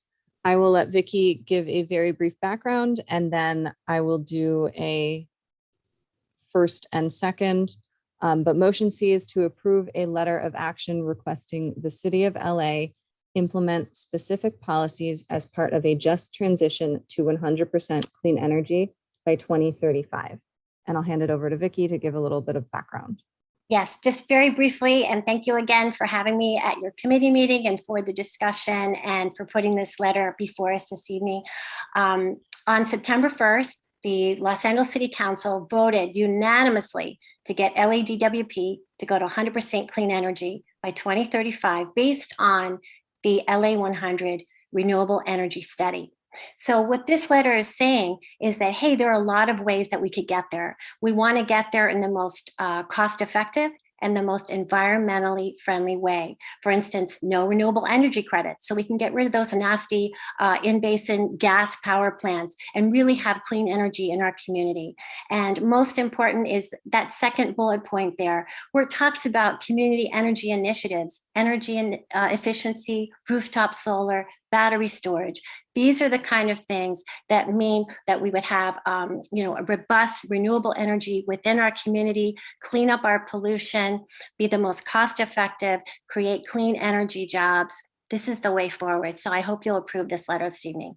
I will let Vicky give a very brief background, and then I will do a first and second. But motion C is to approve a letter of action requesting the city of LA implement specific policies as part of a just transition to 100% clean energy by 2035. And I'll hand it over to Vicky to give a little bit of background. Yes, just very briefly, and thank you again for having me at your committee meeting and for the discussion and for putting this letter before us this evening. On September 1st, the Los Angeles City Council voted unanimously to get LADWP to go to 100% clean energy by 2035 based on the LA 100 renewable energy study. So what this letter is saying is that, hey, there are a lot of ways that we could get there. We want to get there in the most cost-effective and the most environmentally friendly way. For instance, no renewable energy credits, so we can get rid of those nasty in-basin gas power plants and really have clean energy in our community. And most important is that second bullet point there, where it talks about community energy initiatives, energy and efficiency, rooftop solar, battery storage. These are the kind of things that mean that we would have a robust renewable energy within our community, clean up our pollution, be the most cost effective, create clean energy jobs. This is the way forward. So I hope you'll approve this letter this evening.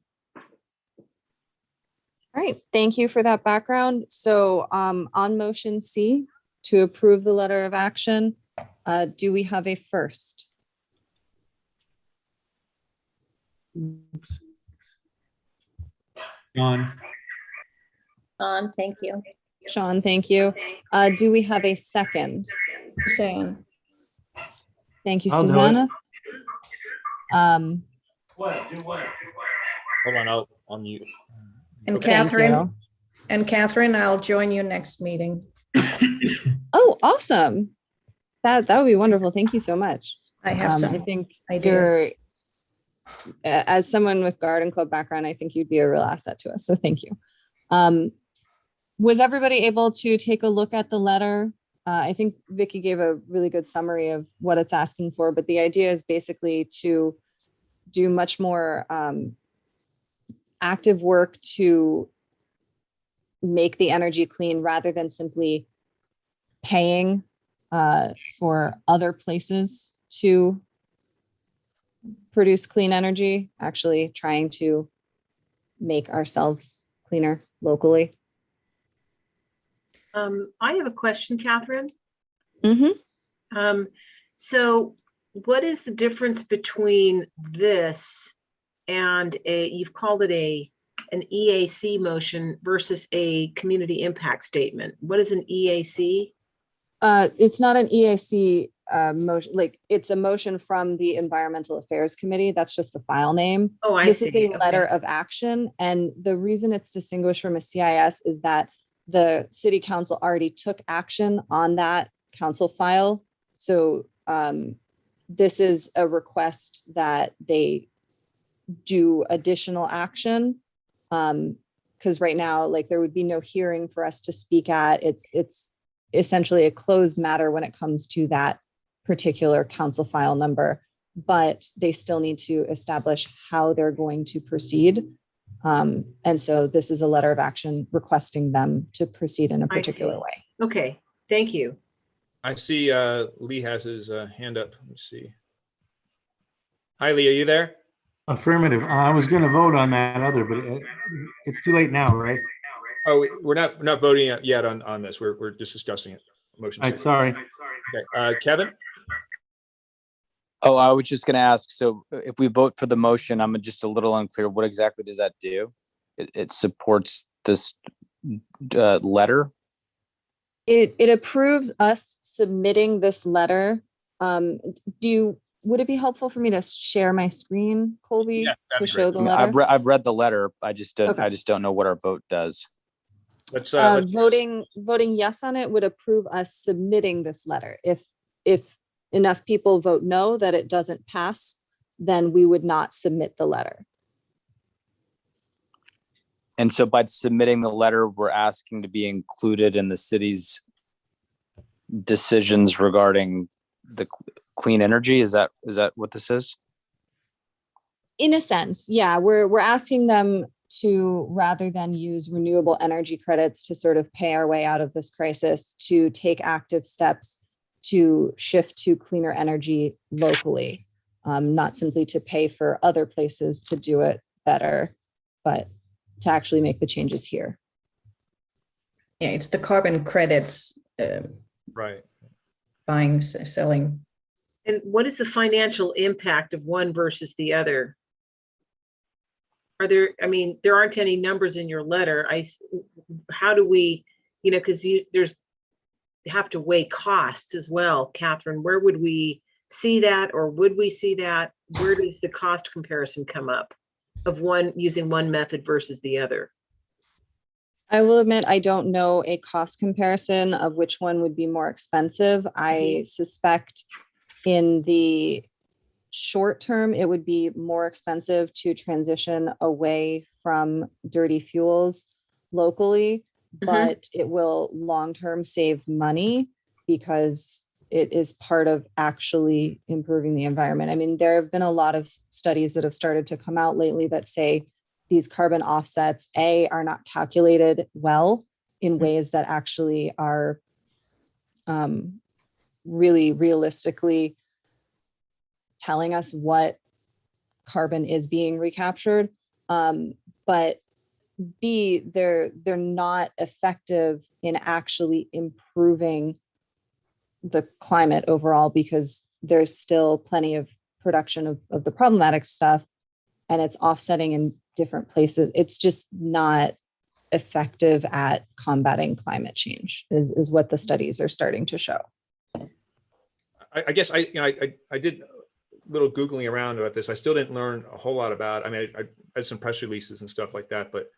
All right, thank you for that background. So on motion C to approve the letter of action, do we have a first? John. Thank you. Sean, thank you. Do we have a second? Saying. Thank you, I'll do it. Susanna. What? Do what? Hold on, I'll mute. And Okay, thank Catherine, you. I'll join you next meeting. Oh, awesome. That would be wonderful. Thank you so much. I have some I think ideas. as someone with garden club background, I think you'd be a real asset to us. So thank you. Was everybody able to take a look at the letter? I think Vicky gave a really good summary of what it's asking for, but the idea is basically to do much more active work to make the energy clean rather than simply paying for other places to produce clean energy, actually trying to make ourselves cleaner locally. I have a question, Catherine. Mm-hmm. So what is the difference between this and you've called it an EAC motion versus a community impact statement? What is an EAC? It's not an EAC motion, like it's a motion from the Environmental Affairs Committee. That's just the file name. Oh, I This see. is a Okay. letter of action. And the reason it's distinguished from a CIS is that the city council already took action on that council file. So this is a request that they do additional action. Because right now, like there would be no hearing for us to speak at. It's essentially a closed matter when it comes to that particular council file number, but they still need to establish how they're going to proceed. And so this is a letter of action requesting them to proceed in a particular way. Okay, thank you. I see Lee has his hand up. Let me see. Hi, Lee, are you there? Affirmative. I was going to vote on that other, but it's too late now, right? Oh, we're not voting yet on this. We're just discussing it. Motion. All right, sorry. Okay, Kevin? Oh, I was just going to ask, so if we vote for the motion, I'm just a little unclear. What exactly does that do? It supports this letter? It approves us submitting this letter. Would it be helpful for me to share my screen, Colby, to show the I mean, letter? I've read the letter. I just Okay. don't know what our vote does. Let's voting yes on it would approve us submitting this letter. If enough people vote no, that it doesn't pass, then we would not submit the letter. And so by submitting the letter, we're asking to be included in the city's decisions regarding the clean energy. Is that what this is? In a sense, yeah, we're asking them to, rather than use renewable energy credits to sort of pay our way out of this crisis, to take active steps to shift to cleaner energy locally, not simply to pay for other places to do it better, but to actually make the changes here. Yeah, it's the carbon credits. Right. Buying, selling. And what is the financial impact of one versus the other? There aren't any numbers in your letter. How do we, because you have to weigh costs as well, Catherine. Where would we see that, or would we see that? Where does the cost comparison come up of using one method versus the other? I will admit, I don't know a cost comparison of which one would be more expensive. I suspect in the short term, it would be more expensive to transition away from dirty fuels locally, but it will long-term save money because it is part of actually improving the environment. I mean, there have been a lot of studies that have started to come out lately that say these carbon offsets, are not calculated well in ways that actually are really realistically telling us what carbon is being recaptured. But B, they're not effective in actually improving the climate overall, because there's still plenty of production of the problematic stuff, and it's offsetting in different places. It's just not effective at combating climate change, is what the studies are starting to show. I guess I did a little Googling around about this. I still didn't learn a whole lot about, I had some press releases and stuff like that, but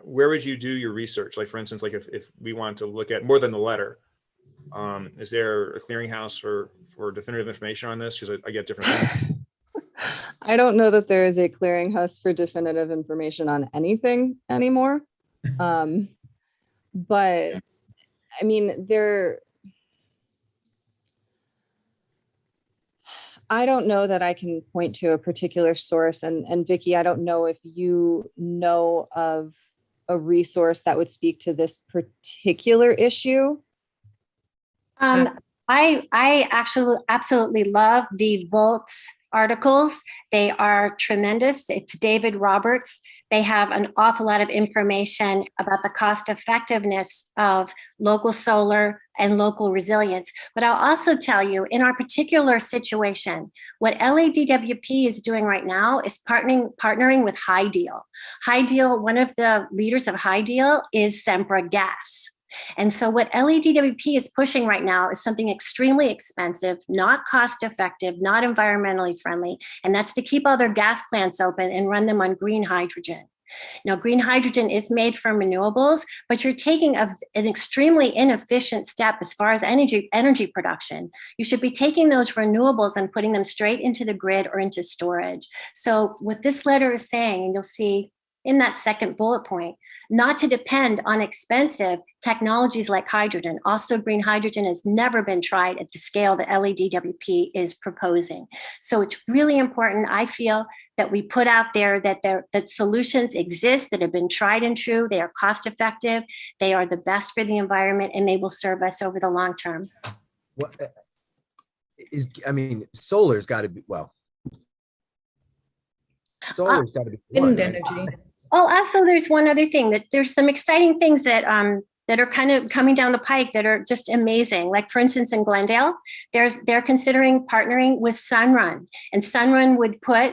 where would you do your research? Like, for instance, like if we want to look at more than the letter, is there a clearinghouse for definitive information on this? Because I get different things. I don't know that there is a clearinghouse for definitive information on anything anymore. But I mean, I don't know that I can point to a particular source. And Vicky, I don't know if you know of a resource that would speak to this particular issue. I actually absolutely love the Volts articles. They are tremendous. It's David Roberts. They have an awful lot of information about the cost effectiveness of local solar and local resilience. But I'll also tell you, in our particular situation, what LADWP is doing right now is partnering with High Deal. High Deal, one of the leaders of High Deal is Sempra Gas. And so what LADWP is pushing right now is something extremely expensive, not cost effective, not environmentally friendly, and that's to keep all their gas plants open and run them on green hydrogen. Now, green hydrogen is made from renewables, but you're taking an extremely inefficient step as far as energy production. You should be taking those renewables and putting them straight into the grid or into storage. So what this letter is saying, and you'll see in that second bullet point, not to depend on expensive technologies like hydrogen. Also, green hydrogen has never been tried at the scale that LADWP is proposing. So it's really important, I feel, that we put out there that solutions exist that have been tried and true. They are cost effective, they are the best for the environment, and they will serve us over the long term. I mean, solar's got to be, well, solar's got to be one, Wind right? energy. Oh, also, there's one other thing that there's some exciting things that that are kind of coming down the pike that are just amazing. Like, for instance, in Glendale, they're considering partnering with Sunrun, and Sunrun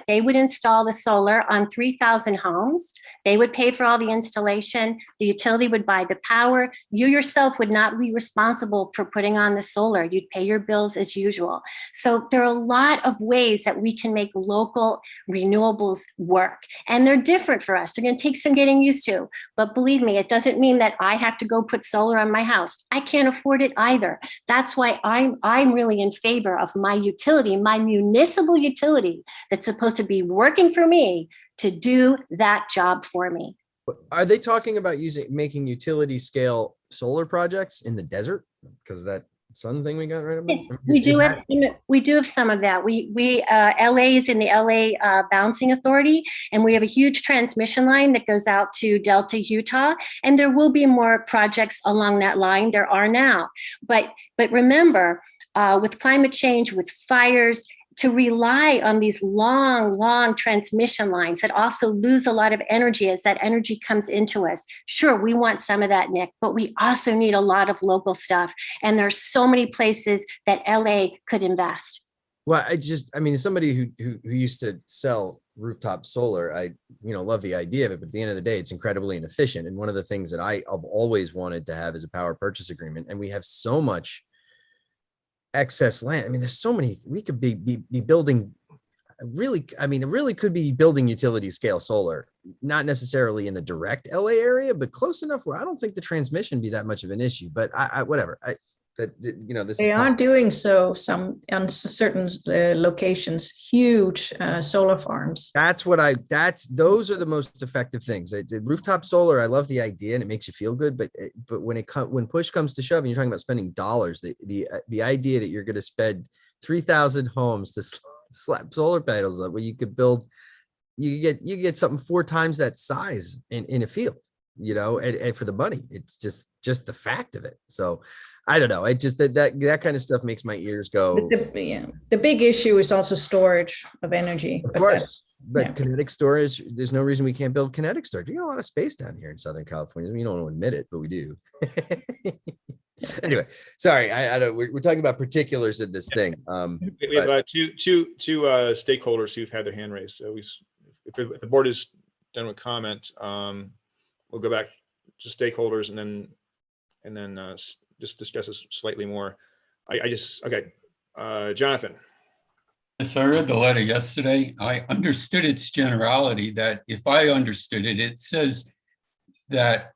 they would install the solar on 3,000 homes. They would pay for all the installation. The utility would buy the power. You yourself would not be responsible for putting on the solar. You'd pay your bills as usual. So there are a lot of ways that we can make local renewables work, and they're different for us. They're going to take some getting used to, but believe me, it doesn't mean that I have to go put solar on my house. I can't afford it either. That's why I'm really in favor of my utility, my municipal utility that's supposed to be working for me to do that job for me. Are they talking about making utility scale solar projects in the desert? Because that sun thing we got right about? Yes, we do have some of that. LA is in the LA Balancing Authority, and we have a huge transmission line that goes out to Delta, Utah, and there will be more projects along that line. There are now, but remember, with climate change, with fires, to rely on these long transmission lines that also lose a lot of energy as that energy comes into us. Sure, we want some of that, Nick, but we also need a lot of local stuff. And there's so many places that LA could invest. Well, I mean, as somebody who used to sell rooftop solar, I love the idea of it, but at the end of the day, it's incredibly inefficient. And one of the things that I've always wanted to have is a power purchase agreement. And we have so much excess land. I mean, there's so many, we could be building it really could be building utility scale solar, not necessarily in the direct LA area, but close enough where I don't think the transmission be that much of an issue, but whatever. They are doing so on certain locations, huge solar farms. Those are the most effective things. Rooftop solar, I love the idea and it makes you feel good, but when push comes to shove and you're talking about spending dollars, the idea that you're going to spend 3,000 homes to slap solar panels up, where you could build, you get something 4 times that size in a field, and for the money, it's just the fact of it. So I don't know. It just that kind of stuff makes my ears go. The big issue is also storage of energy. Of course, but kinetic storage, there's no reason we can't build kinetic storage. We got a lot of space down here in Southern California. We don't want to admit it, but we do. Anyway, sorry. I don't. We're talking about particulars in this thing. We have two stakeholders who've had their hand raised. So if the board is done with comment, we'll go back to stakeholders and then just discuss this slightly more. Okay, Jonathan. Yes, I read the letter yesterday. I understood its generality, that if I understood it, it says that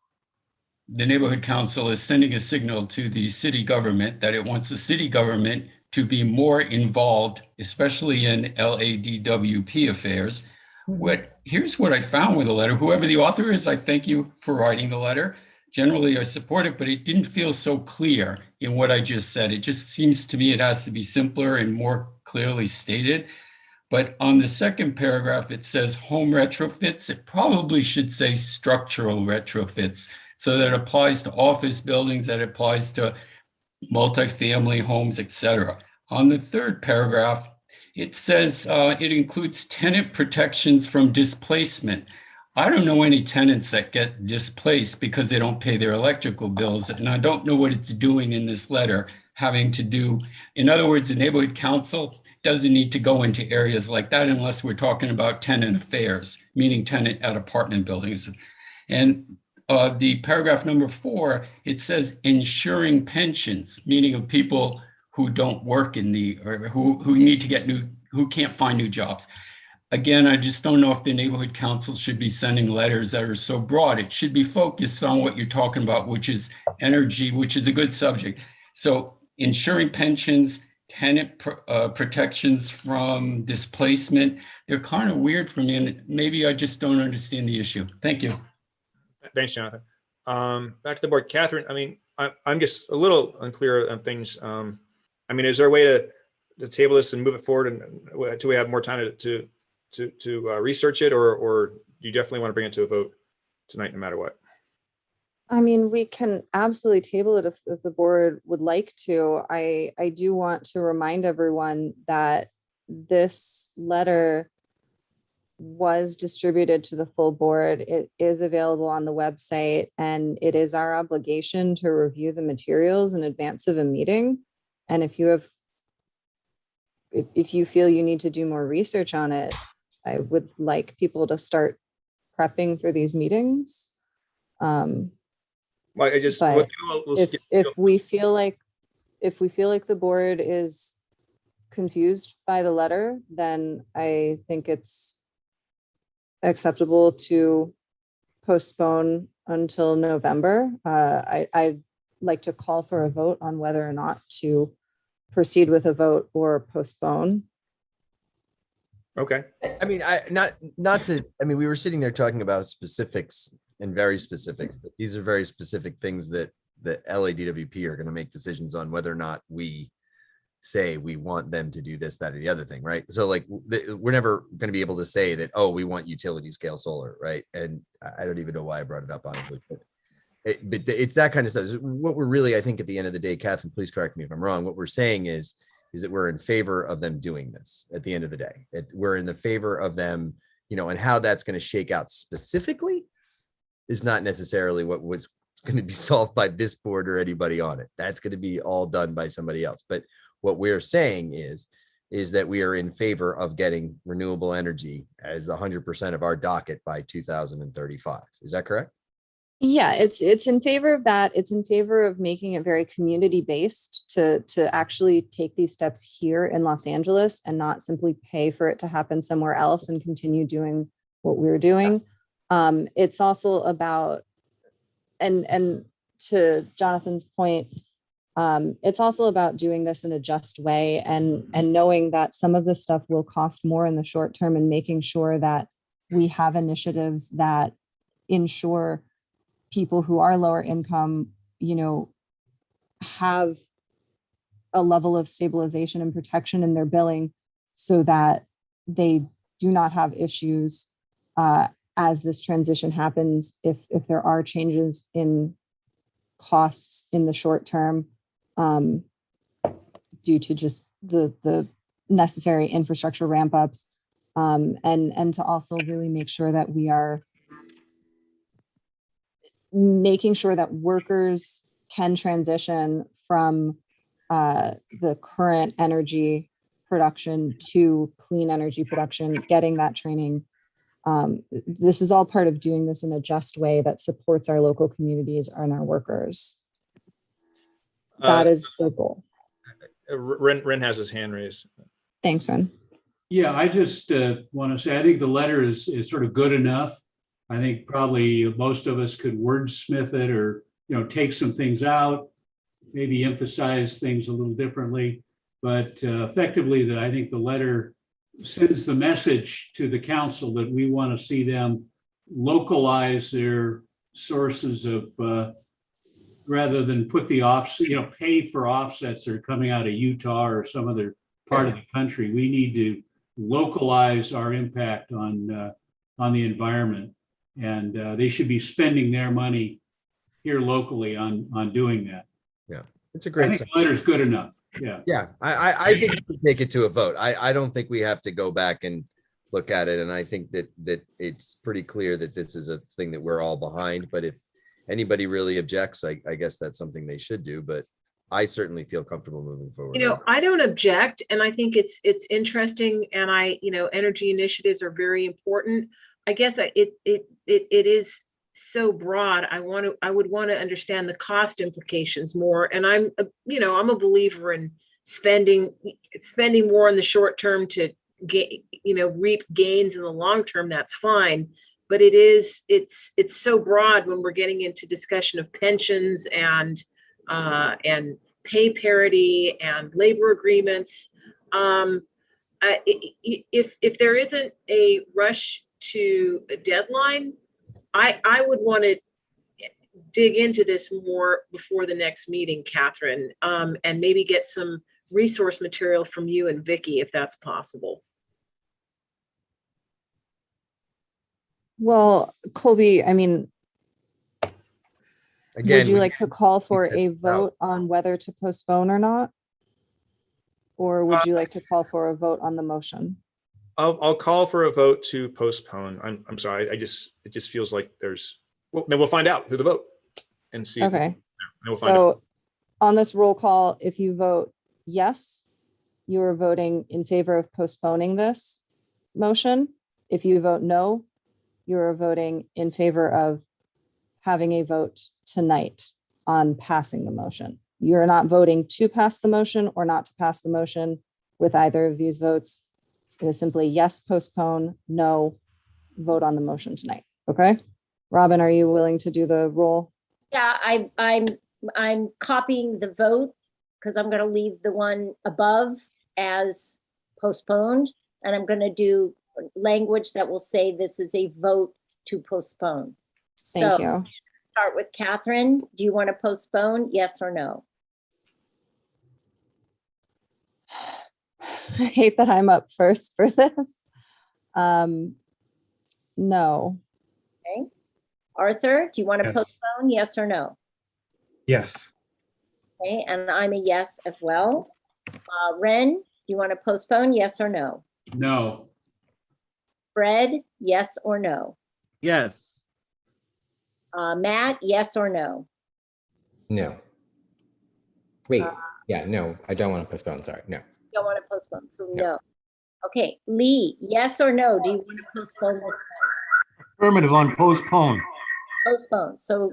the neighborhood council is sending a signal to the city government that it wants the city government to be more involved, especially in LADWP affairs. Here's what I found with the letter. Whoever the author is, I thank you for writing the letter. Generally, I support it, but it didn't feel so clear in what I just said. It just seems to me it has to be simpler and more clearly stated. But on the second paragraph, it says home retrofits. It probably should say structural retrofits, so that it applies to office buildings, that it applies to multifamily homes, etc. On the third paragraph, it says it includes tenant protections from displacement. I don't know any tenants that get displaced because they don't pay their electrical bills. And I don't know what it's doing in this letter having to do. In other words, the neighborhood council doesn't need to go into areas like that unless we're talking about tenant affairs, meaning tenant at apartment buildings. And the paragraph number 4, it says ensuring pensions, meaning of people who don't work or who need to get who can't find new jobs. Again, I just don't know if the neighborhood council should be sending letters that are so broad. It should be focused on what you're talking about, which is energy, which is a good subject. So ensuring pensions, tenant protections from displacement, they're kind of weird for me, and maybe I just don't understand the issue. Thank you. Thanks, Jonathan. Back to the board. Catherine, I mean, I'm just a little unclear on things. I mean, is there a way to table this and move it forward, and do we have more time to research it, or do you definitely want to bring it to a vote tonight no matter what? I mean, we can absolutely table it if the board would like to. I do want to remind everyone that this letter was distributed to the full board. It is available on the website, and it is our obligation to review the materials in advance of a meeting. And if you feel you need to do more research on it, I would like people to start prepping for these meetings. Well, I just, But we'll if we feel like the board is confused by the letter, then I think it's acceptable to postpone until November. I'd like to call for a vote on whether or not to proceed with a vote or postpone. Okay. I mean, we were sitting there talking about specifics and very specific, but these are very specific things that the LADWP are going to make decisions on whether or not we say we want them to do this, that, or the other thing, right? So like, we're never going to be able to say that, oh, we want utility scale solar, right? And I don't even know why I brought it up, honestly. But it's that kind of stuff. What we're really, I think at the end of the day, Catherine, please correct me if I'm wrong, what we're saying is that we're in favor of them doing this at the end of the day. We're in the favor of them, and how that's going to shake out specifically is not necessarily what was going to be solved by this board or anybody on it. That's going to be all done by somebody else. But what we're saying is that we are in favor of getting renewable energy as 100% of our docket by 2035. Is that correct? Yeah, it's in favor of that. It's in favor of making it very community based to actually take these steps here in Los Angeles and not simply pay for it to happen somewhere else and continue doing what we're doing. It's also about, and to Jonathan's point, it's also about doing this in a just way and knowing that some of this stuff will cost more in the short term, and making sure that we have initiatives that ensure people who are lower income, have a level of stabilization and protection in their billing so that they do not have issues as this transition happens, if there are changes in costs in the short term due to just the necessary infrastructure ramp ups, and to also really make sure that we are making sure that workers can transition from the current energy production to clean energy production, getting that training. This is all part of doing this in a just way that supports our local communities and our workers. That is the goal. Ren has his hand raised. Thanks, Ren. Yeah, I just want to say, I think the letter is sort of good enough. I think probably most of us could wordsmith it or, take some things out, maybe emphasize things a little differently. But effectively, I think the letter sends the message to the council that we want to see them localize their sources of, rather than put the pay for offsets that are coming out of Utah or some other part of the country. We need to localize our impact on the environment. And they should be spending their money here locally on doing that. Yeah, it's a great. I think the letter's good enough. Yeah. Yeah, I think we should take it to a vote. I don't think we have to go back and look at it. And I think that it's pretty clear that this is a thing that we're all behind. But if anybody really objects, I guess that's something they should do. But I certainly feel comfortable moving forward. I don't object, and I think it's interesting, and energy initiatives are very important. I guess it is so broad. I would want to understand the cost implications more. And I'm a believer in spending more in the short term to reap gains in the long term. That's fine. But it's so broad when we're getting into discussion of pensions and pay parity and labor agreements. If there isn't a rush to a deadline, I would want to dig into this more before the next meeting, Catherine, and maybe get some resource material from you and Vicky, if that's possible. Well, Colby, I mean, Again, Would you we like to call for figure a this out. vote on whether to postpone or not? Or would you like to call for a vote on the motion? I'll call for a vote to postpone. I'm sorry. It just feels like well, then we'll find out through the vote and see. Okay. Then we'll find out. So on this roll call, if you vote yes, you are voting in favor of postponing this motion. If you vote no, you're voting in favor of having a vote tonight on passing the motion. You're not voting to pass the motion or not to pass the motion with either of these votes. It is simply yes, postpone, no, vote on the motion tonight. Okay. Robin, are you willing to do the roll? Yeah, I'm copying the vote because I'm going to leave the one above as postponed, and I'm going to do language that will say this is a vote to postpone. Thank So, you. start with Catherine. Do you want to postpone? Yes or no? I hate that I'm up first for this. No. Okay. Arthur, do you want to Yes. postpone? Yes or no? Yes. Okay, and I'm a yes as well. Ren, do you want to postpone? Yes or no? No. Fred, yes or no? Yes. Matt, yes or no? No. Wait, yeah, no, I don't want to postpone, sorry, no. Don't want to postpone, so no. Okay, Lee, yes or no? Do you want to postpone this one? Affirmative on postpone. Postpone, so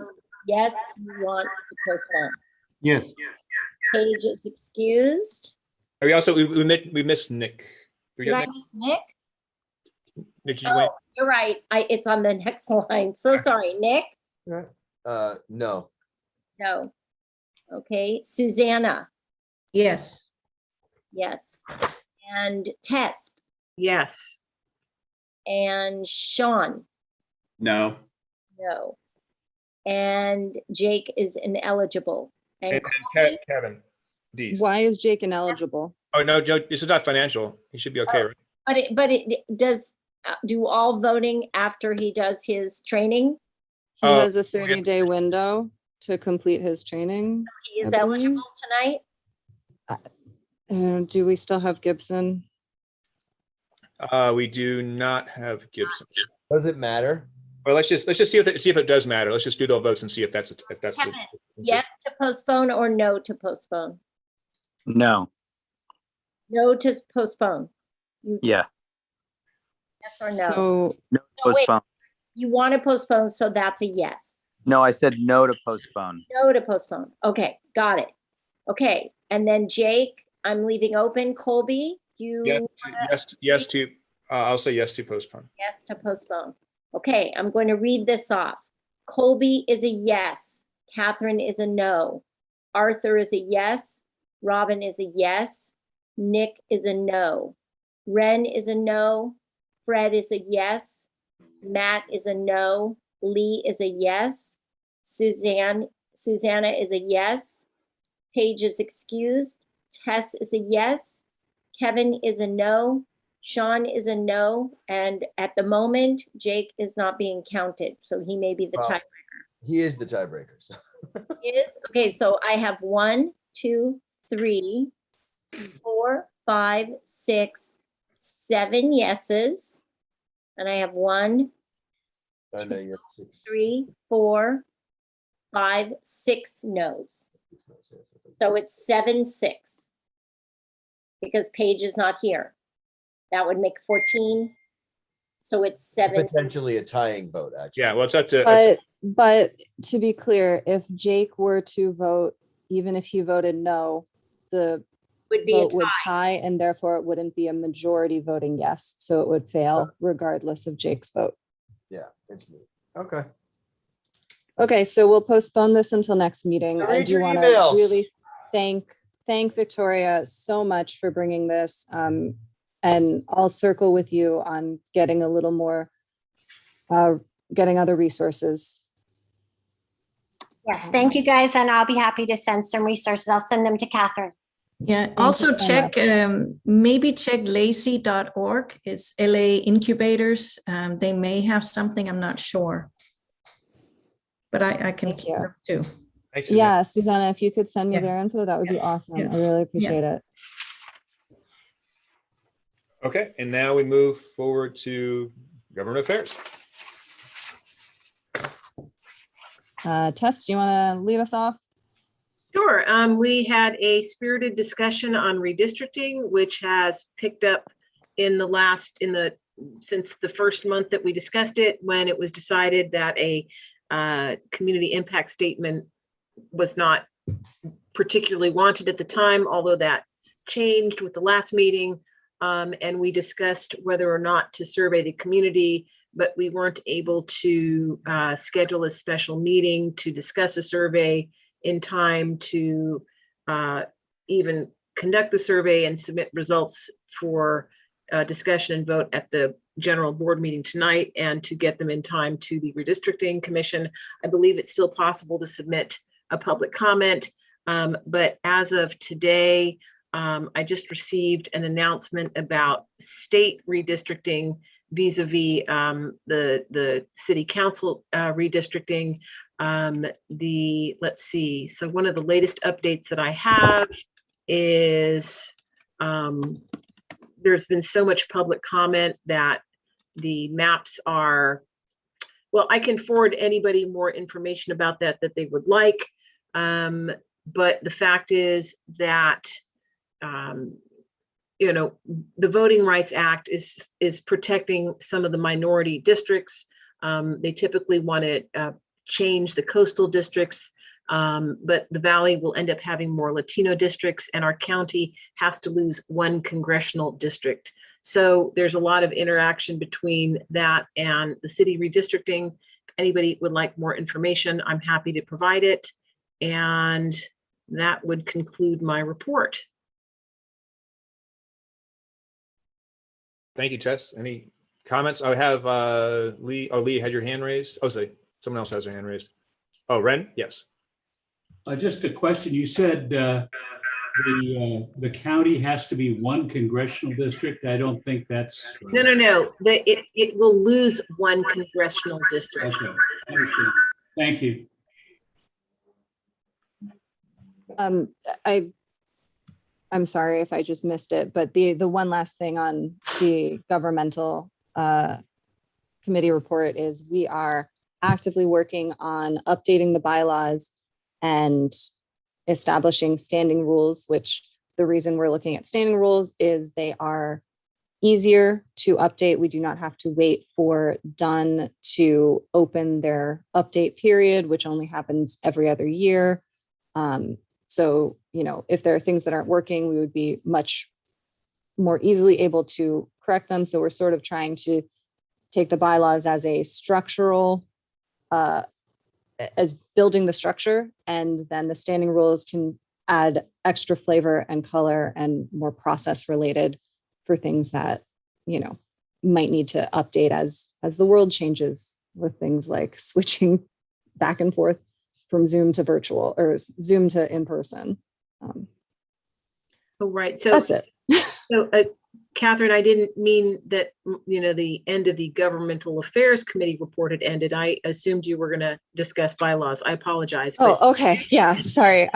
yes, you want to postpone. Yes. Paige is excused. Are we also, we missed Nick. We Did got I Nick? miss Nick? Nick, did you wait? Oh, you're right. It's on the next line. So sorry, Nick? No. No. Okay, Susanna? Yes. Yes. And Tess? Yes. And Sean? No. No. And Jake is ineligible. And And Kevin. D's. Why is Jake ineligible? Oh, no, Joe, this is not financial. He should be okay, right? But it does, do all voting after he does his training? He has a 30-day window to complete his training. He is I believe. eligible tonight? Do we still have Gibson? We do not have Gibson. Does it matter? Well, let's just see if it does matter. Let's just do the votes and see if that's Kevin, yes to postpone or no to postpone? No. No to postpone. Yeah. Yes or no? So No wait, postpone. you want to postpone, so that's a yes. No, I said no to postpone. No to postpone. Okay, got it. Okay, and then Jake, I'm leaving open. Colby, Yes to, I'll say yes to postpone. yes to postpone. Okay, I'm going to read this off. Colby is a yes. Catherine is a no. Arthur is a yes. Robin is a yes. Nick is a no. Ren is a no. Fred is a yes. Matt is a no. Lee is a yes. Susanna is a yes. Paige is excused. Tess is a yes. Kevin is a no. Sean is a no. And at the moment, Jake is not being counted, so he may be the Well, tiebreaker. He is the tiebreaker. So. Is okay, so I have 1, 2, 3, 4, 5, 6, 7 yeses. And I have 1, I know you have 6. 3, 4, 5, 6 no's. So it's 7-6. Because Paige is not here. That would make 14. So it's 7. Potentially a tying vote, actually. Yeah, well, it's up to. But to be clear, if Jake were to vote, even if he voted no, the Would be a vote would tie. tie, and therefore it wouldn't be a majority voting yes. So it would fail regardless of Jake's vote. Yeah, it's me. Okay. Okay, so we'll postpone this until next meeting. I Read do your want to emails. really thank Victoria so much for bringing this. And I'll circle with you on getting a little more, getting other resources. Yes, thank you guys, and I'll be happy to send some resources. I'll send them to Catherine. Yeah, you also so check, maybe check lacy.org. It's LA Incubators. They may have something, I'm not sure. but I can Thank keep you. them too. Thanks, Suzanne. Yeah, Susanna, if you could send me Yeah. their info, that would be awesome. Yeah. I really appreciate it. Okay, and now we move forward to government affairs. Tess, do you want to lead us off? Sure. We had a spirited discussion on redistricting, which has picked up since the first month that we discussed it, when it was decided that a community impact statement was not particularly wanted at the time, although that changed with the last meeting. And we discussed whether or not to survey the community, but we weren't able to schedule a special meeting to discuss a survey in time to even conduct the survey and submit results for discussion and vote at the general board meeting tonight, and to get them in time to the redistricting commission. I believe it's still possible to submit a public comment, but as of today, I just received an announcement about state redistricting vis-a-vis the city council redistricting. Let's see. So one of the latest updates that I have is there's been so much public comment that the maps are, well, I can forward anybody more information about that they would like. But the fact is that the Voting Rights Act is protecting some of the minority districts. They typically want to change the coastal districts, but the Valley will end up having more Latino districts, and our county has to lose one congressional district. So there's a lot of interaction between that and the city redistricting. If anybody would like more information, I'm happy to provide it. And that would conclude my report. Thank you, Tess. Any comments? I have Lee. Oh, Lee had your hand raised. Oh, sorry. Someone else has their hand raised. Oh, Ren? Yes. Just a question. You said the county has to be one congressional district. I don't think that's. No. It will lose one congressional district. Okay, I understand. Thank you. I'm sorry if I just missed it, but the one last thing on the governmental committee report is we are actively working on updating the bylaws and establishing standing rules, which the reason we're looking at standing rules is they are easier to update. We do not have to wait for Done to open their update period, which only happens every other year. So, if there are things that aren't working, we would be much more easily able to correct them. So we're sort of trying to take the bylaws as a structural, as building the structure, and then the standing rules can add extra flavor and color and more process related for things that, might need to update as the world changes, with things like switching back and forth from Zoom to virtual or Zoom to in-person. Oh, right. So that's it. So, Catherine, I didn't mean that, the end of the Governmental Affairs Committee report had ended. I assumed you were going to discuss bylaws. I apologize. Oh, okay. Yeah, sorry.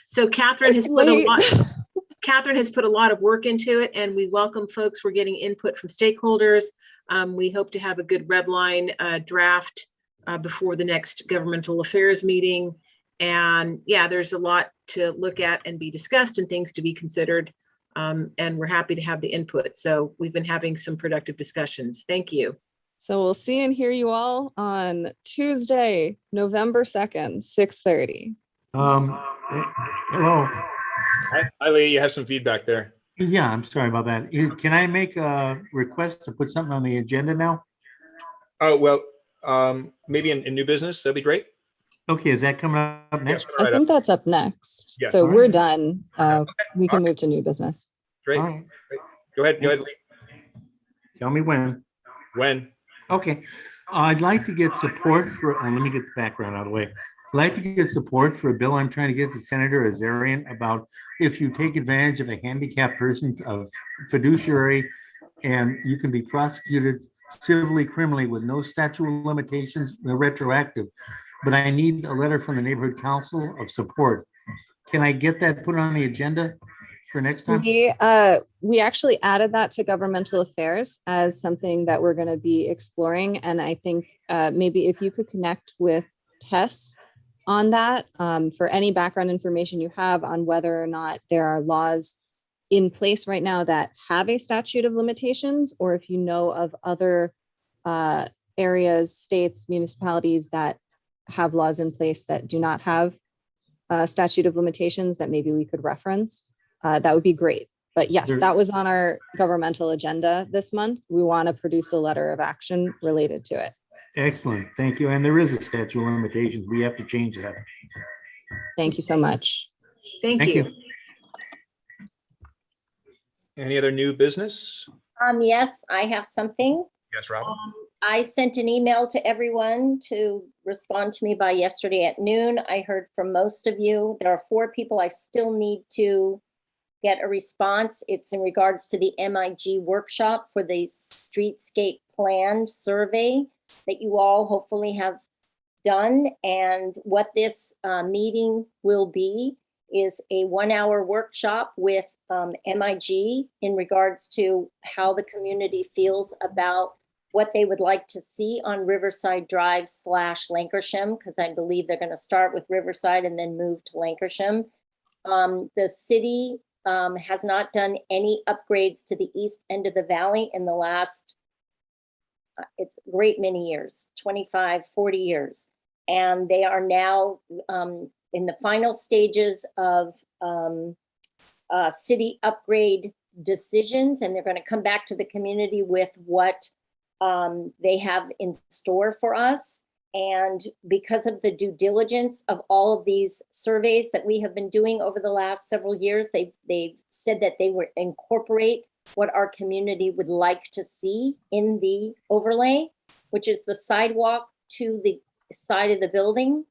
So Catherine has put a lot of work into it, and we welcome folks. We're getting input from stakeholders. We hope to have a good red line draft before the next Governmental Affairs meeting. And yeah, there's a lot to look at and be discussed and things to be considered. And we're happy to have the input. So we've been having some productive discussions. Thank you. So we'll see and hear you all on Tuesday, November 2nd, 6:30. Hello. Hi, Lee. You have some feedback there. Yeah, I'm sorry about that. Can I make a request to put something on the agenda now? Oh, well, maybe in new business, that'd be great. Okay, is that coming up next? I think that's up next. Yeah. So All right. we're done. We can move to new business. Great. All right. Go ahead, Lee. Tell me when. When? Okay. I'd like to get support for, let me get the background out of the way. I'd like to get support for a bill I'm trying to get to Senator Azarian about if you take advantage of a handicapped person of fiduciary, and you can be prosecuted civilly, criminally with no statute of limitations, no retroactive. but I need a letter from the neighborhood council of support. Can I get that put on the agenda for next time? We actually added that to governmental affairs as something that we're going to be exploring. And I think maybe if you could connect with Tess on that for any background information you have on whether or not there are laws in place right now that have a statute of limitations, or if you know of other areas, states, municipalities that have laws in place that do not have a statute of limitations that maybe we could reference, that would be great. But yes, that was on our governmental agenda this month. We want to produce a letter of action related to it. Excellent, thank you. And there is a statute of limitations. We have to change that. Thank you so much. Thank you. Any other new business? Yes, I have something. Yes, Robin. I sent an email to everyone to respond to me by yesterday at noon. I heard from most of you. There are 4 people I still need to get a response. It's in regards to the MIG workshop for the streetscape plan survey that you all hopefully have done. And what this meeting will be is a 1-hour workshop with MIG in regards to how the community feels about what they would like to see on Riverside Drive / Lancashire, because I believe they're going to start with Riverside and then move to Lancashire. The city has not done any upgrades to the east end of the valley in the last, it's a great many years, 25, 40 years. And they are now in the final stages of city upgrade decisions, and they're going to come back to the community with what they have in store for us. And because of the due diligence of all of these surveys that we have been doing over the last several years, they've said that they would incorporate what our community would like to see in the overlay, which is the sidewalk to the side of the building.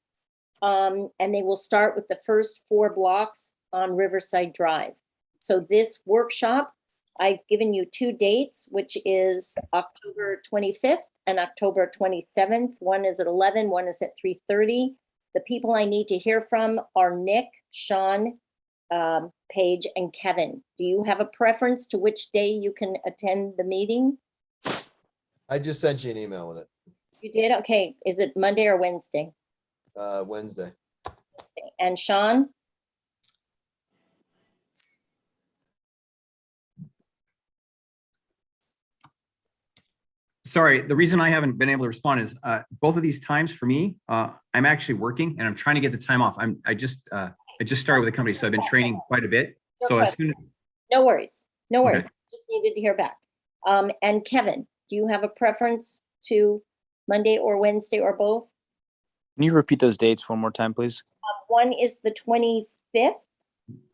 And they will start with the first 4 blocks on Riverside Drive. So this workshop, I've given you 2 dates, which is October 25th and October 27th. One is at 11, one is at 3:30. The people I need to hear from are Nick, Sean, Paige, and Kevin. Do you have a preference to which day you can attend the meeting? I just sent you an email with it. You did? Okay. Is it Monday or Wednesday? Wednesday. And Sean? Sorry, the reason I haven't been able to respond is both of these times for me, I'm actually working and I'm trying to get the time off. I just started with the company, so I've been training quite a bit. So as soon as No worries. No Okay. worries. Just needed to hear back. And Kevin, do you have a preference to Monday or Wednesday or both? Can you repeat those dates one more time, please? One is the 25th.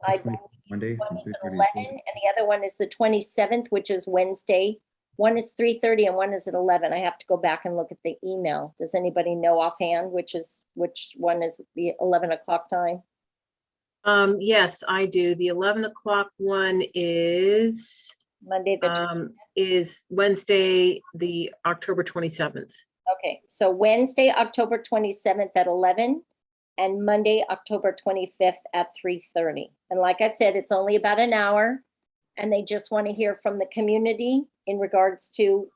I believe Monday, one is at 11, and the other one is the 27th, which is Wednesday. One is 3:30 and one is at 11. I have to go back and look at the email. Does anybody know offhand which one is the 11 o'clock time? Yes, I do. The 11 o'clock one is Monday the is Wednesday, the October 27th. Okay, so Wednesday, October 27th at 11 and Monday, October 25th at 3:30. And like I said, it's only about an hour and they just want to hear from the community in regards to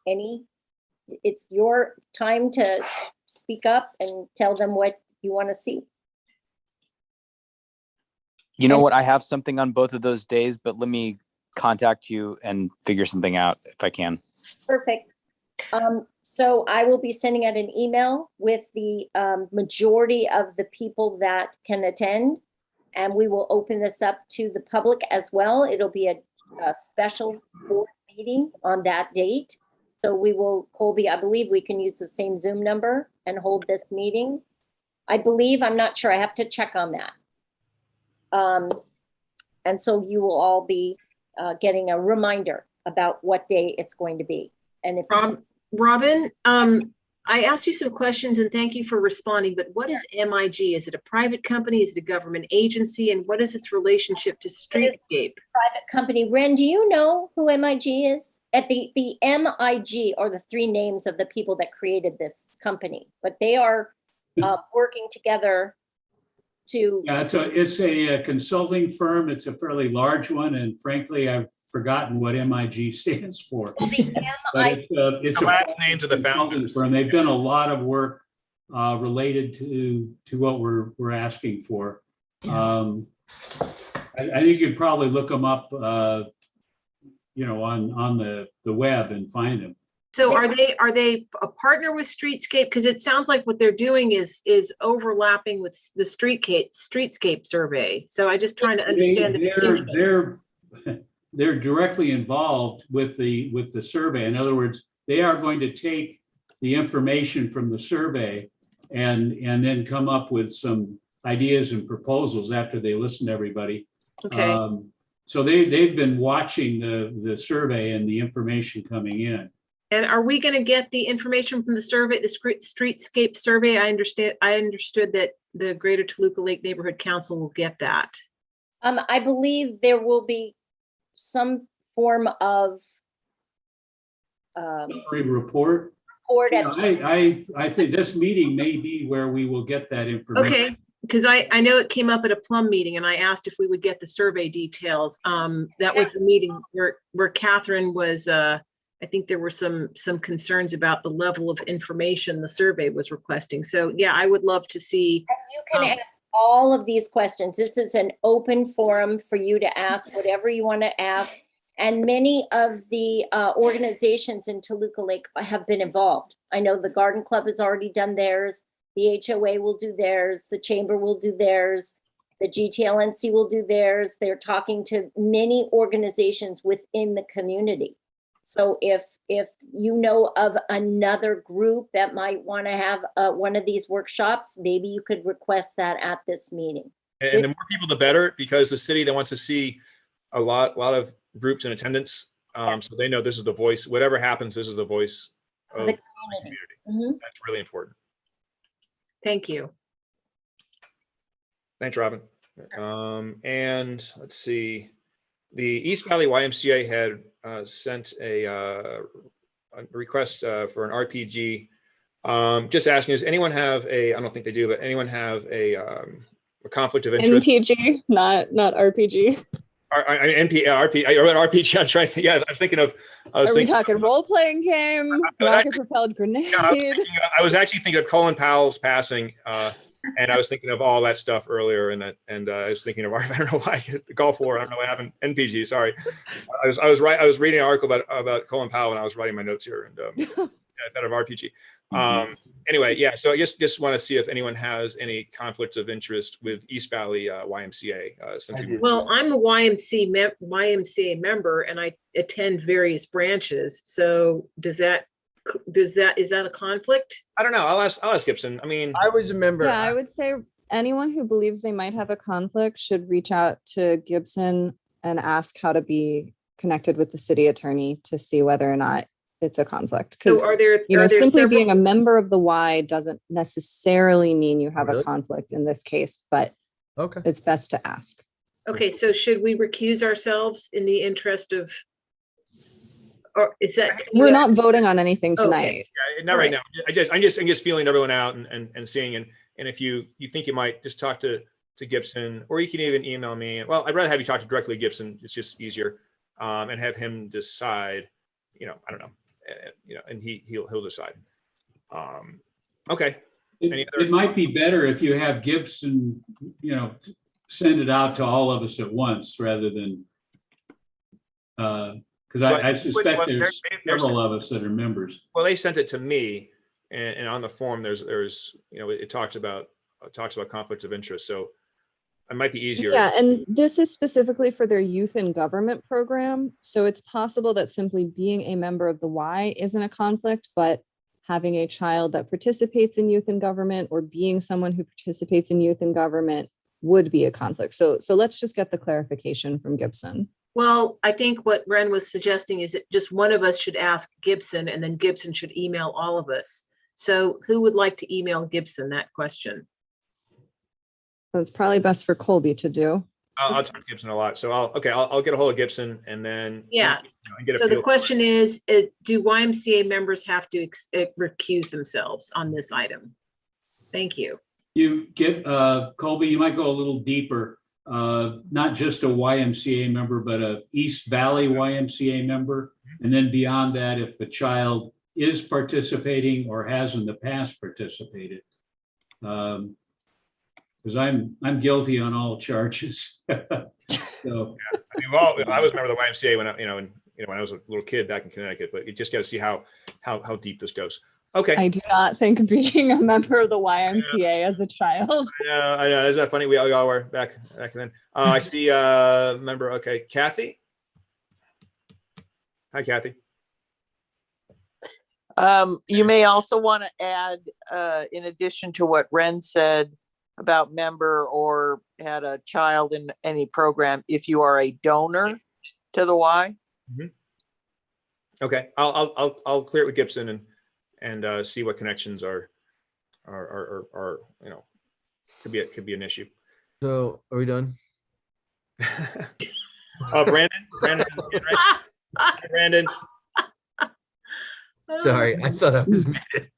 it's your time to speak up and tell them what you want to see. You know what? I have something on both of those days, but let me contact you and figure something out if I can. Perfect. So I will be sending out an email with the majority of the people that can attend, and we will open this up to the public as well. It'll be a special board meeting on that date. So we will, Colby, I believe we can use the same Zoom number and hold this meeting. I believe, I'm not sure, I have to check on that. And so you will all be getting a reminder about what day it's going to be. And if Robin, I asked you some questions and thank you for responding, but what is MIG? Is it a private company? Is it a government agency? And what is its relationship to Streetscape? Private company. Ren, do you know who MIG is? At the MIG are the 3 names of the people that created this company, but they are working together to. Yeah, it's a consulting firm. It's a fairly large one, and frankly, I've forgotten what MIG stands for. Well, the But it's The a last names of the consulting founders. firm. They've done a lot of work related to what we're asking for. I think you'd probably look them up, on the web and find them. So are they a partner with Streetscape? Because it sounds like what they're doing is overlapping with the Streetscape survey. So I just trying to understand the distinction. They're directly involved with the survey. In other words, they are going to take the information from the survey and then come up with some ideas and proposals after they listen to everybody. Okay. So they've been watching the survey and the information coming in. And are we going to get the information from the survey, the Streetscape survey? I understood that the Greater Toluca Lake Neighborhood Council will get that. I believe there will be some form of Report. I think this meeting may be where we will get that information. Okay, because I know it came up at a Plum meeting and I asked if we would get the survey details. That was the meeting where Catherine was, I think there were some concerns about the level of information the survey was requesting. So yeah, I would love to see. And you can ask all of these questions. This is an open forum for you to ask whatever you want to ask. And many of the organizations in Toluca Lake have been involved. I know the Garden Club has already done theirs. The HOA will do theirs. The Chamber will do theirs. The Gtlnc will do theirs. They're talking to many organizations within the community. So if you know of another group that might want to have one of these workshops, maybe you could request that at this meeting. And the more people, the better, because the city that wants to see a lot of groups in attendance, so they know this is the voice. Whatever happens, this is the voice of the community. Mm-hmm. That's really important. Thank you. Thanks, Robin. And let's see, the East Valley YMCA had sent a request for an RPG. Just asking, does anyone have I don't think they do, but anyone have a conflict of interest? NPG, not RPG. NP, RP, I wrote RPG. I'm trying to think. Yeah, I was thinking of. Are we talking role-playing game, rocket-propelled grenade? I was actually thinking of Colin Powell's passing, and I was thinking of all that stuff earlier, and I was thinking of I don't know why Gulf War. I don't know what happened. NPG. Sorry, I was reading an article about Colin Powell when I was writing my notes here, and I thought of RPG. Anyway, yeah. So I just want to see if anyone has any conflicts of interest with East Valley YMCA. Well, I'm a YMCA member, and I attend various branches. So is that a conflict? I don't know. I'll ask Gibson. I mean, I was a member. Yeah, I would say anyone who believes they might have a conflict should reach out to Gibson and ask how to be connected with the city attorney to see whether or not it's a conflict. Because simply being a member of the Y doesn't necessarily mean you have a conflict in this case, but it's best to ask. Okay, so should we recuse ourselves in the interest of, or is that? We're not voting on anything tonight. Okay. Yeah, not right now. I'm just feeling everyone out and seeing, and if you think you might, just talk to Gibson, or you can even email me. Well, I'd rather have you talk directly to Gibson. It's just easier, and have him decide. I don't know. And he'll decide. Okay. It might be better if you have Gibson, send it out to all of us at once rather than, because I suspect there's several of us that are members. Well, they sent it to me, and on the form there's it talks about conflicts of interest, so it might be easier. Yeah, and this is specifically for their youth in government program. So it's possible that simply being a member of the Y isn't a conflict, but having a child that participates in youth in government or being someone who participates in youth in government would be a conflict. So let's just get the clarification from Gibson. Well, I think what Ren was suggesting is that just one of us should ask Gibson, and then Gibson should email all of us. So who would like to email Gibson that question? It's probably best for Colby to do. I'll talk to Gibson a lot. So I'll get a hold of Gibson, and then get a So feel the question is, do YMCA members have to recuse themselves on this item? Thank you. You get, Colby, you might go a little deeper. Not just a YMCA member, but a East Valley YMCA member. And then beyond that, if the child is participating or has in the past participated. Because I'm guilty on all charges. So, yeah. I mean, well, I was a member of the YMCA when when I was a little kid back in Connecticut, but you just got to see how deep this goes. Okay. I do not think being a member of the YMCA as a child. I know. Isn't that funny? We all were back then. I see a member. Okay, Kathy. Hi, Kathy. You may also want to add, in addition to what Ren said about member or had a child in any program, if you are a donor to the Y. Mm-hmm. Okay, I'll clear it with Gibson and see what connections are could be an issue. So are we done? Brandon. Sorry, I thought I was muted.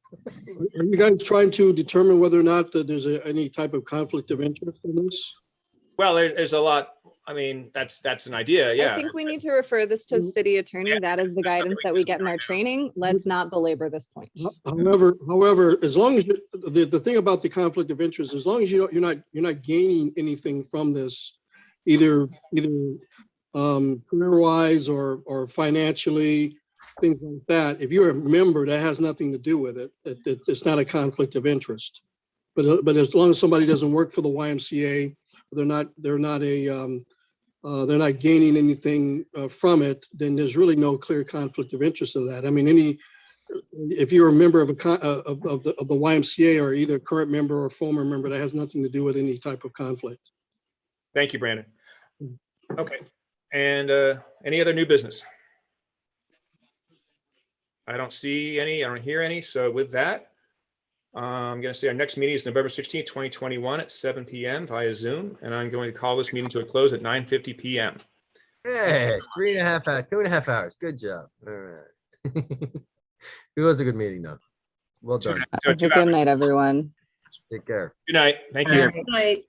Are you guys trying to determine whether or not that there's any type of conflict of interest in this? Well, there's a lot. I mean, that's an idea. Yeah. I think we need to refer this to the city attorney. Yeah, that is the guidance that we get in our training. Let's not belabor this point. However, as long as the thing about the conflict of interest, as long as you're not gaining anything from this, either career-wise or financially, things like that. If you're a member, that has nothing to do with it. It's not a conflict of interest. But as long as somebody doesn't work for the YMCA, they're not gaining anything from it, then there's really no clear conflict of interest of that. I mean, if you're a member of the YMCA or either a current member or former member, that has nothing to do with any type of conflict. Thank you, Brandon. Okay, and any other new business? I don't see any. I don't hear any. So with that, I'm going to say our next meeting is November 16th, 2021 at 7 p.m. via Zoom. And I'm going to call this meeting to a close at 9:50 p.m. Hey, 2.5 hours. Good job. All right. It was a good meeting, though. Well done. Have a good night, everyone. Take care. Good night. Thank you. Good night.